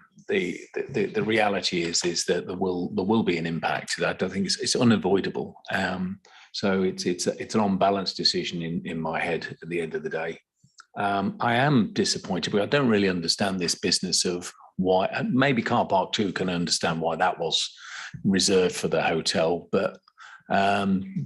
reality is that there will be an impact. That I think it's unavoidable. So it's an unbalanced decision in my head at the end of the day. I am disappointed, but I don't really understand this business of why. Maybe car park 2 can understand why that was reserved for the hotel, but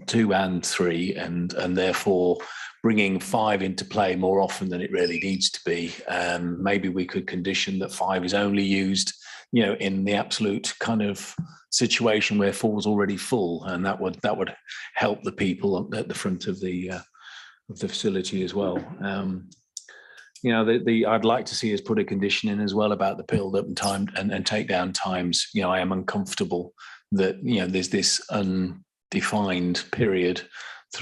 2 and 3, and therefore bringing 5 into play more often than it really needs to be. Maybe we could condition that 5 is only used, in the absolute kind of situation where 4 is already full, and that would help the people at the front of the facility as well. I'd like to see us put a condition in as well about the build-up and time and take down times. I am uncomfortable that there's this undefined period.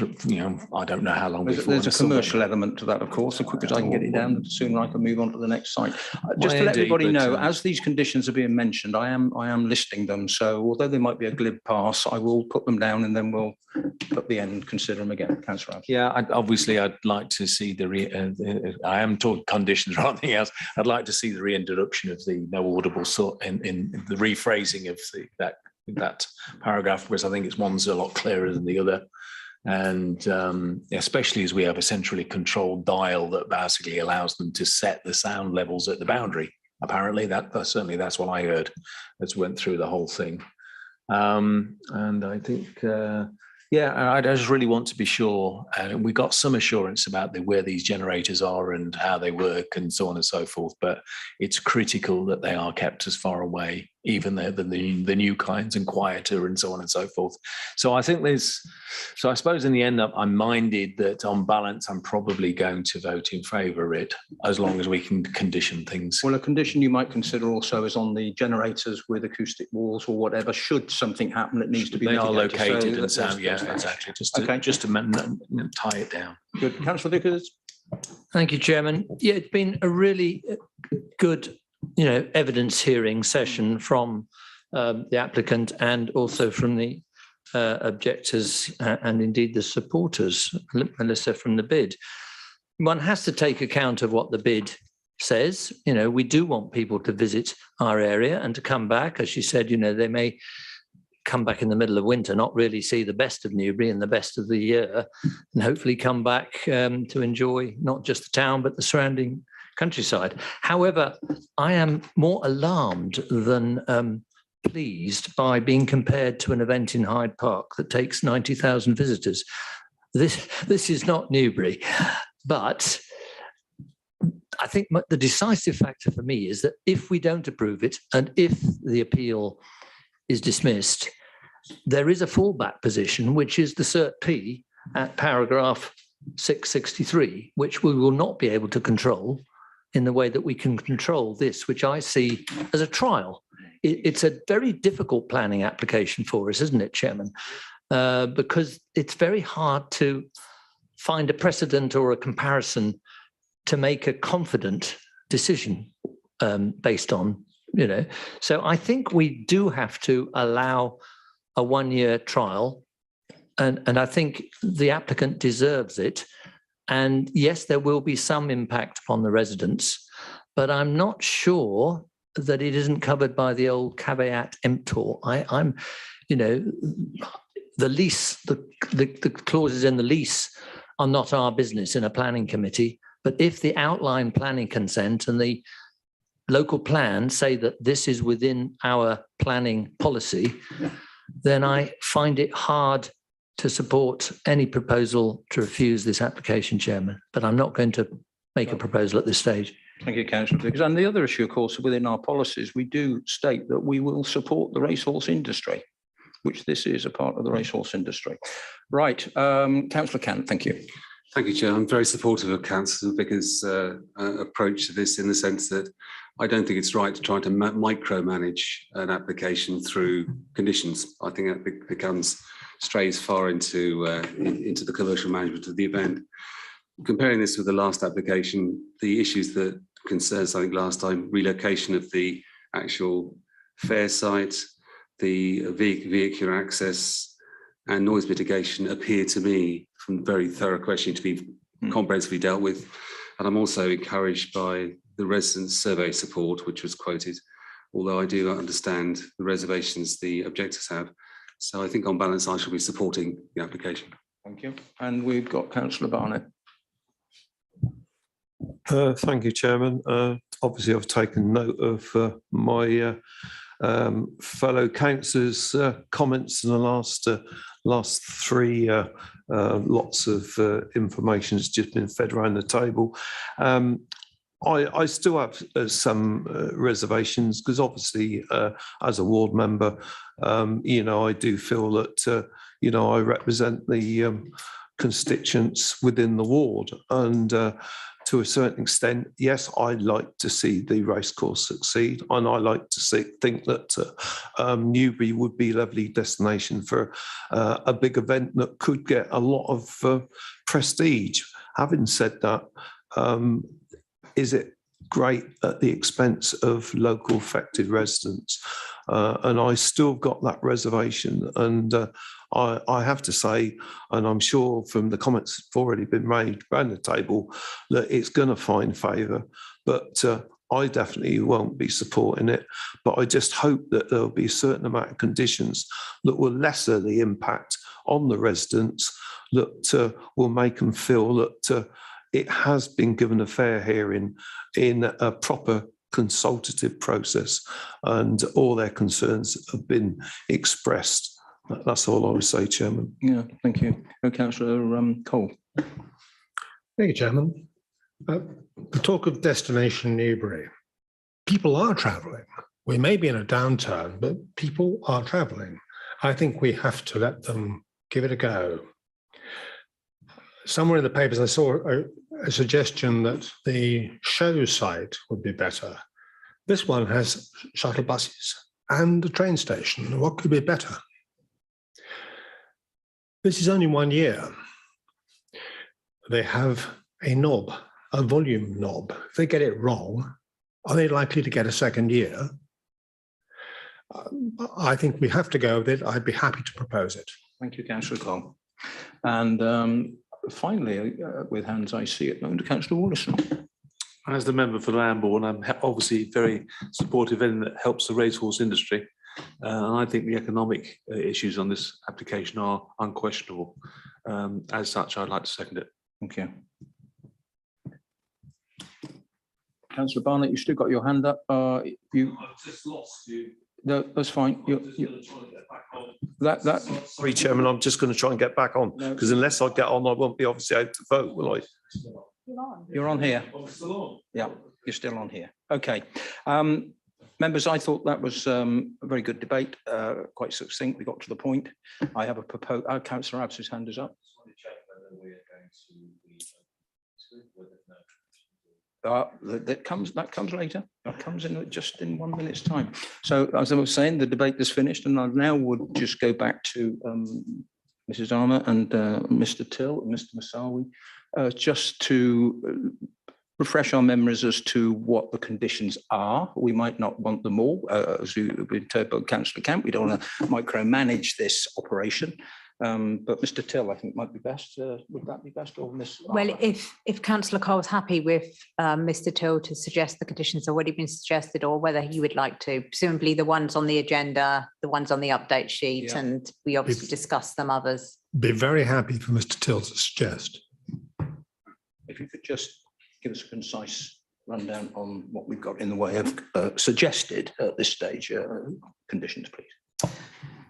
I don't know how long before. There's a commercial element to that, of course. The quicker I can get it down, the sooner I can move on to the next site. Just to let everybody know, as these conditions are being mentioned, I am listing them. So although they might be a glib pass, I will put them down and then we'll at the end consider them again. Councillor Abs. Yeah, I'd like to see I am talking conditions rather than anything else. I'd like to see the reintroduction of the no audible sort in the rephrasing of that paragraph, because I think one's a lot clearer than the other. And especially as we have a centrally controlled dial that basically allows them to set the sound levels at the boundary. Apparently, that's what I heard as went through the whole thing. And I think, I just really want to be sure. And we got some assurance about where these generators are and how they work and so on and so forth. But it's critical that they are kept as far away, even than the new kinds, and quieter and so on and so forth. So I think I suppose in the end I'm minded that on balance, I'm probably going to vote in favour of it, as long as we can condition things. Well, a condition you might consider also is on the generators with acoustic walls or whatever. Should something happen, it needs to be mitigated. They are located so and sound, yeah, exactly. Just to tie it down. Good. Councillor Vickers. Thank you, Chairman. Yeah, it's been a really good evidence hearing session from the applicant and also from the objectors and indeed the supporters, Melissa, from the bid. One has to take account of what the bid says. We do want people to visit our area and to come back. As she said, they may come back in the middle of winter, not really see the best of Newbury and the best of the year, and hopefully come back to enjoy not just the town, but the surrounding countryside. However, I am more alarmed than pleased by being compared to an event in Hyde Park that takes 90,000 visitors. This is not Newbury, but I think the decisive factor for me is that if we don't approve it and if the appeal is dismissed, there is a fallback position, which is the Cert P at paragraph 663, which we will not be able to control in the way that we can control this, which I see as a trial. It's a very difficult planning application for us, isn't it, Chairman? Because it's very hard to find a precedent or a comparison to make a confident decision based on, you know. So I think we do have to allow a one-year trial, and I think the applicant deserves it. And yes, there will be some impact upon the residents, but I'm not sure that it isn't covered by the old caveat emptor. I'm, you know, the lease, the clauses in the lease are not our business in a planning committee. But if the outline planning consent and the local plan say that this is within our planning policy, then I find it hard to support any proposal to refuse this application, Chairman. But I'm not going to make a proposal at this stage. Thank you, Councillor Vickers. And the other issue, of course, within our policies, we do state that we will support the racehorse industry, which this is a part of the racehorse industry. Right, Councillor Cant, thank you. Thank you, Chair. I'm very supportive of Councillor Vickers' approach to this, in the sense that I don't think it's right to try to micromanage an application through conditions. I think that strays far into the commercial management of the event. Comparing this with the last application, the issues that concerns, I think last time, relocation of the actual fair site, the vehicular access and noise mitigation appear to me, from very thorough questioning, to be comprehensively dealt with. And I'm also encouraged by the residents' survey support, which was quoted, although I do understand the reservations the objectors have. So I think on balance, I shall be supporting the application. Thank you. And we've got Councillor Barnett. Thank you, Chairman. Obviously, I've taken note of my fellow councillors' comments in the last three lots of information has just been fed around the table. I still have some reservations, because obviously, as a ward member, you know, I do feel that you know, I represent the constituents within the ward, and to a certain extent, yes, I'd like to see the racecourse succeed, and I like to think that Newbury would be a lovely destination for a big event that could get a lot of prestige. Having said that, is it great at the expense of local affected residents? And I still got that reservation, and I have to say, and I'm sure from the comments that have already been made around the table, that it's going to find favour, but I definitely won't be supporting it. But I just hope that there'll be a certain amount of conditions that will lessen the impact on the residents, that will make them feel that it has been given a fair hearing in a proper consultative process, and all their concerns have been expressed. That's all I would say, Chairman. Yeah, thank you. Councillor Cole. Thank you, Chairman. The talk of destination Newbury. People are travelling. We may be in a downturn, but people are travelling. I think we have to let them give it a go. Somewhere in the papers, I saw a suggestion that the show site would be better. This one has shuttle buses and a train station. What could be better? This is only 1 year. They have a knob, a volume knob. If they get it wrong, are they likely to get a second year? I think we have to go with it. I'd be happy to propose it. Thank you, Councillor Cole. And finally, with hands I see it, going to Councillor Wallison. As the member for Lambourne, I'm obviously very supportive and that helps the racehorse industry. And I think the economic issues on this application are unquestionable. As such, I'd like to second it. Thank you. Councillor Barnett, you still got your hand up. I've just lost you. No, that's fine. Sorry, Chairman, I'm just going to try and get back on, because unless I get on, I won't be obviously able to vote, will I? You're on here. Yeah, you're still on here. Okay. Members, I thought that was a very good debate, quite succinct. We got to the point. I have a proposal. Councillor Abbs's hand is up. That comes later. That comes in just in 1 minute's time. So as I was saying, the debate is finished, and I now would just go back to Mrs. Armour and Mr. Till and Mr. Masawi, just to refresh our memories as to what the conditions are. We might not want them all, as you've been told by Councillor Camp. We don't want to micromanage this operation. But Mr. Till, I think, might be best. Would that be best, or Ms. Well, if Councillor Cole's happy with Mr. Till to suggest the conditions already been suggested, or whether he would like to, presumably the ones on the agenda, the ones on the update sheet, and we obviously discuss them others. Be very happy for Mr. Till to suggest. If you could just give us a concise rundown on what we've got in the way of suggested at this stage conditions, please.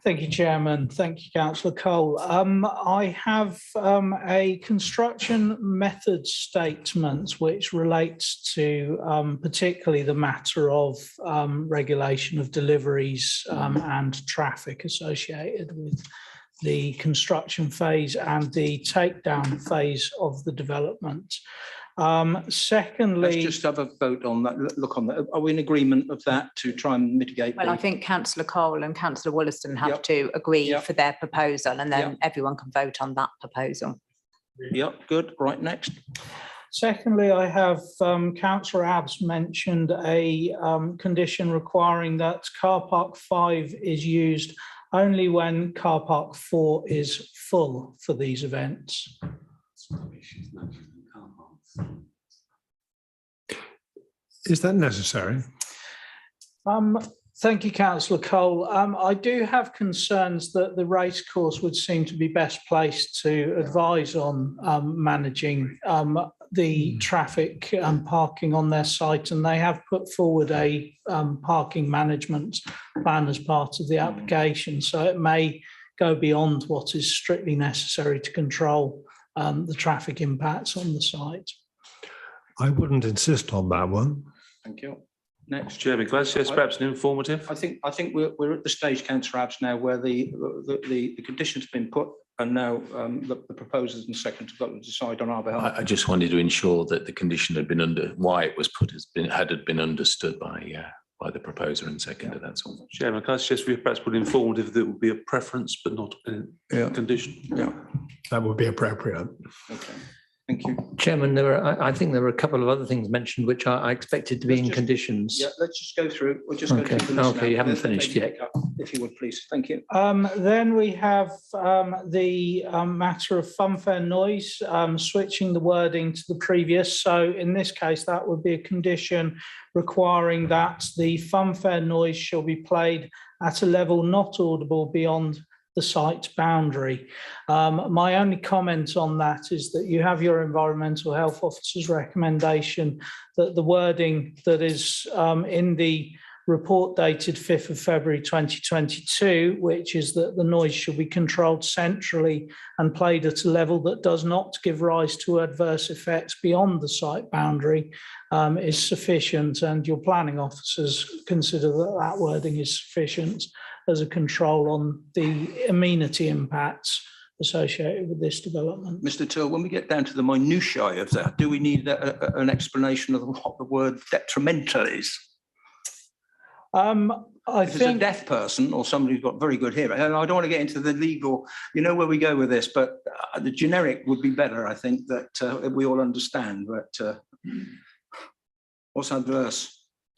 Thank you, Chairman. Thank you, Councillor Cole. I have a construction method statement which relates to particularly the matter of regulation of deliveries and traffic associated with the construction phase and the takedown phase of the development. Secondly, let's just have a vote on that. Look on that. Are we in agreement of that to try and mitigate? Well, I think Councillor Cole and Councillor Wollaston have to agree for their proposal, and then everyone can vote on that proposal. Yep, good. Right, next. Secondly, I have Councillor Abbs mentioned a condition requiring that car park 5 is used only when car park 4 is full for these events. Is that necessary? Thank you, Councillor Cole. I do have concerns that the racecourse would seem to be best placed to advise on managing the traffic and parking on their site, and they have put forward a parking management plan as part of the application. So it may go beyond what is strictly necessary to control the traffic impacts on the site. I wouldn't insist on that one. Thank you. Next, Chairman, can I suggest perhaps an informative? I think we're at the stage, Councillor Abbs, now where the conditions have been put, and now the proposers and second have got to decide on our behalf. I just wanted to ensure that the condition had been why it was put had been understood by the proposer and seconder. That's all. Chairman, can I suggest we perhaps put informative that would be a preference but not a condition? Yeah, that would be appropriate. Okay. Thank you. Chairman, I think there were a couple of other things mentioned which I expected to be in conditions. Yeah, let's just go through. We'll just go Okay. through the list Okay, now. you haven't And then finished maybe yet. pick up, if you would, please. Thank you. Then we have the matter of funfair noise, switching the wording to the previous. So in this case, that would be a condition requiring that the funfair noise shall be played at a level not audible beyond the site boundary. My only comment on that is that you have your environmental health officer's recommendation that the wording that is in the report dated 5th of February 2022, which is that the noise should be controlled centrally and played at a level that does not give rise to adverse effects beyond the site boundary, is sufficient, and your planning officers consider that that wording is sufficient as a control on the amenity impacts associated with this development. Mr. Till, when we get down to the minutiae of that, do we need an explanation of what the word detrimental is? I think a deaf person or somebody who's got very good hearing, and I don't want to get into the legal, you know where we go with this, but the generic would be better, I think, that we all understand. But what's adverse?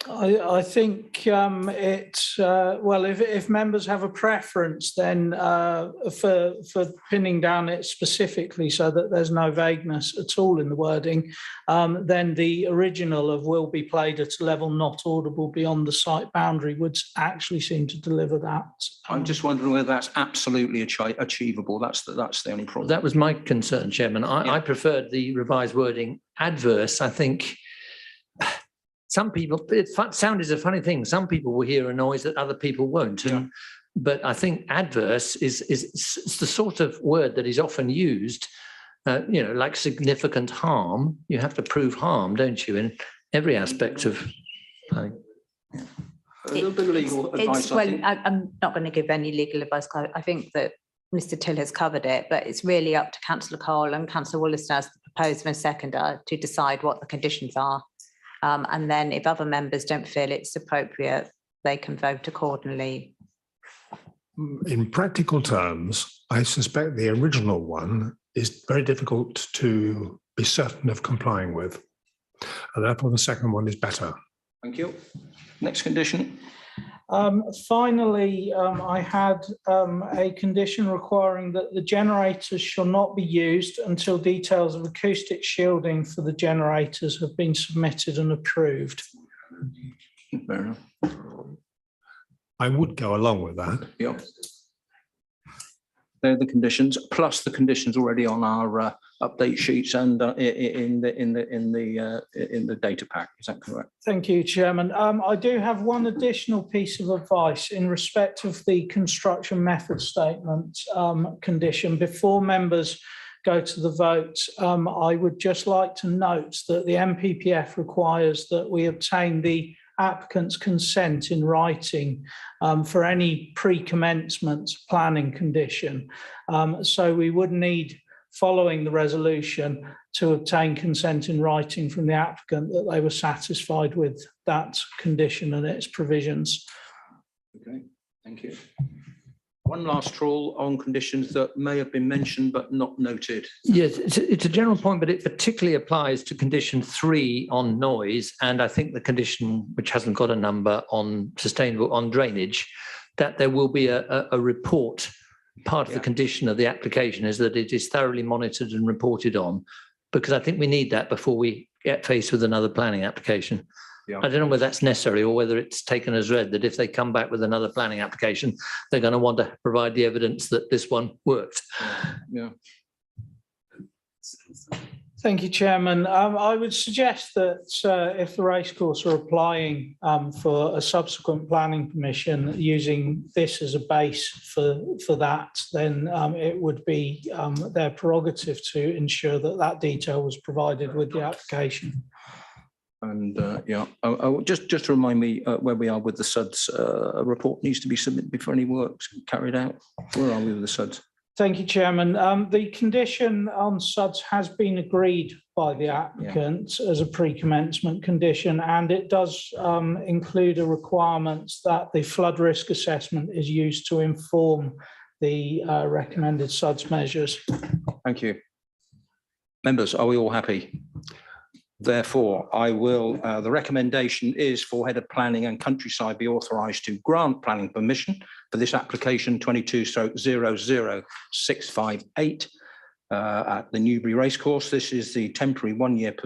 I think well, if members have a preference, then for pinning down it specifically so that there's no vagueness at all in the wording, then the original of will be played at a level not audible beyond the site boundary would actually seem to deliver that. I'm just wondering whether that's absolutely achievable. That's the only problem. That was my concern, Chairman. I preferred the revised wording adverse. I think some people, sound is a funny thing. Some people will hear a noise that other people won't. But I think adverse is the sort of word that is often used, like significant harm. You have to prove harm, don't you, in every aspect of planning. A little bit of legal advice. I'm not going to give any legal advice. I think that Mr. Till has covered it, but it's really up to Councillor Cole and Councillor Wollaston as the proposer and seconder to decide what the conditions are. And then if other members don't feel it's appropriate, they can vote accordingly. In practical terms, I suspect the original one is very difficult to be certain of complying with. And therefore, the second one is better. Thank you. Next condition. Finally, I had a condition requiring that the generators shall not be used until details of acoustic shielding for the generators have been submitted and approved. Fair enough. I would go along with that. Yep. They're the conditions, plus the conditions already on our update sheets and in the data pack. Is that correct? Thank you, Chairman. I do have one additional piece of advice in respect of the construction method statement condition. Before members go to the vote, I would just like to note that the MPPF requires that we obtain the applicant's consent in writing for any pre-commencement planning condition. So we would need, following the resolution, to obtain consent in writing from the applicant that they were satisfied with that condition and its provisions. Okay, thank you. One last trawl on conditions that may have been mentioned but not noted. Yes, it's a general point, but it particularly applies to condition 3 on noise. And I think the condition, which hasn't got a number, on sustainable, on drainage, that there will be a report. Part of the condition of the application is that it is thoroughly monitored and reported on, because I think we need that before we get faced with another planning application. Yeah. I don't know whether that's necessary or whether it's taken as read that if they come back with another planning application, they're going to want to provide the evidence that this one worked. Yeah. Thank you, Chairman. I would suggest that if the racecourse are applying for a subsequent planning permission using this as a base for that, then it would be their prerogative to ensure that that detail was provided with the application. And yeah, just to remind me where we are with the SUDS. A report needs to be submitted before any work's carried out. Where are we with the SUDS? Thank you, Chairman. The condition on SUDS has been agreed by the applicant as a pre-commencement condition, and it does include a requirement that the flood risk assessment is used to inform the recommended SUDS measures. Thank you. Members, are we all happy? Therefore, I will, the recommendation is for Head of Planning and Countryside be authorised to grant planning permission for this application 22/00658 at the Newbury Racecourse. This is the temporary one-year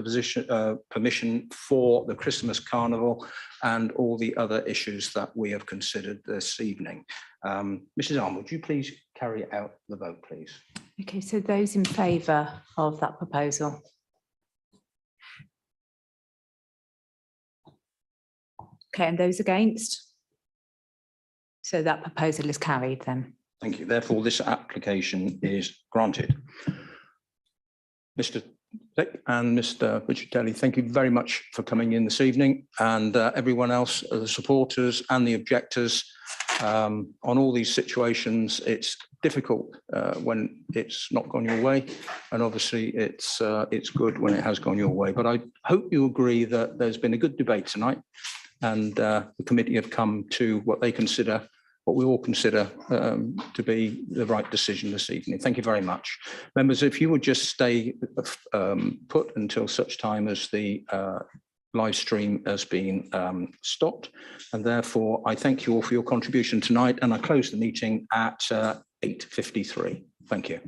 permission for the Christmas Carnival and all the other issues that we have considered this evening. Mrs. Arm, would you please carry out the vote, please? Okay, so those in favour of that proposal? Okay, and those against? So that proposal is carried then. Thank you. Therefore, this application is granted. Mr. Dick and Mr. Bucciatelli, thank you very much for coming in this evening, and everyone else, the supporters and the objectors. On all these situations, it's difficult when it's not gone your way, and obviously it's good when it has gone your way. But I hope you agree that there's been a good debate tonight, and the committee have come to what they consider, what we all consider to be the right decision this evening. Thank you very much. Members, if you would just stay put until such time as the live stream has been stopped. And therefore, I thank you all for your contribution tonight, and I close the meeting at 8:53. Thank you.